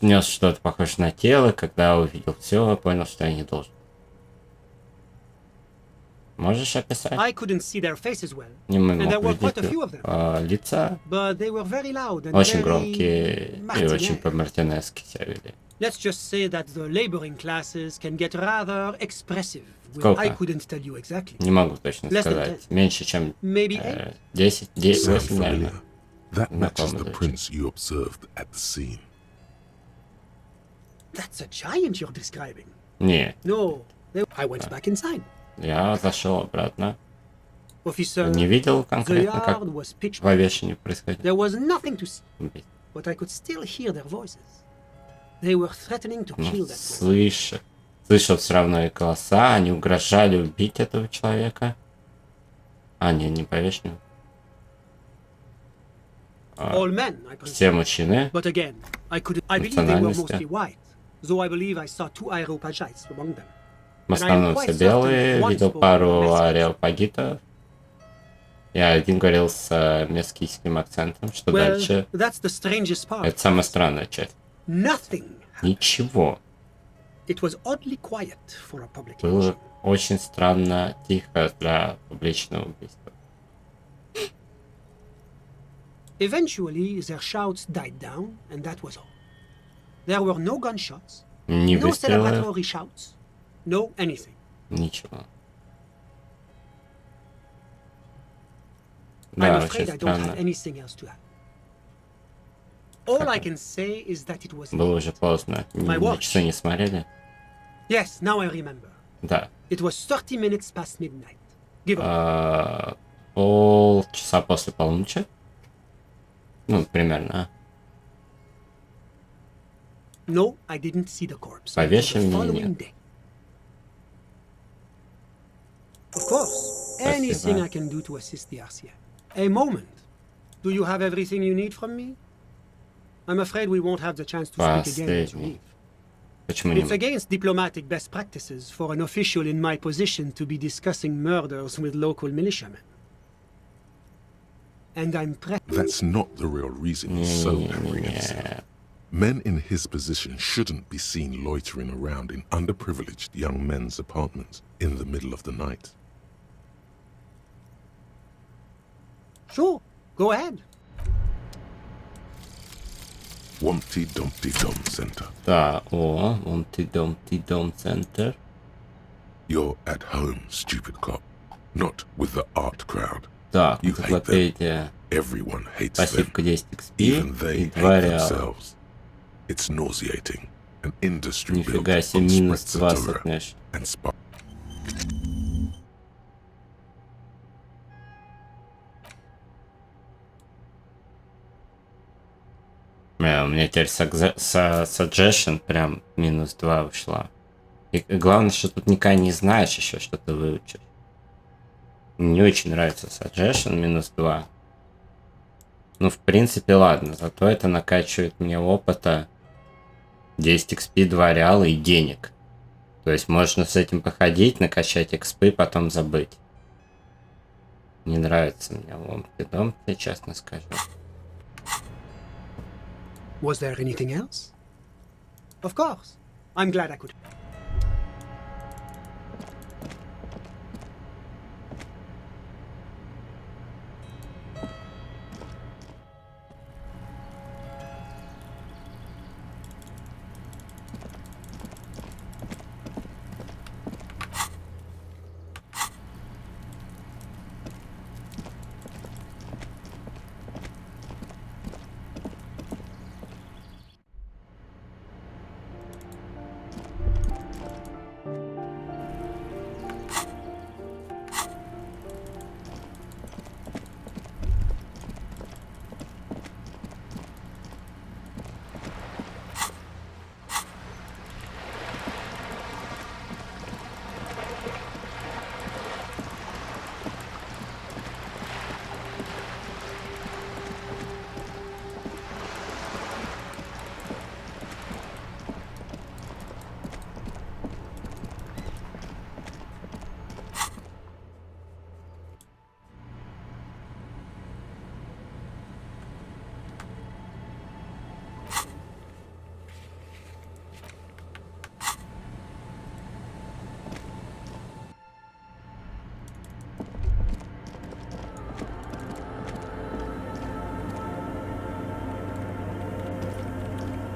нес что-то похожее на тело, когда увидел все, понял, что я не должен. Можешь описать? I couldn't see their faces well, Не мог and there were quite a видеть few of them. лица. But they were very loud and Очень very громкие и Martinez. очень по-мартинески себя вели. Let's just say that the laboring classes can get rather expressive. Сколько? I couldn't tell you exactly. Не могу точно Less than сказать. Меньше, чем Maybe 8? 10, Sound 8, наверное. familiar? That matches the Знакомый звучит. prints you observed at the scene. That's a giant you're describing. Не, No, I went back inside. я зашел обратно. Officer, Не видел the конкретно, как yard was pitch в black. Овешине происходило. There was nothing to see, Убийство. but I could still hear their voices. They were threatening to Ну, kill that man. слышал все равно их голоса, они угрожали убить этого человека. А, не Повешенного. All men, I presume. Все мужчины. But again, I believe they were Национальности. mostly white, though I believe I saw 2 Aeropagites among them. В основном все белые, видел пару ареопагитов. И один говорил с мескийским акцентом, что Well, дальше. that's the strangest part. Это самая странная часть. Nothing. Ничего. It was oddly quiet for a public Было lynching. очень странно, тихо для публичного убийства. Eventually, their shouts died down, and that was all. There were no gunshots, Не no выстрелы, celebratory shouts, no anything. ничего. I'm Да, afraid очень I don't have странно. anything else to add. All I can say is that it was Было уже поздно. My На watch. часы не смотрели? Yes, now I remember. Да. It was 30 minutes past midnight. Give or Полчаса после полуночи. Ну, примерно. No, I didn't see the corpse. until the Повешивания following нет. day. Of course, anything I can do to assist the RCA. A moment. Do you have everything you need from me? I'm afraid we won't have the chance to speak again once you Последний. leave. Почему не It's against diplomatic best practices for an official in my position to be discussing murders with local militiamen. And I'm That's not the real reason he's so apprehensive. Не-не-не. Men in his position shouldn't be seen loitering around in underprivileged young men's apartments in the middle of the night. Sure, go ahead. Wumpty Dumpty Dum Center. Да, Humpty Dum Center. You're at home, stupid cop. Not with the art crowd. Так, You hate them. энциклопедия. Everyone hates them. Пассивка 10 XP Even they и hate 2 реала. themselves. It's nauseating. An industry built Нифига себе, on минус Sprezzatura 20, знаешь. and spa. У меня теперь suggestion прям минус 2 ушла. И главное, что тут никогда не знаешь еще, что ты выучишь. Мне не очень нравится suggestion минус 2. Ну, в принципе, ладно. Зато это накачивает мне опыта 10 XP, 2 реала и денег. То есть можно с этим походить, накачать XP, потом забыть. Не нравится мне ломки дом, я честно скажу. Was there anything else? Of course. I'm glad I could.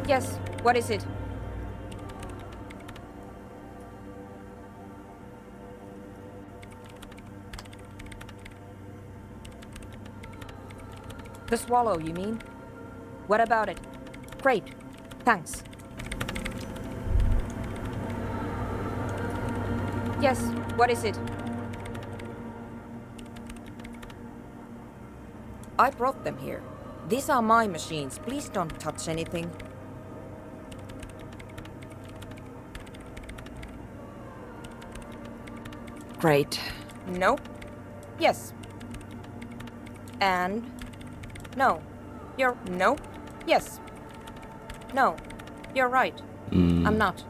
Yes, what is it? The swallow, you mean? What about it? Great. Thanks. Yes, what is it? I brought them here. These are my machines. Please don't touch anything. Great. No. Yes. And... no. You're... no. Yes. No. You're right. I'm not.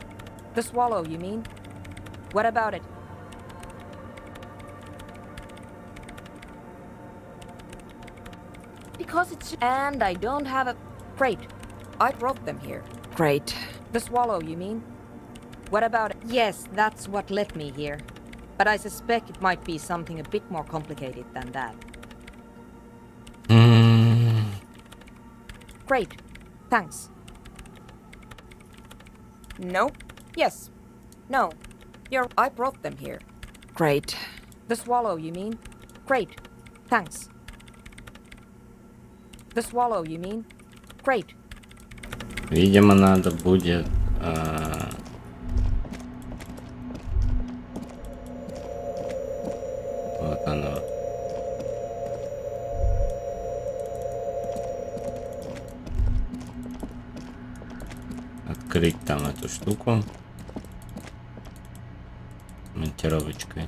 The swallow, you mean? What about it? Because it's... and I don't have a... Great. I brought them here. Great. The swallow, you mean? What about it? Yes, that's what led me here. But I suspect it might be something a bit more complicated than that. Great. Thanks. No. Yes. No. You're... I brought them here. Great. The swallow, you mean? Great. Thanks. The swallow, you mean? Great. Видимо, надо будет... вот оно. Открыть там эту штуку. Монтировочкой.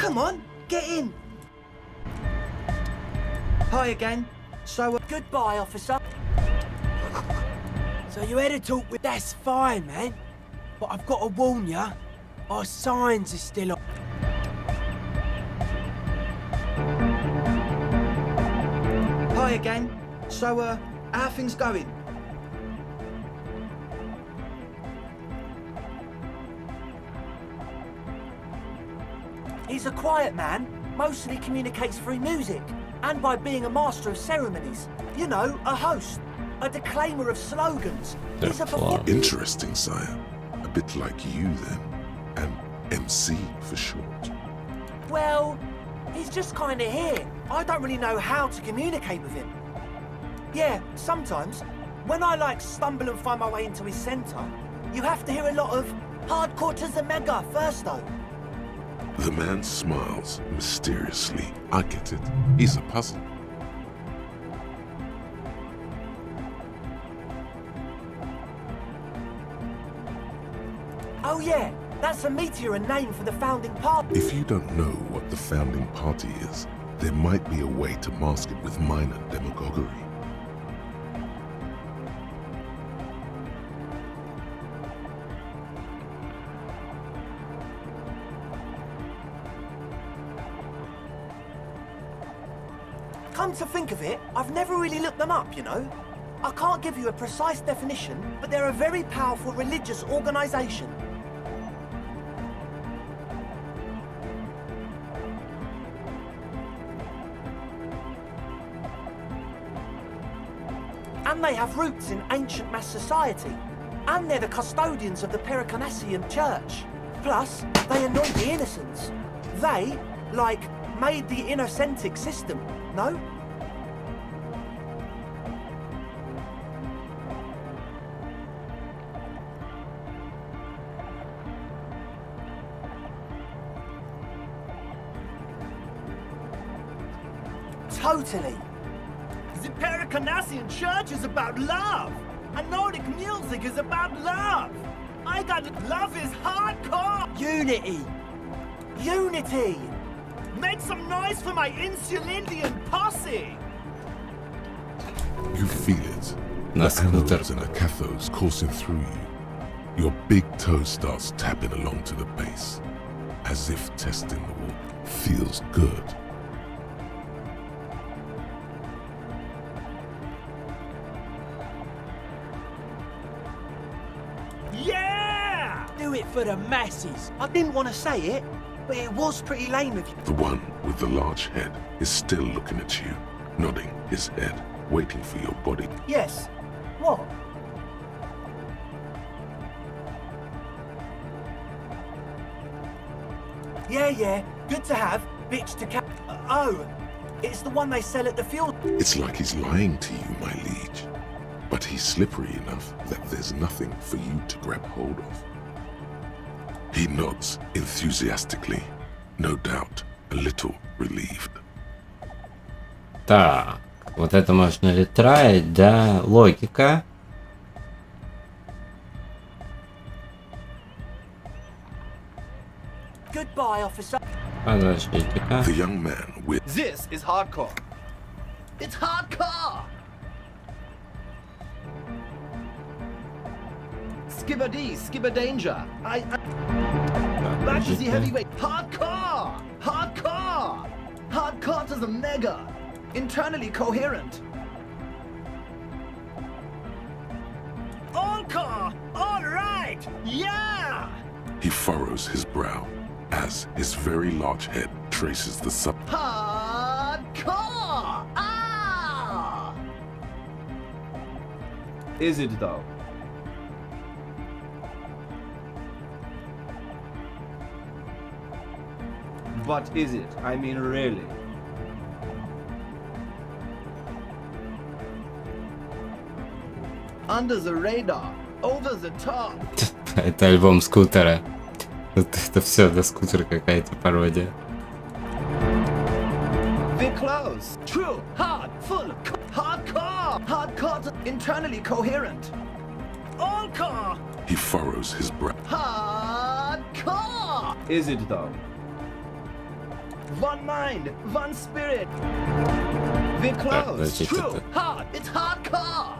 Come on, get in. Hi again. So, goodbye, officer. So you had a talk with... That's fine, man. But I've got to warn you, our signs are still on. Hi again. So, how are things going? He's a quiet man, mostly communicates through music, and by being a master of ceremonies. You know, a host, a declaimer of slogans. He's a Interesting, sire. A bit like you, then. An MC for short. Well, he's just kind of here. I don't really know how to communicate with him. Yeah, sometimes, when I, stumble and find my way into his centre, you have to hear a lot of hardcore to the mega first, though. The man smiles mysteriously. I get it. He's a puzzle. Oh yeah, that's a meteor and name for the founding party. If you don't know what the founding party is, there might be a way to mask it with minor demagoguery. Come to think of it, I've never really looked them up, you know. I can't give you a precise definition, but they're a very powerful religious organisation. And they have roots in ancient mass society. And they're the custodians of the Pericanassian church. Plus, they anoint the innocents. They, made the innocentic system, no? Totally. The Pericanassian church is about love. And Nordic music is about love. I got love is hardcore. Unity. Unity. Make some noise for my Insulindian posse. You feel it. The anodes and the cathodes coursing through you. Your big toe starts tapping along to the bass, as if testing the wall feels good. Yeah! Do it for the masses. I didn't want to say it, but it was pretty lame of you. The one with the large head is still looking at you, nodding his head, waiting for your body. Yes. What? Yeah. Good to have. Bitch to cap. Oh, it's the one they sell at the fuel. It's like he's lying to you, my liege. But he's slippery enough that there's nothing for you to grab hold of. He nods enthusiastically, no doubt a little relieved. Так, вот это можно ли траить, да? Логика. Goodbye, officer. Подождите-ка. The young man with This is hardcore. It's hardcore. Skibber danger. Back to the heavyweight. Hardcore. Hardcore to the mega. Internally coherent. Encore. All right. Yeah. he furrows his brow as his very large head traces the sub. Hardcore! Ah! Is it though? What is it? I mean, really? Under the radar, over the top. Это альбом скутера. Это все до скутера какая-то пародия. We're close. True. Hard. Full. Hardcore. Hardcore. Internally coherent. All core. He furrows his brow. Hardcore. Is it though? One mind, one spirit. We're close. True. Hard. It's hardcore.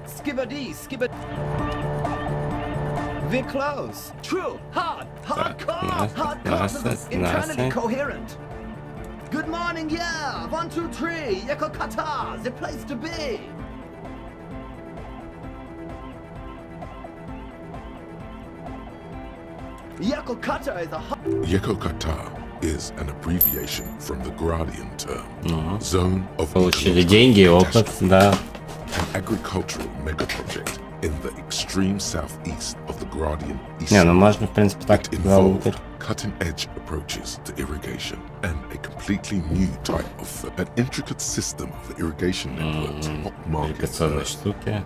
Skibber. We're close. True. Hard. Hardcore. Hardcore. Internally coherent. Good morning, yeah. 1, 2, 3. Yekokata, the place to be. Yekokata is a Yekokata is an abbreviation from the Gradian term. Zone of Получили деньги, опыт, да. An agricultural mega project in the extreme southeast of the Gradian East. Не, ну можно, в принципе, так involved cutting-edge approaches to irrigation and a completely new type of an intricate system of irrigation networks, hot markets,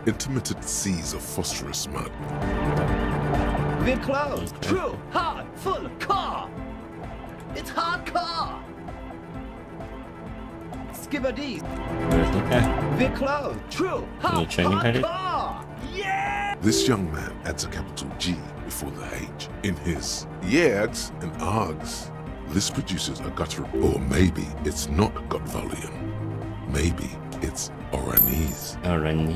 intermittent seas of phosphorus mud. We're close. True. Hard. Full. Car. It's hardcore. Skibber. We're close. True. Hard. Hardcore. Yeah. This young man adds a capital G before the H in his yegs and args. This produces a guttural, or maybe it's not gut volume. Maybe it's Oranese.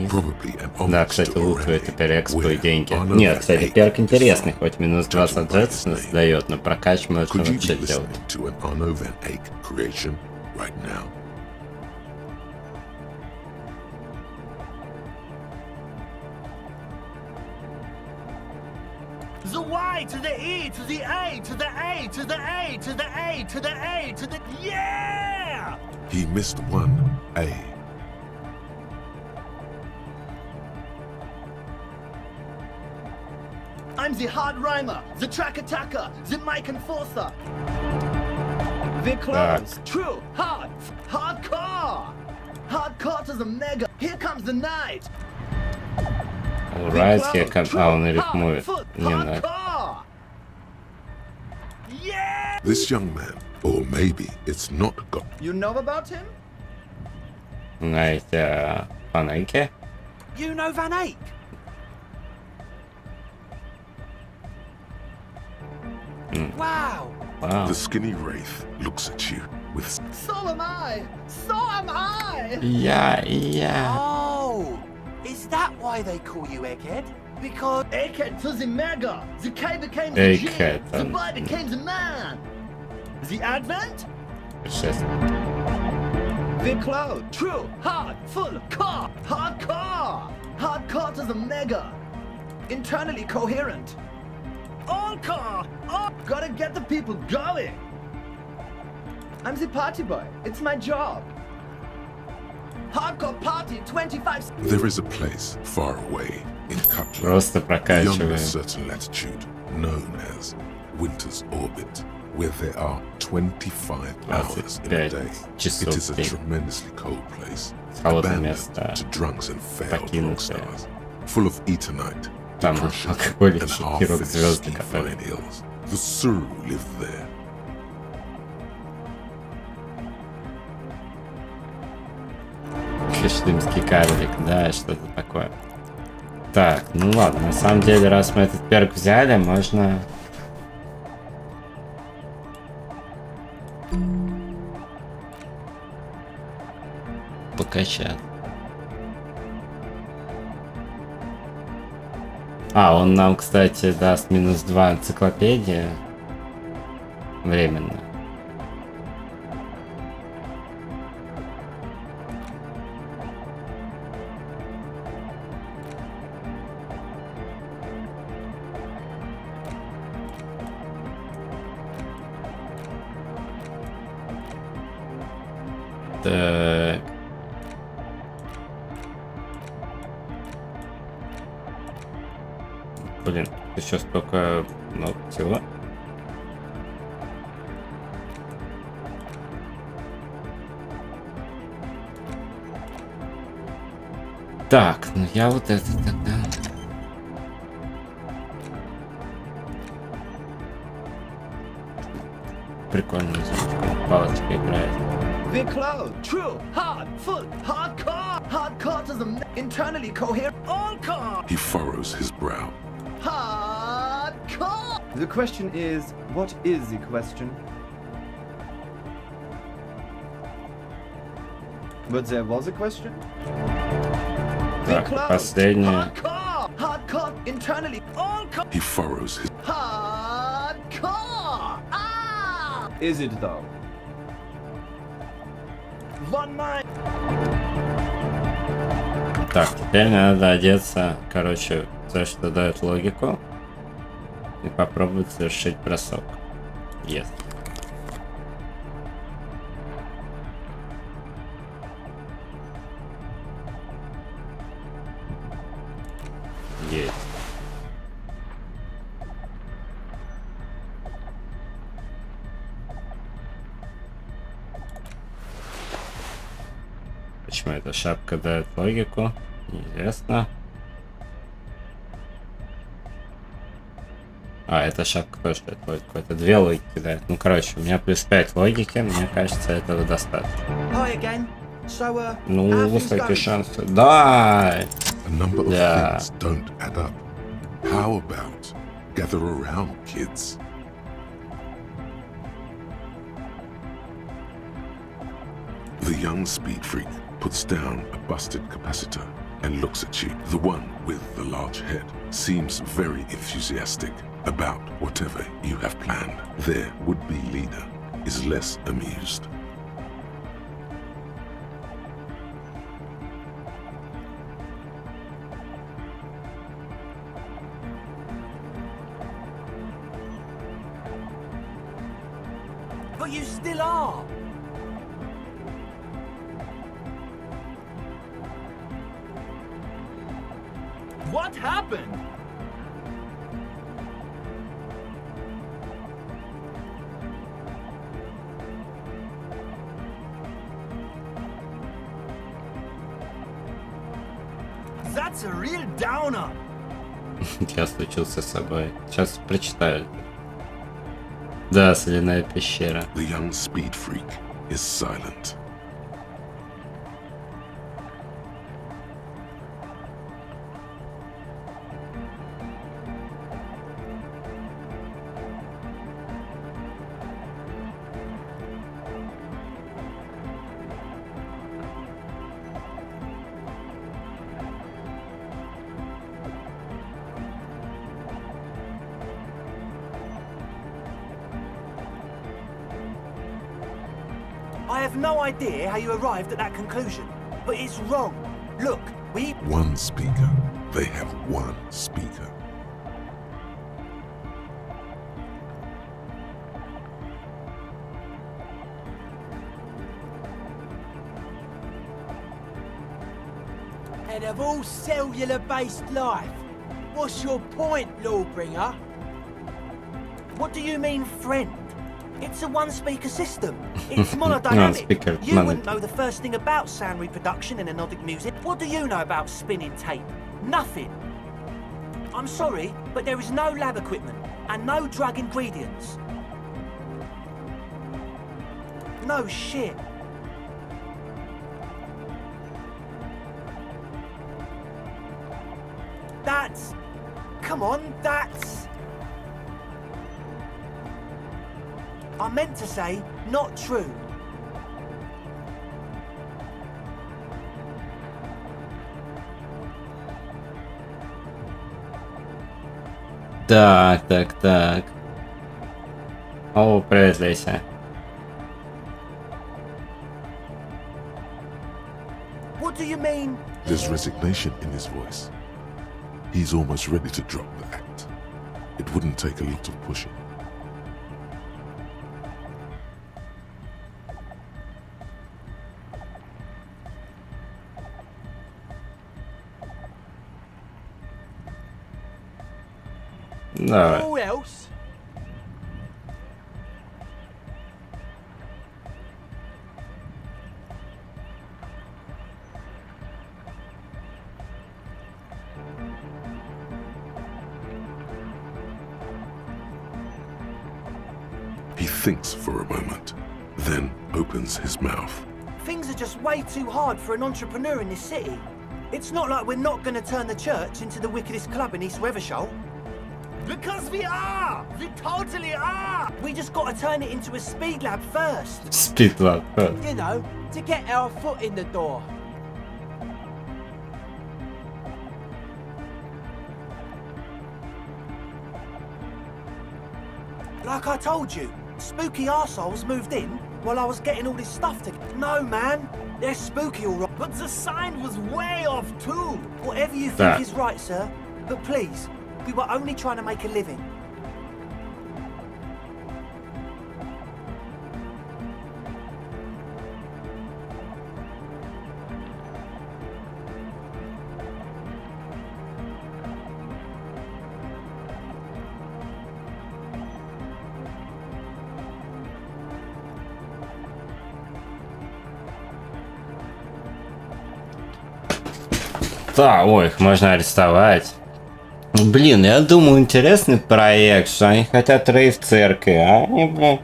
Probably an homage. Да, кстати, лучше теперь экспо и деньги. Нет, кстати, перк интересный, хоть минус 20 ответственность дает, но прокач можно вообще делать. To an Arno Van Eyck creation right now. The Y to the E to the A to the A to the A to the A to the A to the yeah! He missed one A. I'm the hard rhymer, the track attacker, the mic enforcer. We're close. True. Hard. Hardcore. Hardcore to the mega. Here comes the night. Alright, here comes... А, он рифмует. Не надо. This young man, or maybe it's not got. You know about him? Знаете, фанайки? You know Van Eyck? Wow. The skinny wraith looks at you with... So am I! So am I! Yeah. Oh! Is that why they call you Egghead? Because Egghead was the mega! The K became the G! The boy became the man! The Advent? The cloud! True! Hard! Full! Car! Hardcore! Hardcore to the mega! Internally coherent! All car! All... Gotta get the people going! I'm the party boy. It's my job. Hardcore party 25... There is a place far away in Cutler, Просто beyond a прокачиваем. certain latitude, known as Winter's Orbit, where there are 25 hours in a day. It is a tremendously cold place, abandoned to drunks and failed rock stars, full of eternite, depression, and half-finished fine ills. The Suru live there. Кишлимский карлик, да, что-то такое. Так, ну ладно, на самом деле, раз мы этот перк взяли, можно... покачать. А, он нам, кстати, даст -2 энциклопедии. Временно. Так. Блин, еще столько много всего. Так, ну я вот это тогда. Прикольно, палочка играет. The cloud, true, hard, full, hardcore, hardcore to the internally coherent, all car. He furrows his brow. Hardcore. The question is, what is the question? But there was a question? Так, последнее. Hardcore, hardcore, internally, all car. He furrows his... Hardcore. Ah. Is it though? One mind. Так, теперь надо одеться, короче, то, что дает логику, и попробовать совершить бросок. Yes. Есть. Почему эта шапка дает логику? Неизвестно. А, эта шапка тоже дает логику. Это 2 логики дает. Ну, короче, у меня плюс 5 логики. Мне кажется, этого достаточно. Ну, высокие шансы. Да! Да. How about gather around, kids? The young speed freak puts down a busted capacitor and looks at you. The one with the large head seems very enthusiastic about whatever you have planned. Their would-be leader is less amused. But you still are. What happened? That's a real downer. Я случился с собой. Сейчас прочитаю. Да, соляная пещера. The young speed freak is silent. I have no idea how you arrived at that conclusion, but it's wrong. Look, we... One speaker. They have one speaker. And of all cellular-based life, what's your point, Lawbringer? What do you mean, friend? It's a one-speaker system. It's monodynamic. You wouldn't know the first thing about sound reproduction in anodic music. What do you know about spinning tape? Nothing. I'm sorry, but there is no lab equipment and no drug ingredients. No shit. That's... Come on, that's... I meant to say, not true. Так. О, привет, Леся. What do you mean? There's resignation in his voice. He's almost ready to drop the act. It wouldn't take a lot of pushing. Давай. Who else? He thinks for a moment, then opens his mouth. Things are just way too hard for an entrepreneur in this city. It's not like we're not going to turn the church into the wickedest club in East Reversholt. Because we are! We totally are! We just got to turn it into a speed lab first. Speed lab first. You know, to get our foot in the door. Like I told you, spooky arseholes moved in while I was getting all this stuff together. No, man, they're spooky all right. But the sign was way off too. Whatever you think is right, sir. But please, we were only trying to make a living. Да, ой, их можно арестовать. Блин, я думаю, интересный проект, что они хотят рейв в церкви, а они, блин.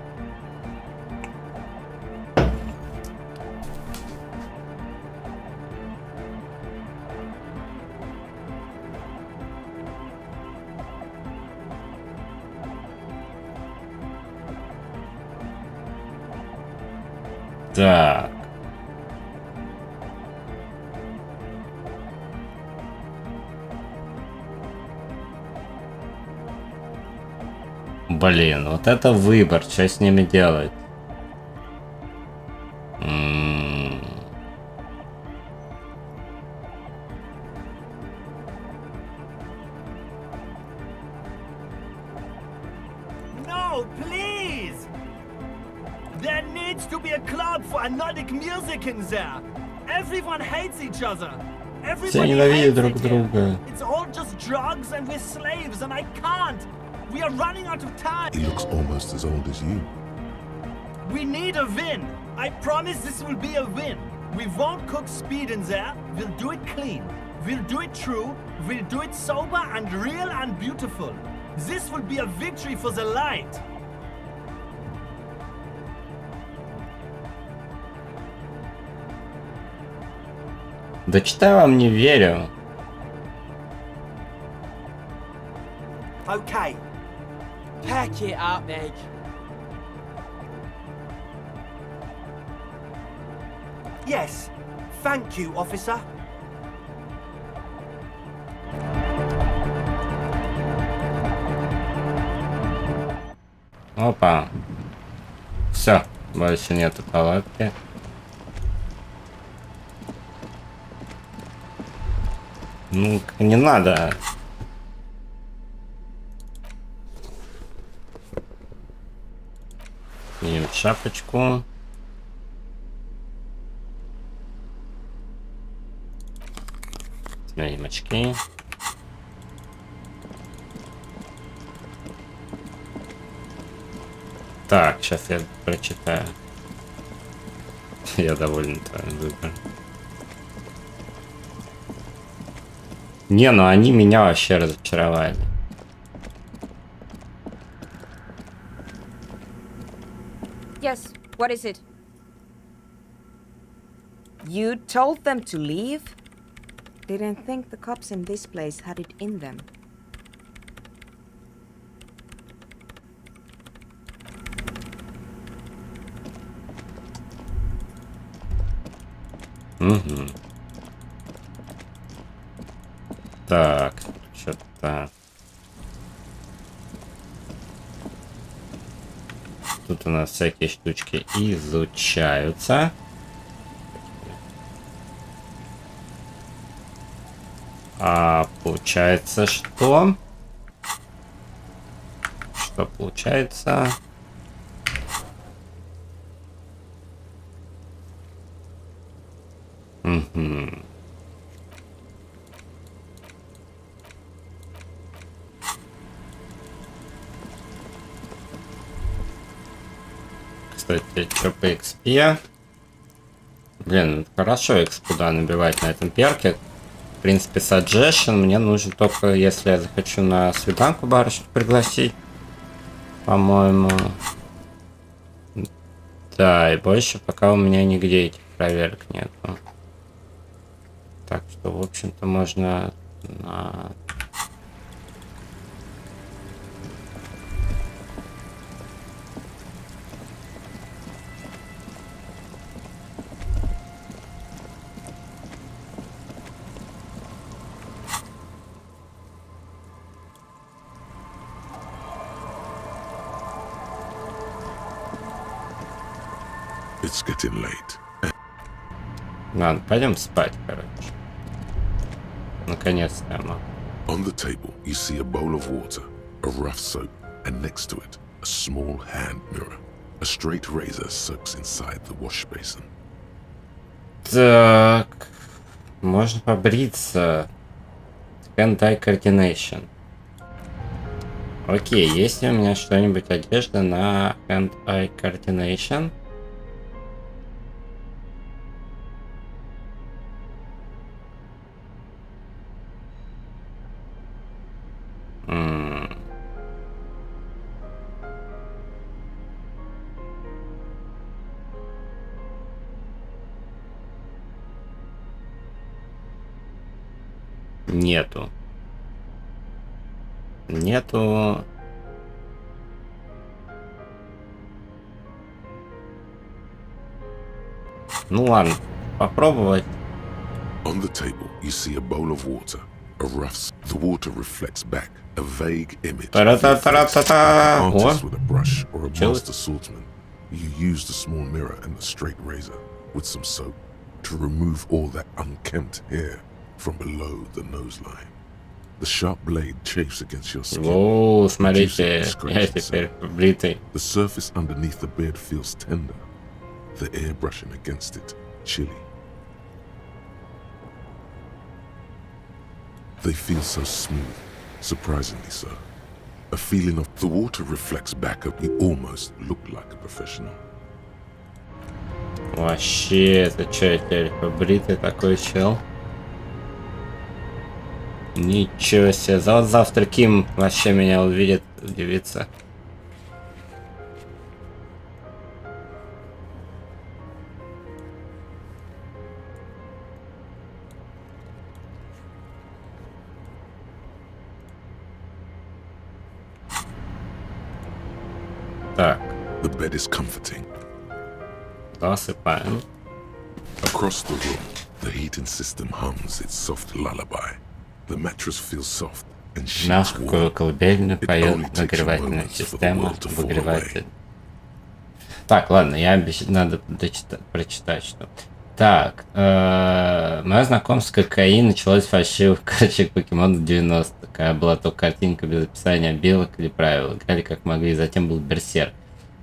Так. Блин, вот это выбор, что с ними делать? No, please! There needs to be a club for anodic music in there. Everyone hates each other. Все ненавидят друг друга. It's all just drugs and we're slaves and I can't. We are running out of time. He looks almost as old as you. We need a win. I promise this will be a win. We won't cook speed in there. We'll do it clean. We'll do it true. We'll do it sober and real and beautiful. This will be a victory for the light. Да что я вам не верю. Okay. Pack it up, Meg. Yes. Thank you, officer. Опа. Все, больше нету палатки. Ну, не надо. Снимем шапочку. Сменим очки. Так, сейчас я прочитаю. Я доволен твоим выбором. Не, ну они меня вообще разочаровали. Yes, what is it? You told them to leave? Didn't think the cops in this place had it in them. Угу. Так, что-то... Тут у нас всякие штучки изучаются. А получается, что? Что получается? Угу. Кстати, что по XP? Блин, хорошо XP, да, набивать на этом перке. В принципе, suggestion мне нужен только, если я захочу на свиданку барышню пригласить. По-моему. Да, и больше пока у меня нигде этих проверок нету. Так что, в общем-то, можно на... It's getting late. Ладно, пойдем спать, короче. Наконец-то я могу. On the table, you see a bowl of water, a rough soap, and next to it, a small hand mirror. A straight razor soaks inside the wash basin. Так, можно побриться. Hand-eye coordination. Окей, есть ли у меня что-нибудь одежда на hand-eye coordination? Нету. Нету. Ну ладно, попробовать. On the table, you see a bowl of water. A rough. The water reflects back a vague image. Та-та-та-та-та-та. Artist with a brush or a master swordsman. You use the small mirror and the straight razor with some soap to remove all that unkempt hair from below the nose line. The sharp blade chafes against your skin. О, смотрите, я теперь бритый. The surface underneath the beard feels tender. The air brushing against it, chilly. They feel so smooth, surprisingly so. A feeling of the water reflects back up. You almost look like a professional. Вообще, это что, я теперь побритый такой чел? Ничего себе, завтра Ким вообще меня увидит, удивится. Так. The bed is comforting. Засыпаем. Across the room, the heating system hums its soft lullaby. The mattress feels soft and sheets warm. Мягкую колыбельную поет нагревательная система, обогреватель. Так, ладно, надо прочитать, что. Так, мое знакомство с кокаином началось с фальшивых карточек покемонов 90-х, когда была только картинка без описания белок или правил, играли как могли, затем был Берсерк.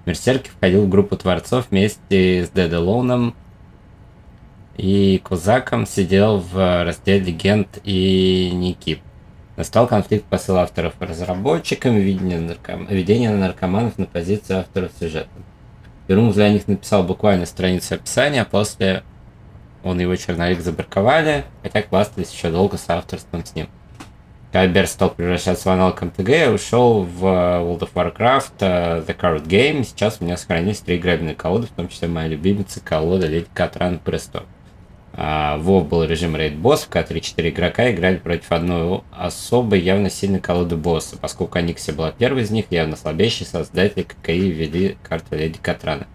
Берсерк входил в группу творцов вместе с Dead Alone и Козаком, сидел в разделе Легенд и Никип. Настал конфликт посыл авторов и разработчикам, введение наркоманов на позицию авторов сюжета. Перумов для них написал буквально страницу описания, а после он и его черновик забраковали, хотя хвастались еще долго с авторством с ним. Когда Берс стал превращаться в аналог МТГ, я ушел в World of Warcraft The Card Game. Сейчас у меня сохранились 3 играбельные колоды, в том числе моя любимица колода Леди Катран Престо. В WoW был режим рейд босс, в который 4 игрока играли против одной особой явно сильной колоды босса. Поскольку Аникси была первой из них, явно слабейший, создатели ККИ ввели карту Леди Катрана,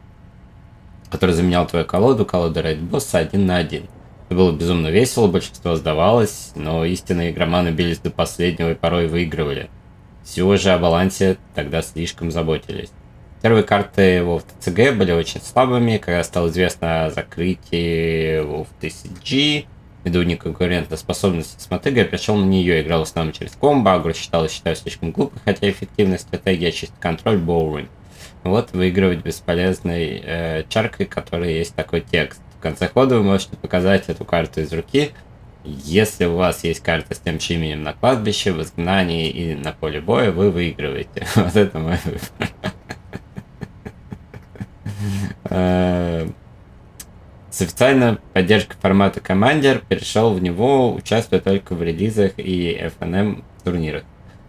который заменял твою колоду рейд босса 1 на 1. Это было безумно весело, большинство сдавалось, но истинные игроманы бились до последнего и порой выигрывали. Всего же о балансе тогда слишком заботились. Первые карты WoW ТЦГ были очень слабыми, когда стало известно о закрытии WoW TCG, ввиду неконкурентной способности с мотыгой, я пришел на нее, играл в основном через комбо, агро считаю слишком глупой, хотя эффективная стратегия, чистый контроль, боуринг. Вот выигрывать бесполезной чаркой, которой есть такой текст. В конце хода вы можете показать эту карту из руки. Если у вас есть карта с тем же именем на кладбище, в изгнании и на поле боя, вы выигрываете. Вот это мой выбор. С официальной поддержкой формата Commander перешел в него, участвуя только в релизах и FNM турнирах.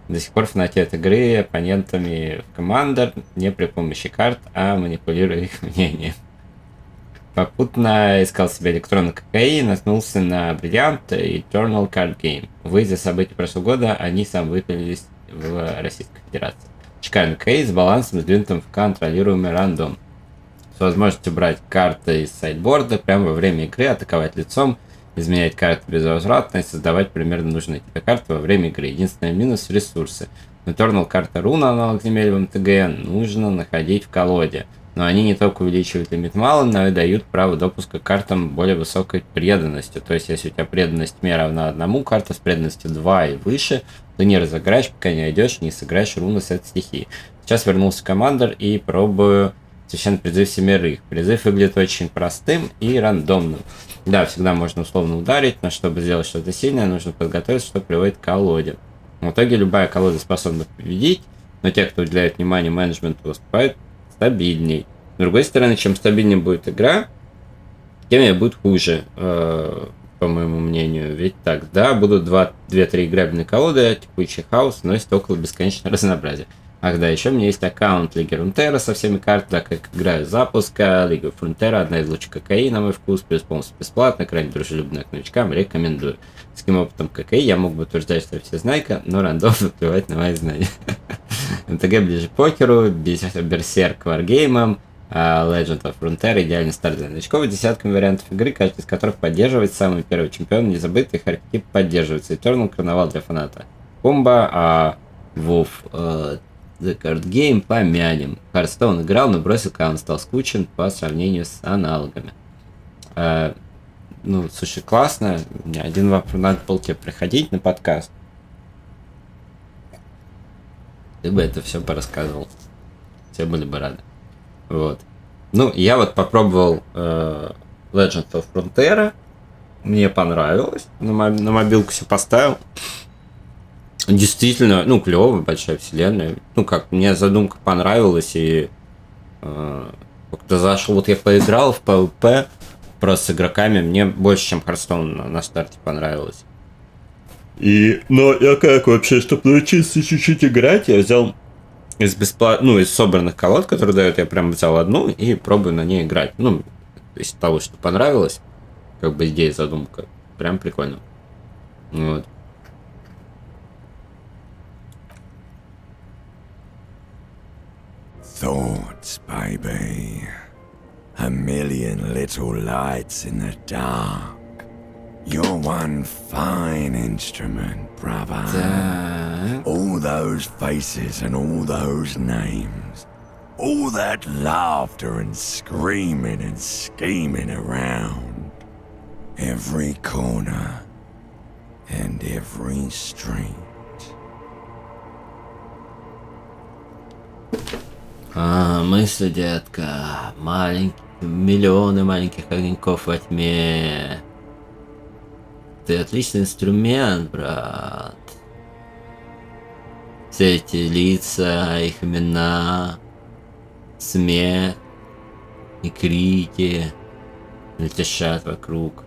До сих пор фанатеют игры оппонентами в Commander не при помощи карт, а манипулируя их мнением. Попутно искал себе электронный ККИ и наткнулся на Brilliant и Eternal Card Game. Увы, из-за событий прошлого года они сам выпилились в Российской Федерации. Шикарный ККИ с балансом, сдвинутым в контролируемый рандом. С возможностью брать карты из сайдборда прямо во время игры, атаковать лицом, изменять карты безвозвратно и создавать примерно нужные тебе карты во время игры. Единственный минус — ресурсы. Eternal карта руна, аналог земель в МТГ, нужно находить в колоде. Но они не только увеличивают лимит мало, но и дают право допуска к картам более высокой преданностью. То есть, если у тебя преданность тьме равна 1, карта с преданностью 2 и выше, ты не разыграешь, пока не идешь, не сыграешь руны с этой стихии. Сейчас вернулся в Commander и пробую священный призыв семерых. Призыв выглядит очень простым и рандомным. Да, всегда можно условно ударить, но чтобы сделать что-то сильное, нужно подготовиться, что приводит к колоде. В итоге любая колода способна победить, но те, кто уделяет внимание менеджменту, выступают стабильней. С другой стороны, чем стабильнее будет игра, тем и будет хуже, по моему мнению. Ведь так, да, будут 2-3 играбельные колоды, текущий хаос носит около бесконечного разнообразия. Ах да, еще у меня есть аккаунт Лиги Рунтера со всеми картами, так как играю с запуска. Лига Фронтера — одна из лучших ККИ, на мой вкус, плюс полностью бесплатно, крайне дружелюбная к новичкам, рекомендую. С каким опытом ККИ я мог бы утверждать, что все знайка, но рандомно плевать на мои знания. МТГ ближе к покеру, Берсерк варгеймам, Legend of Frontier идеальный старт для новичков, десятками вариантов игры, каждый из которых поддерживает самый первый чемпион, незабытый, их архетип поддерживается. Eternal карнавал для фаната комбо, а WoW The Card Game помянем. Hearthstone играл, но бросил, когда он стал скучен по сравнению с аналогами. Ну, слушай, классно. У меня один вопрос, надо было тебе приходить на подкаст. Ты бы это все порассказывал. Все были бы рады. Вот. Ну, я вот попробовал Legend of Frontier. Мне понравилось. На мобилку все поставил. Действительно, ну, клево, большая вселенная. Ну, как, мне задумка понравилась, и как-то зашел, вот я поиграл в PvP просто с игроками, мне больше, чем Hearthstone на старте понравилось. Но я как вообще, чтобы научиться чуть-чуть играть, я взял из собранных колод, которые дают, я прям взял одну и пробую на ней играть. Ну, из того, что понравилось, как бы идея, задумка, прям прикольно. Вот. Thoughts, baby. A million little lights in the dark. You're one fine instrument, brother. All those faces and all those names. All that laughter and screaming and scheming around. every corner and every street. Мысли, детка. Миллионы маленьких огоньков во тьме. Ты отличный инструмент, брат. Все эти лица, их имена, смех и крики летят вокруг.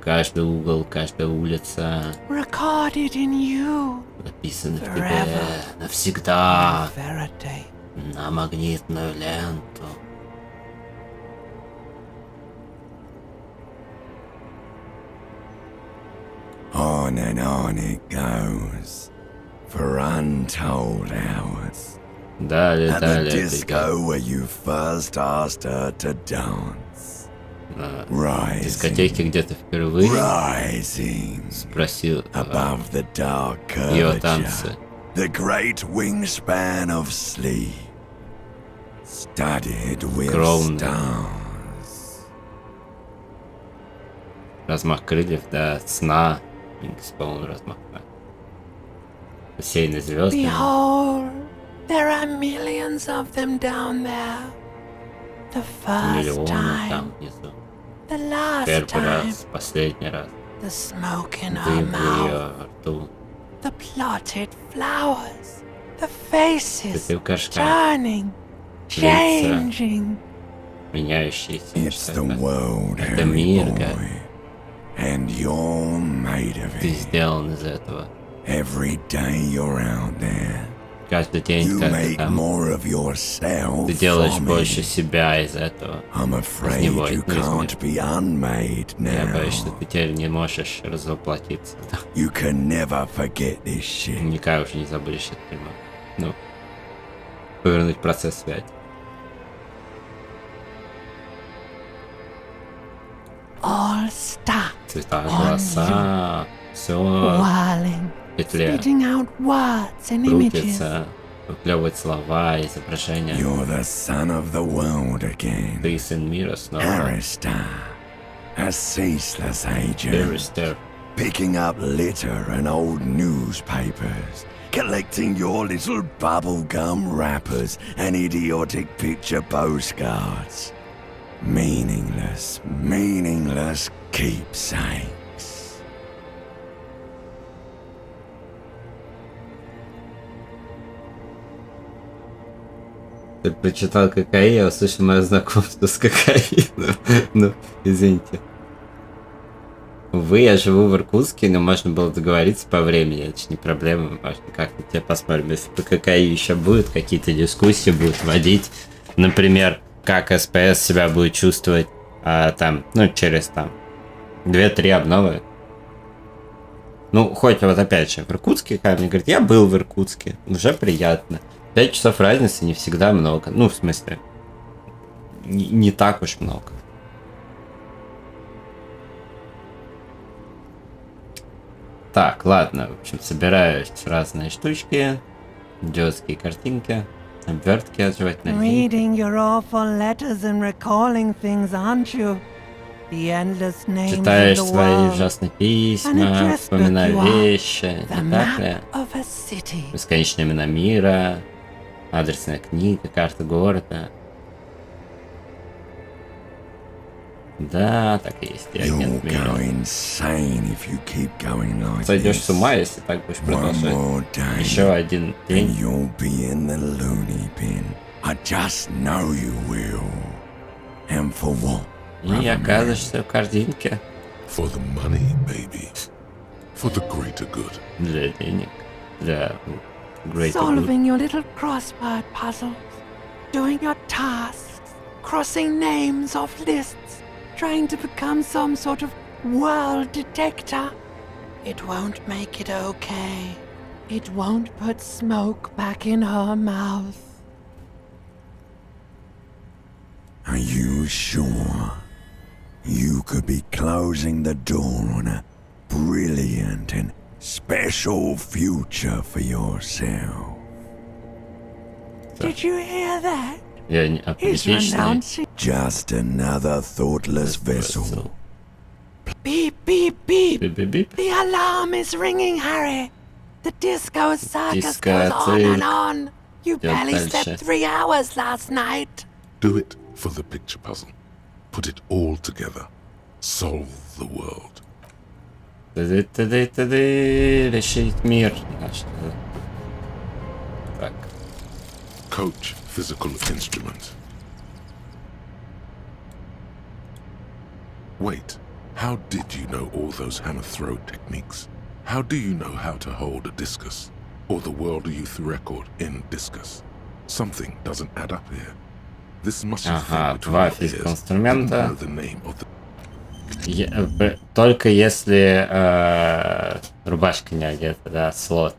Каждый угол, каждая улица Recorded in you. написаны в тебе навсегда на магнитную ленту. On and on it goes for untold hours. Далее, At the далее. disco where you first asked her to dance. Дискотеки, где ты впервые Rising спросил above the dark ее curvature, танцы. the great wingspan of sleep, studded with Кровный. stars. Размах крыльев до сна. Полный размах. Усеянный звездами. Behold, there are millions of them down there. The first Миллионы time, там внизу. the last Первый time, раз, последний раз. the smoke in her Дым в mouth, ее рту. the plotted flowers, the faces Цветы в горшках. turning, changing. Меняющиеся. It's the world, Это Harry мир, boy, Гарри. and you're made of Ты it. сделан из этого. Every day you're out there, Каждый день, you когда ты make там, more of yourself ты делаешь from больше it. себя из этого. I'm Из afraid него, you из мира. can't be unmade Я боюсь, что now. ты теперь не можешь развоплотиться. You can never forget this shit. Никак уже не забудешь это дерьмо. Ну, повернуть процесс связи. All stuck, Цвета, голоса, все whirling, в петле spitting out words and images. крутится, выплевывает слова, изображения. You're the son of the world again. Ты сын мира снова. Harrister, a ceaseless agent, Barrister. picking up litter and old newspapers, collecting your little bubblegum wrappers and idiotic picture postcards. Meaningless, meaningless keepsakes. Ты прочитал кокаин, я услышал мое знакомство с кокаином. Ну, извините. Увы, я живу в Иркутске, но можно было договориться по времени, это же не проблема, можно как-то тебе посмотрим. Если по ККИ еще будет, какие-то дискуссии будут водить, например, как СПС себя будет чувствовать там, ну, через там 2-3 обновы. Ну, хоть вот опять же, в Иркутске, как мне говорит, я был в Иркутске, уже приятно. 5 часов разницы не всегда много, ну, в смысле, не так уж много. Так, ладно, в общем, собираю разные штучки, идиотские картинки, обвертки от жевательной резинки. Reading your awful letters and recalling things, aren't you? The endless names Читаешь of the свои world. ужасные An письма, address book вспоминаешь you are. вещи, The не так map ли? of a city. Бесконечные имена мира, адресная книга, карта города. Да, так и есть, я агент You'll мира. go insane if you keep going like Сойдешь с this. ума, если так будешь One продолжать. more day, Еще один and день. you'll be in the loony bin. I just know you will. And for what? И окажешься в корзинке. For the money, baby. For the greater good. Для денег. Для greater good. Solving your little crossword puzzles. Doing your tasks. Crossing names off lists. Trying to become some sort of world detector. It won't make it okay. It won't put smoke back in her mouth. Are you sure? You could be closing the door on a brilliant and special future for yourself. Did you hear that? Я не He's оптимистичный. renouncing. Just another thoughtless vessel. Beep, beep, beep. Beep, beep, beep. The alarm is ringing, Harry. The disco circus Disco goes on circus. and on. You barely дальше. slept 3 hours last night. Do it for the picture puzzle. Put it all together. Solve the world. Решить мир наш. Так. Coach physical instrument. Wait, how did you know all those hammer throw techniques? How do you know how to hold a discus? Or the world youth record in discus? Something doesn't add up here. This must Ага, два физических инструмента. Только если рубашка не одета, да, слот.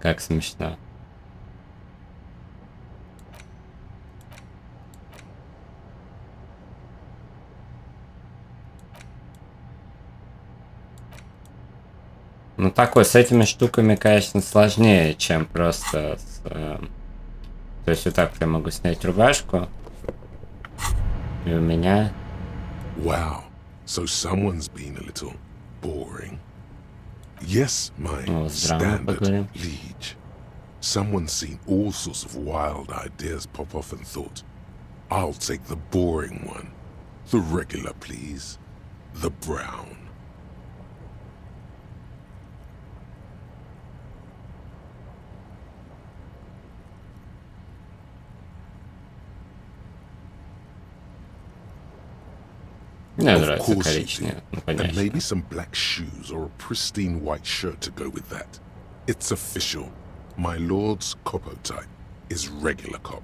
Как смешно. Ну такой, с этими штуками, конечно, сложнее, чем просто с... то есть вот так я могу снять рубашку. И у меня... Wow, so someone's been a little boring. Yes, my standard liege. Someone's seen all sorts of wild ideas pop off and thought, I'll take the boring one. The regular, please. The brown. Of course you do. And maybe some black shoes or a pristine white shirt to go with that. It's official. My lord's Copo type is regular cop.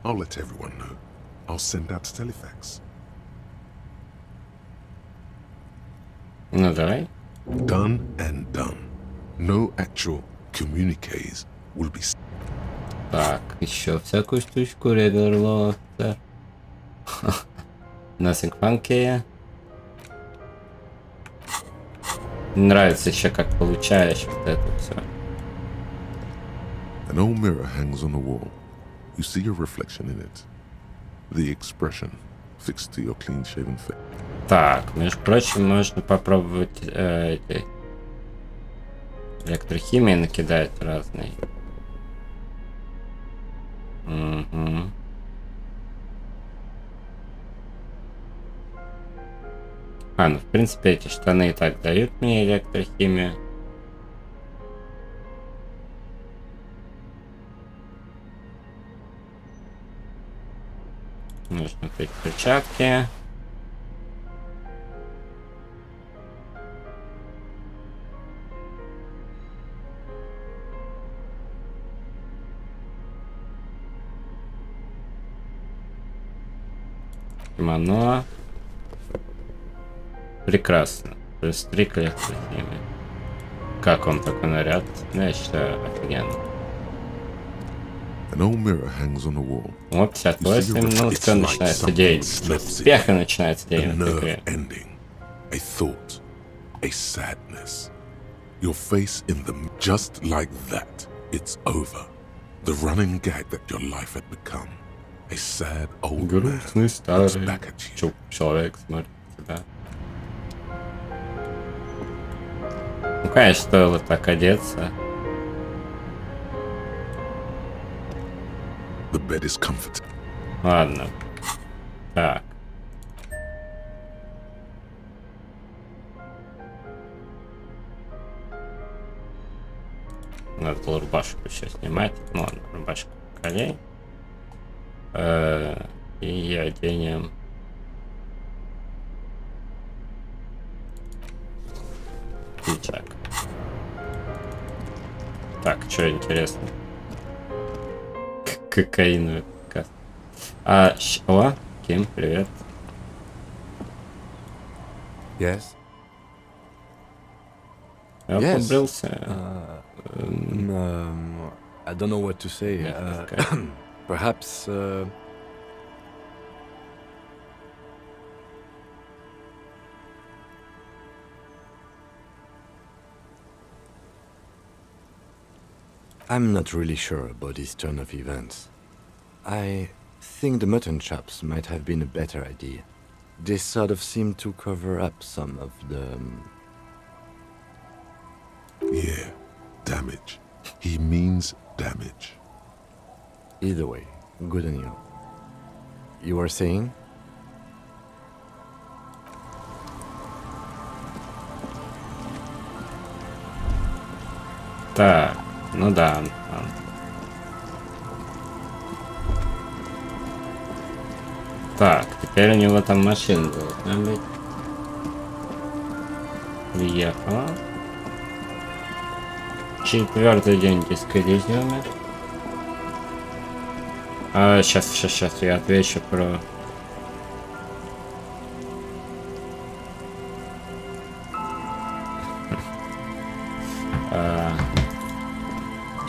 I'll let everyone know. I'll send out telefax. Ну давай. Done and done. No actual communiques will be... Так, еще всякую штучку, regular lobster. Nothing funky. Нравится еще, как получаешь вот это все. An old mirror hangs on the wall. You see your reflection in it. The expression fixed to your clean-shaven face. Так, между прочим, можно попробовать электрохимии накидать разные. Угу. Ну в принципе эти штаны и так дают мне электрохимию. Нужно купить перчатки. Кимоно. Прекрасно. Плюс 3 к электрохимии. Как он такой наряд? Ну, я считаю, офигенно. О, 58, ну, все начинается день. Успеха начинается день в игре. A thought, a sadness. Your face in them, just like that. It's over. The running gag that your life had become. A sad old man looks back at you. Человек смотрит на тебя. Ну, конечно, стоило так одеться. The bed is comfortable. Ладно. Так. Надо было рубашку еще снимать. Ну ладно, рубашку коней. И оденем. Пиджак. Так, что интересно? Кокаиновый подкаст. О, Ким, привет. Yes. Я побрился. I don't know what to say. Perhaps. I'm not really sure about this turn of events. I think the mutton chops might have been a better idea. They sort of seem to cover up some of the... Yeah, damage. He means damage. Either way, good on you. You were saying? Так, ну да. Так, теперь у него там машина должна быть. Приехала. 4-й день Disco Elysium. Сейчас я отвечу про...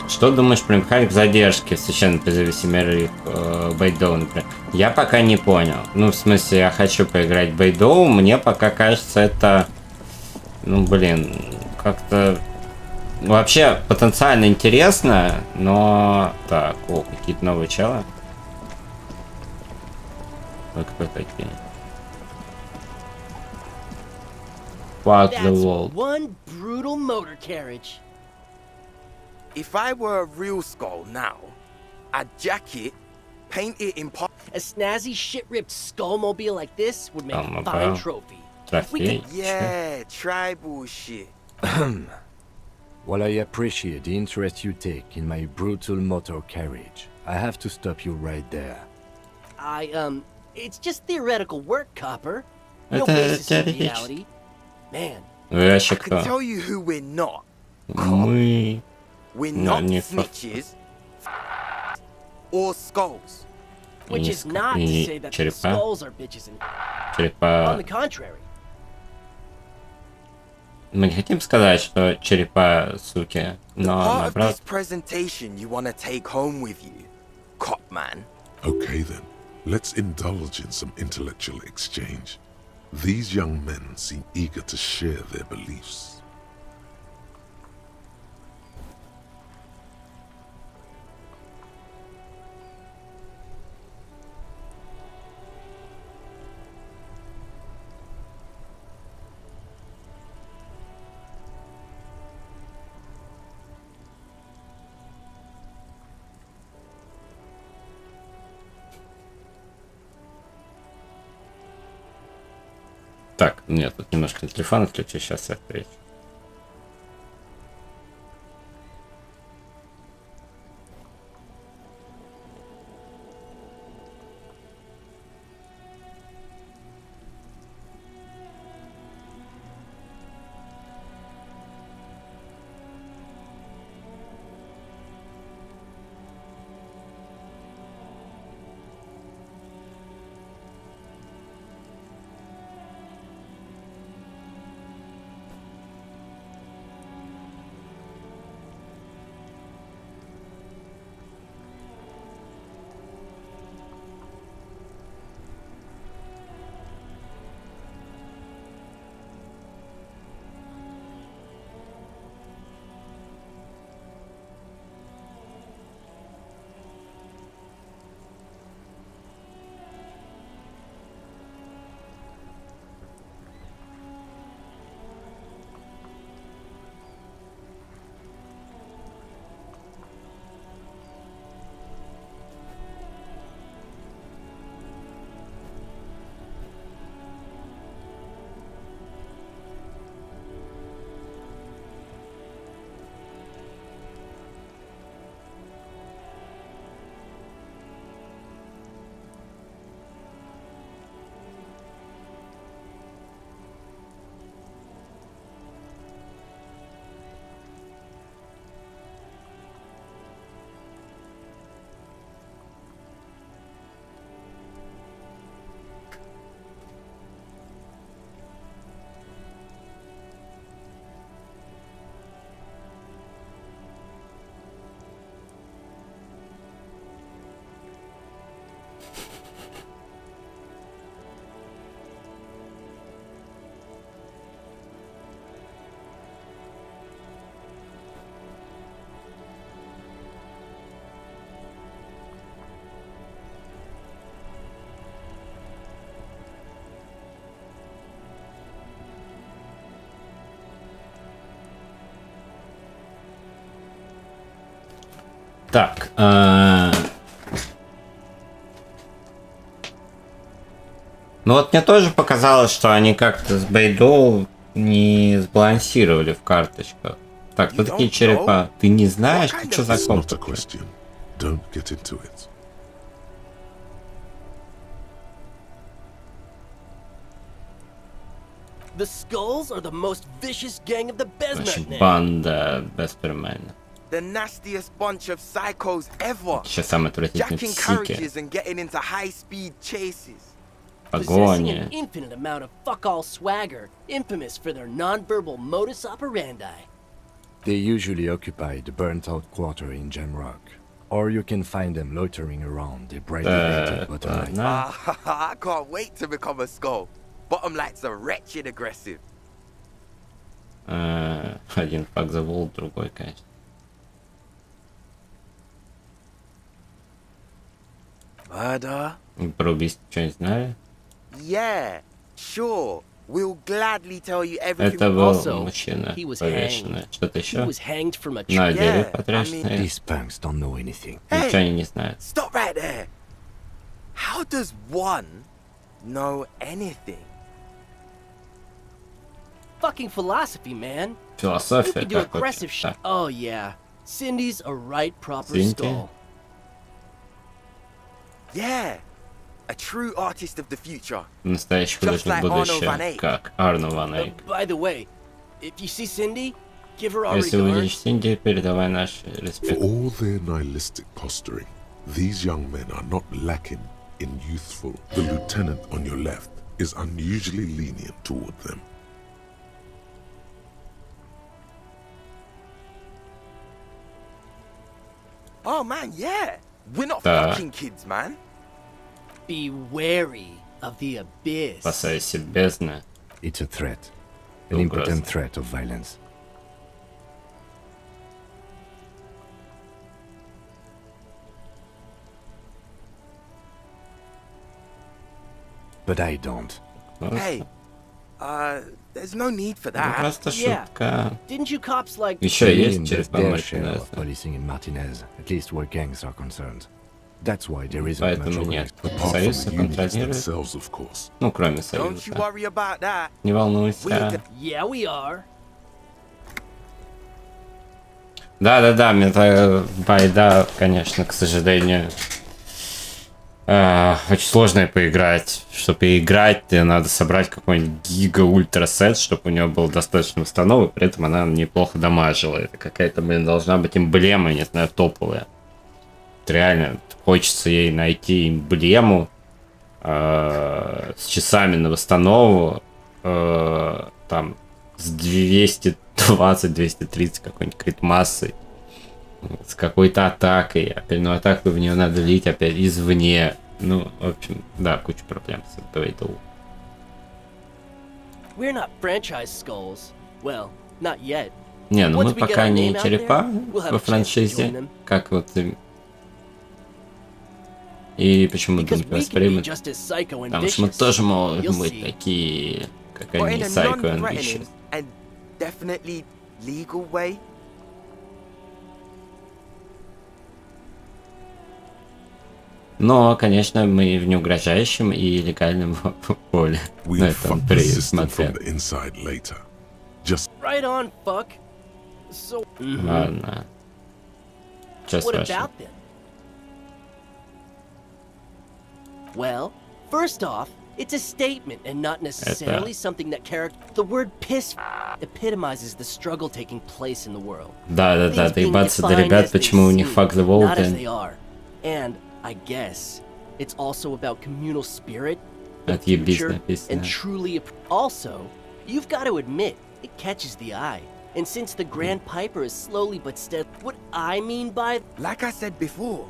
Что думаешь про механик задержки в священном призыве семерых Бэйдоу, например? Я пока не понял. Ну, в смысле, я хочу поиграть Бэйдоу. Мне пока кажется, это... Ну, блин, как-то... Вообще, потенциально интересно, но... Так, о, какие-то новые челы. Ой, кто такие? Fuck the world. One brutal motor carriage. If I were a real skull now, I'd jack it, paint it in a snazzy shit-ripped skullmobile like this would make a fine trophy. We could... Yeah, tribal shit. While I appreciate the interest you take in my brutal motor carriage, I have to stop you right there. It's just theoretical work, Copper. No basis in reality. Man. I can tell you who we're not. We're not snitches or skulls. Which is not to say that the skulls are bitches and... On the contrary. Мы не хотим сказать, что черепа суки, но part of this presentation you want to take home with you, cop man. Okay then, let's indulge in some intellectual exchange. These young men seem eager to share their beliefs. Так, нет, тут немножко телефон отключу, сейчас я отвечу. Так. Ну вот мне тоже показалось, что они как-то с Бэйдоу не сбалансировали в карточках. Так, кто такие черепа? Ты не знаешь, что за комп? The Skulls are the most vicious gang of the Besmet. Банда бесперменна. The nastiest bunch of psychos ever. Еще самые отвратительные Jacking психи. carriages and getting into high-speed chases. Possessing an infinite amount of fuck-all swagger, infamous for their non-verbal modus operandi. They usually occupy the burnt-out quarter in Jamrock, or you can find them loitering around the brightly lighted bottom light. I can't wait to become a skull. Bottom lights are wretched aggressive. Один факт завол, другой, конечно. Murder? Про убийство что не знали? Yeah, sure. We'll gladly tell you everything. Это был мужчина повешенный. Что-то еще? На дереве потрясенный. These punks don't know anything. Ничего они не знают. Stop right there. How does one know anything? Fucking philosophy, man. Философия, you can do как aggressive вообще? shit. Oh yeah, Cindy's a right proper Cindy? skull. Yeah, a true artist of the future. Настоящий художник будущего, как Арно Ван Эйк. By the way, if you see Cindy, give her our Если увидишь regards. Синди, передавай наш For респект. all their nihilistic posturing, these young men are not lacking in youthful. The lieutenant on your left is unusually lenient toward them. Oh man, yeah. We're not Да. fucking kids, man. Be wary of the abyss. Опасайся бездны. It's a threat. An impotent threat of violence. But I don't. Hey, there's no need for Это that. просто Yeah. шутка. Didn't you cops like? Еще Me есть and черепа their share Мартинеза. of policing in Martinez, at least where gangs are concerned. That's why there isn't much Поэтому нет. overlap. Союз контролирует. Themselves, of course. Ну, кроме Don't you Союза. worry about that. Не волнуйся. Yeah, we are. Да-да-да, это байда, конечно, к сожалению. Очень сложно поиграть. Чтобы играть, тебе надо собрать какой-нибудь гига-ультра-сет, чтобы у него был достаточно установок, при этом она неплохо дамажила. Это какая-то, блин, должна быть эмблема, не знаю, топовая. Это реально хочется ей найти эмблему с часами на восстанову, там, с 220-230 какой-нибудь крит-массой, с какой-то атакой. Опять, ну, атаку в нее надо лить опять извне. Ну, в общем, да, куча проблем с Бэйдоу. We're not franchise skulls. Well, not yet. Не, ну Once мы we get пока our не name out черепа there, we'll have во a chance to join франшизе, them. как вот и почему Because думаю, we can be воспримут. just as psycho and Потому что мы vicious. тоже можем You'll быть see. такие, как But они, in a psycho and non-threatening vicious. and definitely legal way. Но, конечно, мы в неугрожающем и легальном поле. На We'll этом fuck the system присмотря. from the inside later. Just Right on, fuck. So. Ладно. Что What спрашиваешь? about them? Well, first off, it's a statement and not necessarily something that character. The word piss epitomizes the struggle taking place in the world. Да-да-да, Things being доебаться до defined ребят, as they почему у них seem, fuck the not as Walden. they are. And I guess it's also about communal spirit, the Отъебись future, написано. and truly. Also, you've got to admit it catches the eye. And since the Grand Piper is slowly but steady, what I mean by Like I said before,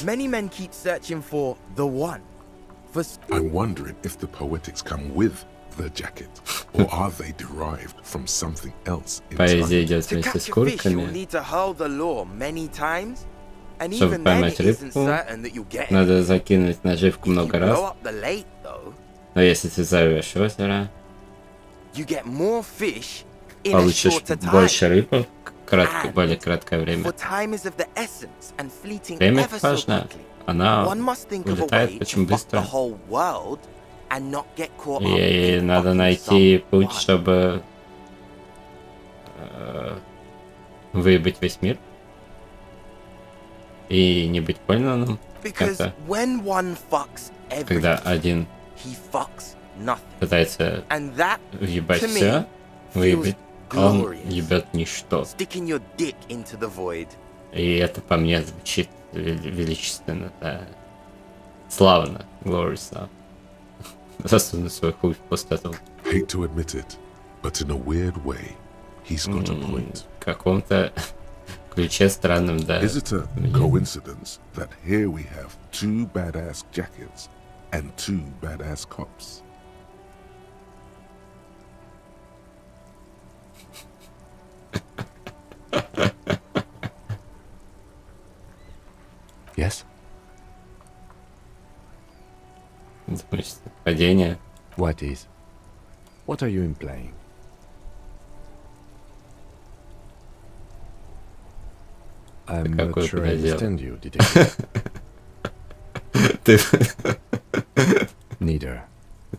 many men keep searching for the one. For I'm wondering if the poetics come with the jacket, or are they derived from something else Поэзия inside? идет to вместе с catch a fish, you'll куртками. need to hurl the lure many times, and Чтобы even then поймать it isn't рыбку, certain that you'll get it. надо закинуть наживку много раз. Blow up the lake though, Но если ты взорвешь озеро, you get more fish in a получишь shorter time. больше рыбок более краткое время. For time is of the essence and fleeting Время ever so важно. quickly. Она One must think of a улетает way очень to fuck the быстро. whole world and not get caught up И in надо fucking найти путь, someone. чтобы выебать весь мир. И не быть пойманным. Because when one fucks Когда everything, один he fucks nothing. пытается And that, въебать to me, все, выебать, он glorious. ебет ничто. Sticking your dick into the void. И это по мне звучит величественно, да. Славно, glorious. Засунуть свой хуй в пустоту. Hate to admit it, but in a weird way, he's got a point. В каком-то ключе странном, да. Is it a coincidence that here we have two badass jackets and two badass cops? Yes? Значит, падение. What is? What are you implying? I'm not Какое sure I дело? understand you, detective. Ты Neither.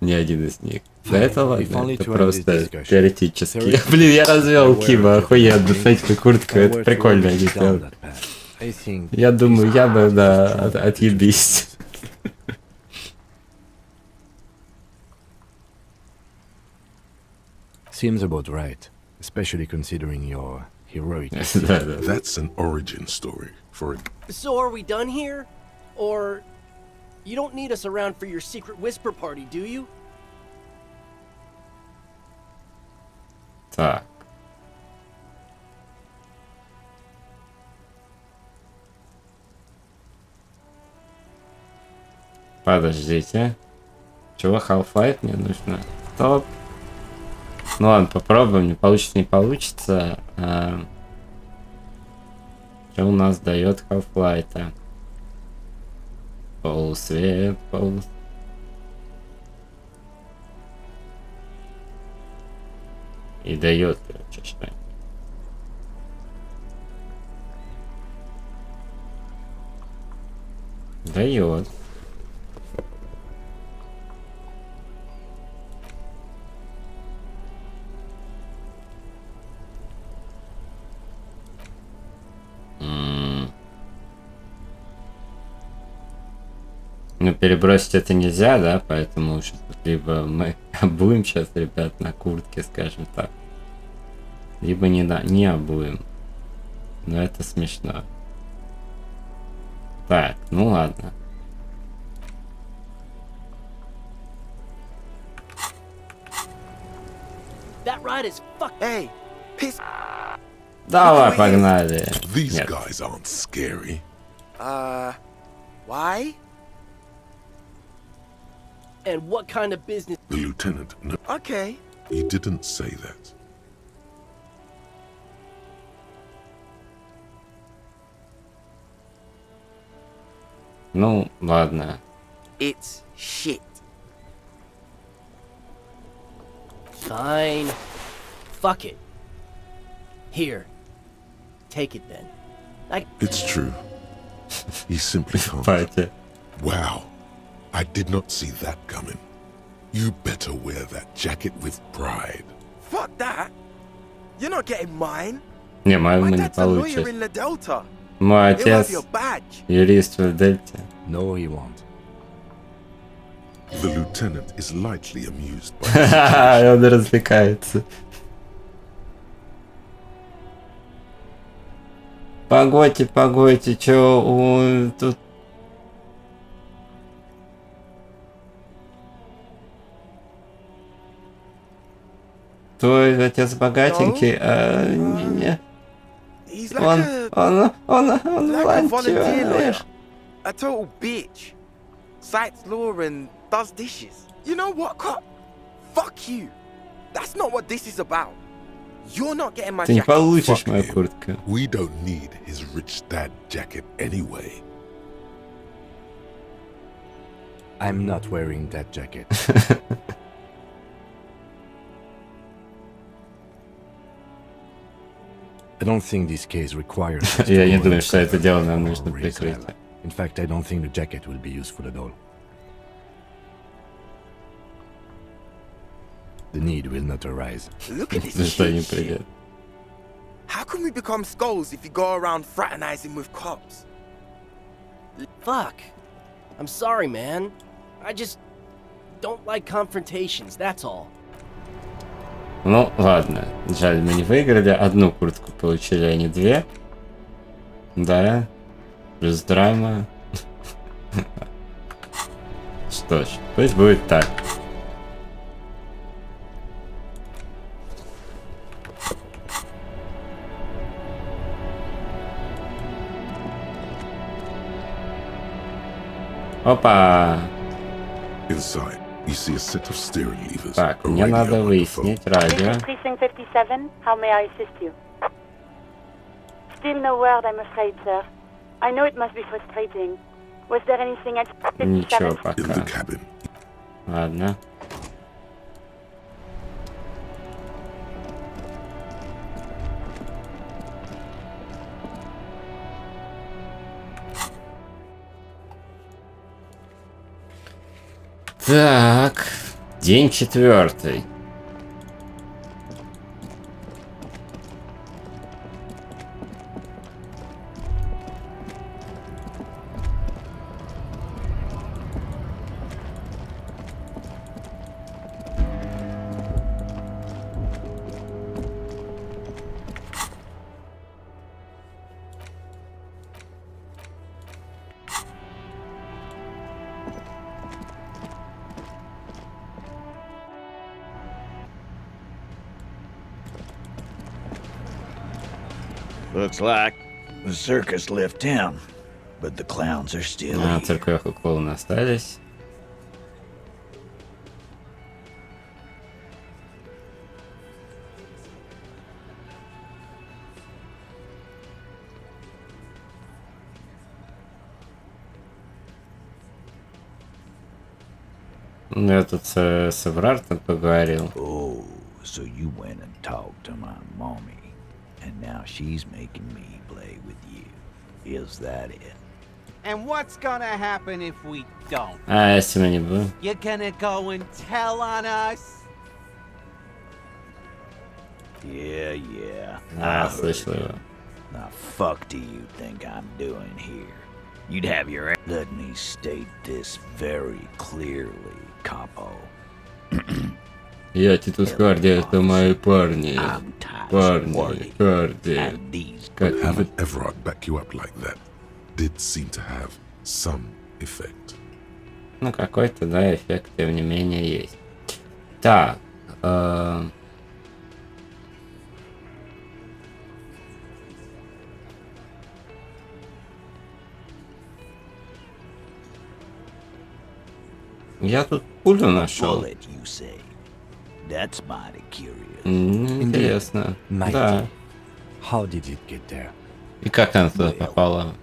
ни один из них. Да это ладно, only это to end просто this discussion. теоретически. Sorry. Блин, я развел I Кима, were to охуенно, think- смотрите, куртка, I это were to прикольно walk они down сделали. that path. I think Я думаю, я бы, this да, is true. отъебись. Seems about right, especially considering your heroic. Да, да. That's an origin story for a So are we done here? Or you don't need us around for your secret whisper party, do you? Так. Подождите. Чего Half-Life мне нужно? Стоп. Ну ладно, попробуем. Не получится, не получится. Что у нас дает Half-Life? Полусвет, И дает, короче, что. Дает. Ну, перебросить это нельзя, да, поэтому либо мы обуем сейчас, ребят, на куртке, скажем так, либо не обуем. Но это смешно. Так, ну ладно. That ride is fuck. Hey, piss. Давай, погнали. These Нет. guys aren't scary. Why? And what kind of business? The lieutenant, no, Okay. he didn't say that. Ну, ладно. It's shit. Fine. Fuck it. Here. Take it then. It's true. He simply can't. Пати. Wow. I did not see that coming. You better wear that jacket with pride. Fuck that. You're not getting mine. Не, моему My не dad's a lawyer получится. in the Delta. Мой He'll have отец your badge. юрист в Дельте. No, he won't. The lieutenant is lightly amused by this. Он развлекается. Погодьте, чё тут... Твой отец богатенький, а не... He's like Он like a volunteer lawyer. волонтер. A total bitch. Cites law and does dishes. You know what, cop? Fuck you. That's not what this is about. You're not getting my Ты не jacket. получишь Fuck мою him. куртку. We don't need his rich dad jacket anyway. I'm not wearing that jacket. I don't think this case requires. Я не думаю, что это дело нам нужно прикрыть. In fact, I don't think the jacket will be useful at all. The need will not arise. Look at this shit. How can we become skulls if you go around fraternizing with cops? Fuck. I'm sorry, man. I just don't like confrontations, that's all. Ну, ладно. Жаль, мы не выиграли. Одну куртку получили, а не две. Да. Плюс драма. Что ж, пусть будет так. Опа! Inside, you see a set of steering levers. Так, мне надо выяснить радио. Precinct 57, how may I assist you? Still no word, I'm afraid, sir. I know it must be frustrating. Was there anything at 57? Ничего пока. In the cabin. Ладно. Так, день 4. Looks like the circus left town, but the clowns are still here. Церковь и клоуны остались. Я тут с Эврартом поговорил. Oh, so you went and talked to my mommy, and now she's making me play with you. Is that it? And what's gonna happen if we don't? А если мы не будем? You're gonna go and tell on us? Yeah. А, слышал его. Now fuck do you think I'm doing here? You'd have your... Let me state this very clearly, capo. Я Титус Харди, это мои парни. Парни, Харди. Having Everard back you up like that did seem to have some effect. Ну, какой-то, да, эффект, тем не менее, есть. Так. Я тут пулю нашел. Интересно. Да. How did it get there? И как она туда попала?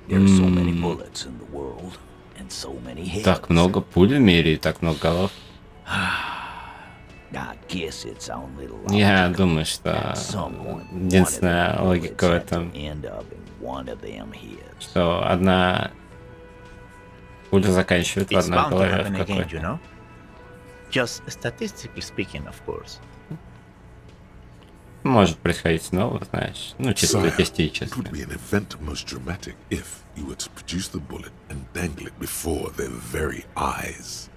Так много пуль в мире и так много голов. Я думаю, что единственная логика в этом, что одна пуля заканчивает в одной голове в какой-то. Just statistically speaking, of course. Может происходить снова, знаешь, ну чисто статистически. It would be an event most dramatic if you were to produce the bullet and dangle it before their very eyes.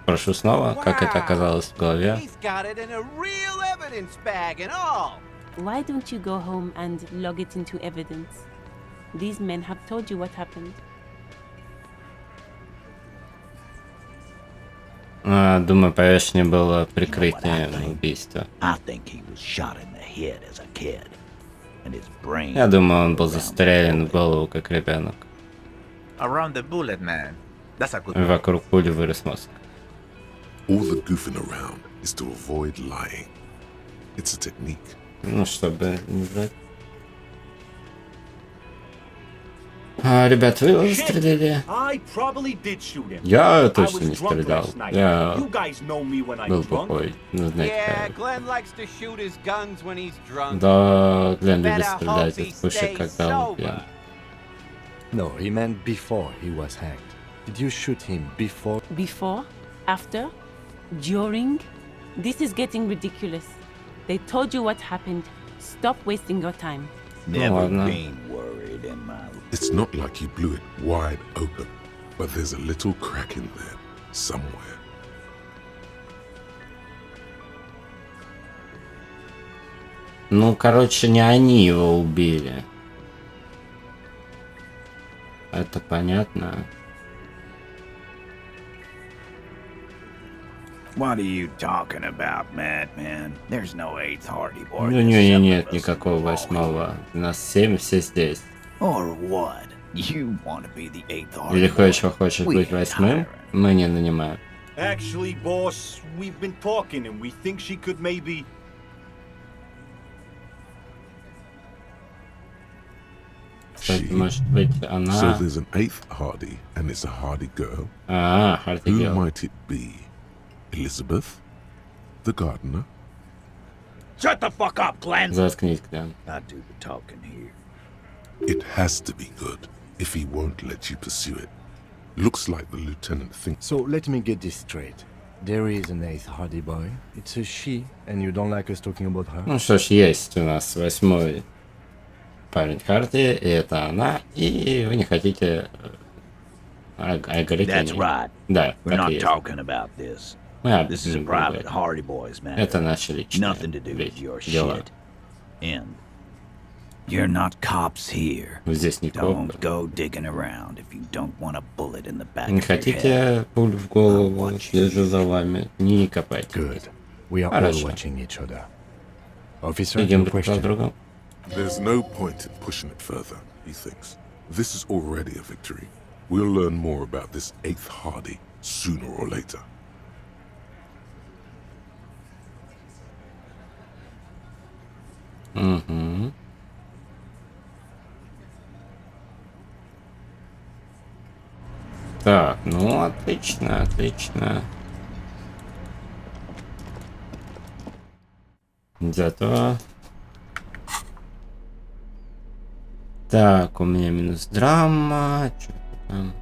Прошу снова, как это оказалось в голове. Why don't you go home and log it into evidence? These men have told you what happened. Думаю, повешение было прикрытием убийства. Я думаю, он был застрелен в голову, как ребенок. Вокруг пули вырос мозг. All the goofing around is to avoid lying. It's a technique. Ну, чтобы не врать. Ребят, вы его застрелили? Я точно не стрелял. Я был плохой. Ну, знаете, да, Глен любит стрелять из пушек, когда он пьян. No, he meant before he was hacked. Did you shoot him before? Before? After? During? This is getting ridiculous. They told you what happened. Stop wasting your time. Never been worried in my life. It's not like you blew it wide open, but there's a little crack in there somewhere. Ну, короче, не они его убили. Это понятно. What are you talking about, madman? There's no 8th Hardy Boy. Ну, нет никакого 8-го. У нас 7, все здесь. Or what? You want to be the 8th Hardy Или Boy? хочешь быть 8-м? Мы не нанимаем. Actually, boss, we've been talking and we think she could maybe... Может быть, она... So there's an 8th Hardy, and it's a Hardy girl. Hardy Who girl. might it be? Elizabeth? The gardener? Shut the fuck up, Glenn! Заткнись, Глен. I do the talking here. It has to be good, if he won't let you pursue it. Looks like the lieutenant thinks... So let me get this straight. There is an 8th Hardy Boy. It's a she, and you don't like us talking about her? Ну что ж, есть у нас 8-й парень Харди, и это она, и вы не хотите говорить о That's ней. right. Да, We're так и not есть. talking about this. Мы This is a не private говорим. Hardy Boys matter. Это наши личные Nothing to do with your дела. shit. And you're not cops here. Здесь не Don't копы. go digging around if you don't want a bullet in the back Не of your head. хотите пулю в голову, слежу за вами, не копайте. Good. We are all Хорошо. watching each other. Officer, Идем your друг за question. другом. There's no point in pushing it further, he thinks. This is already a victory. We'll learn more about this 8th Hardy sooner or later. Угу. Так, ну отлично, отлично. Зато... Так, у меня минус драма. Что там?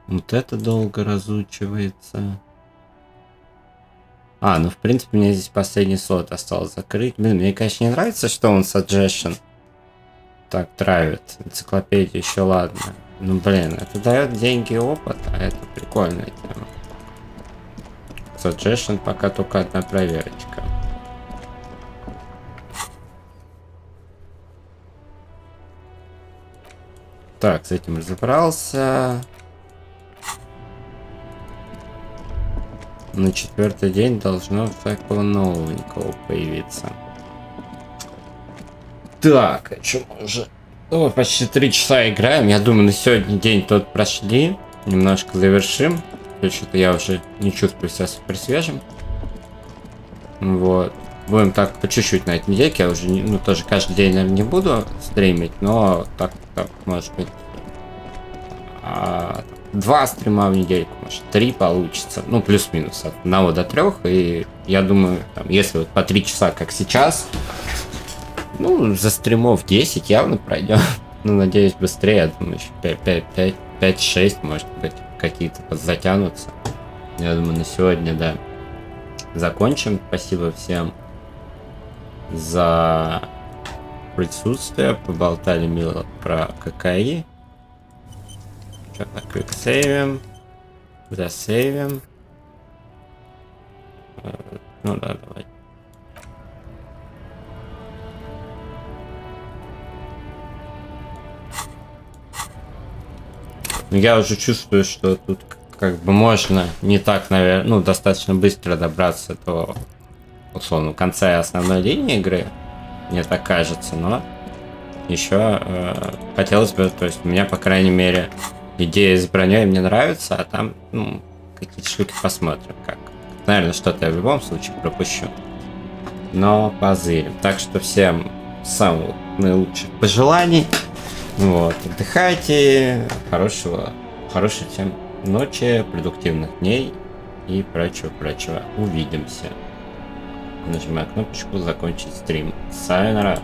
Вот это долго разучивается. Ну в принципе мне здесь последний слот осталось закрыть. Блин, мне конечно не нравится, что он suggestion так травит. Энциклопедию еще ладно. Ну блин, это дает деньги и опыт, а это прикольная тема. Suggestion пока только одна проверочка. Так, с этим разобрался. На 4-й день должно всякого новенького появиться. Так, о чем мы уже... Ну, почти 3 часа играем. Я думаю, на сегодня день тот прошли. Немножко завершим. Что-то я уже не чувствую себя супер свежим. Вот. Будем так по чуть-чуть на этой недельке. Я уже, ну, тоже каждый день, наверное, не буду стримить, но так может быть... 2 стрима в недельку, может 3 получится, ну плюс-минус от 1 до 3, и я думаю, там, если вот по 3 часа, как сейчас, ну за стримов 10 явно пройдем, ну надеюсь быстрее, я думаю, еще 5-6 может быть какие-то затянутся, я думаю на сегодня, да, закончим, спасибо всем за присутствие, поболтали мило про ККИ. Что-то квиксейвим, засейвим. Ну да, давай. Я уже чувствую, что тут как бы можно не так, наверное, ну достаточно быстро добраться до, условно, конца основной линии игры. Мне так кажется, но еще хотелось бы, то есть у меня, по крайней мере, идея с броней мне нравится, а там, ну, какие-то штуки посмотрим, как. Наверное, что-то я в любом случае пропущу. но позырим. Так что всем самых наилучших пожеланий. Вот, отдыхайте, хорошей всем ночи, продуктивных дней и прочего. Увидимся. Нажимаю кнопочку закончить стрим. Сайонара.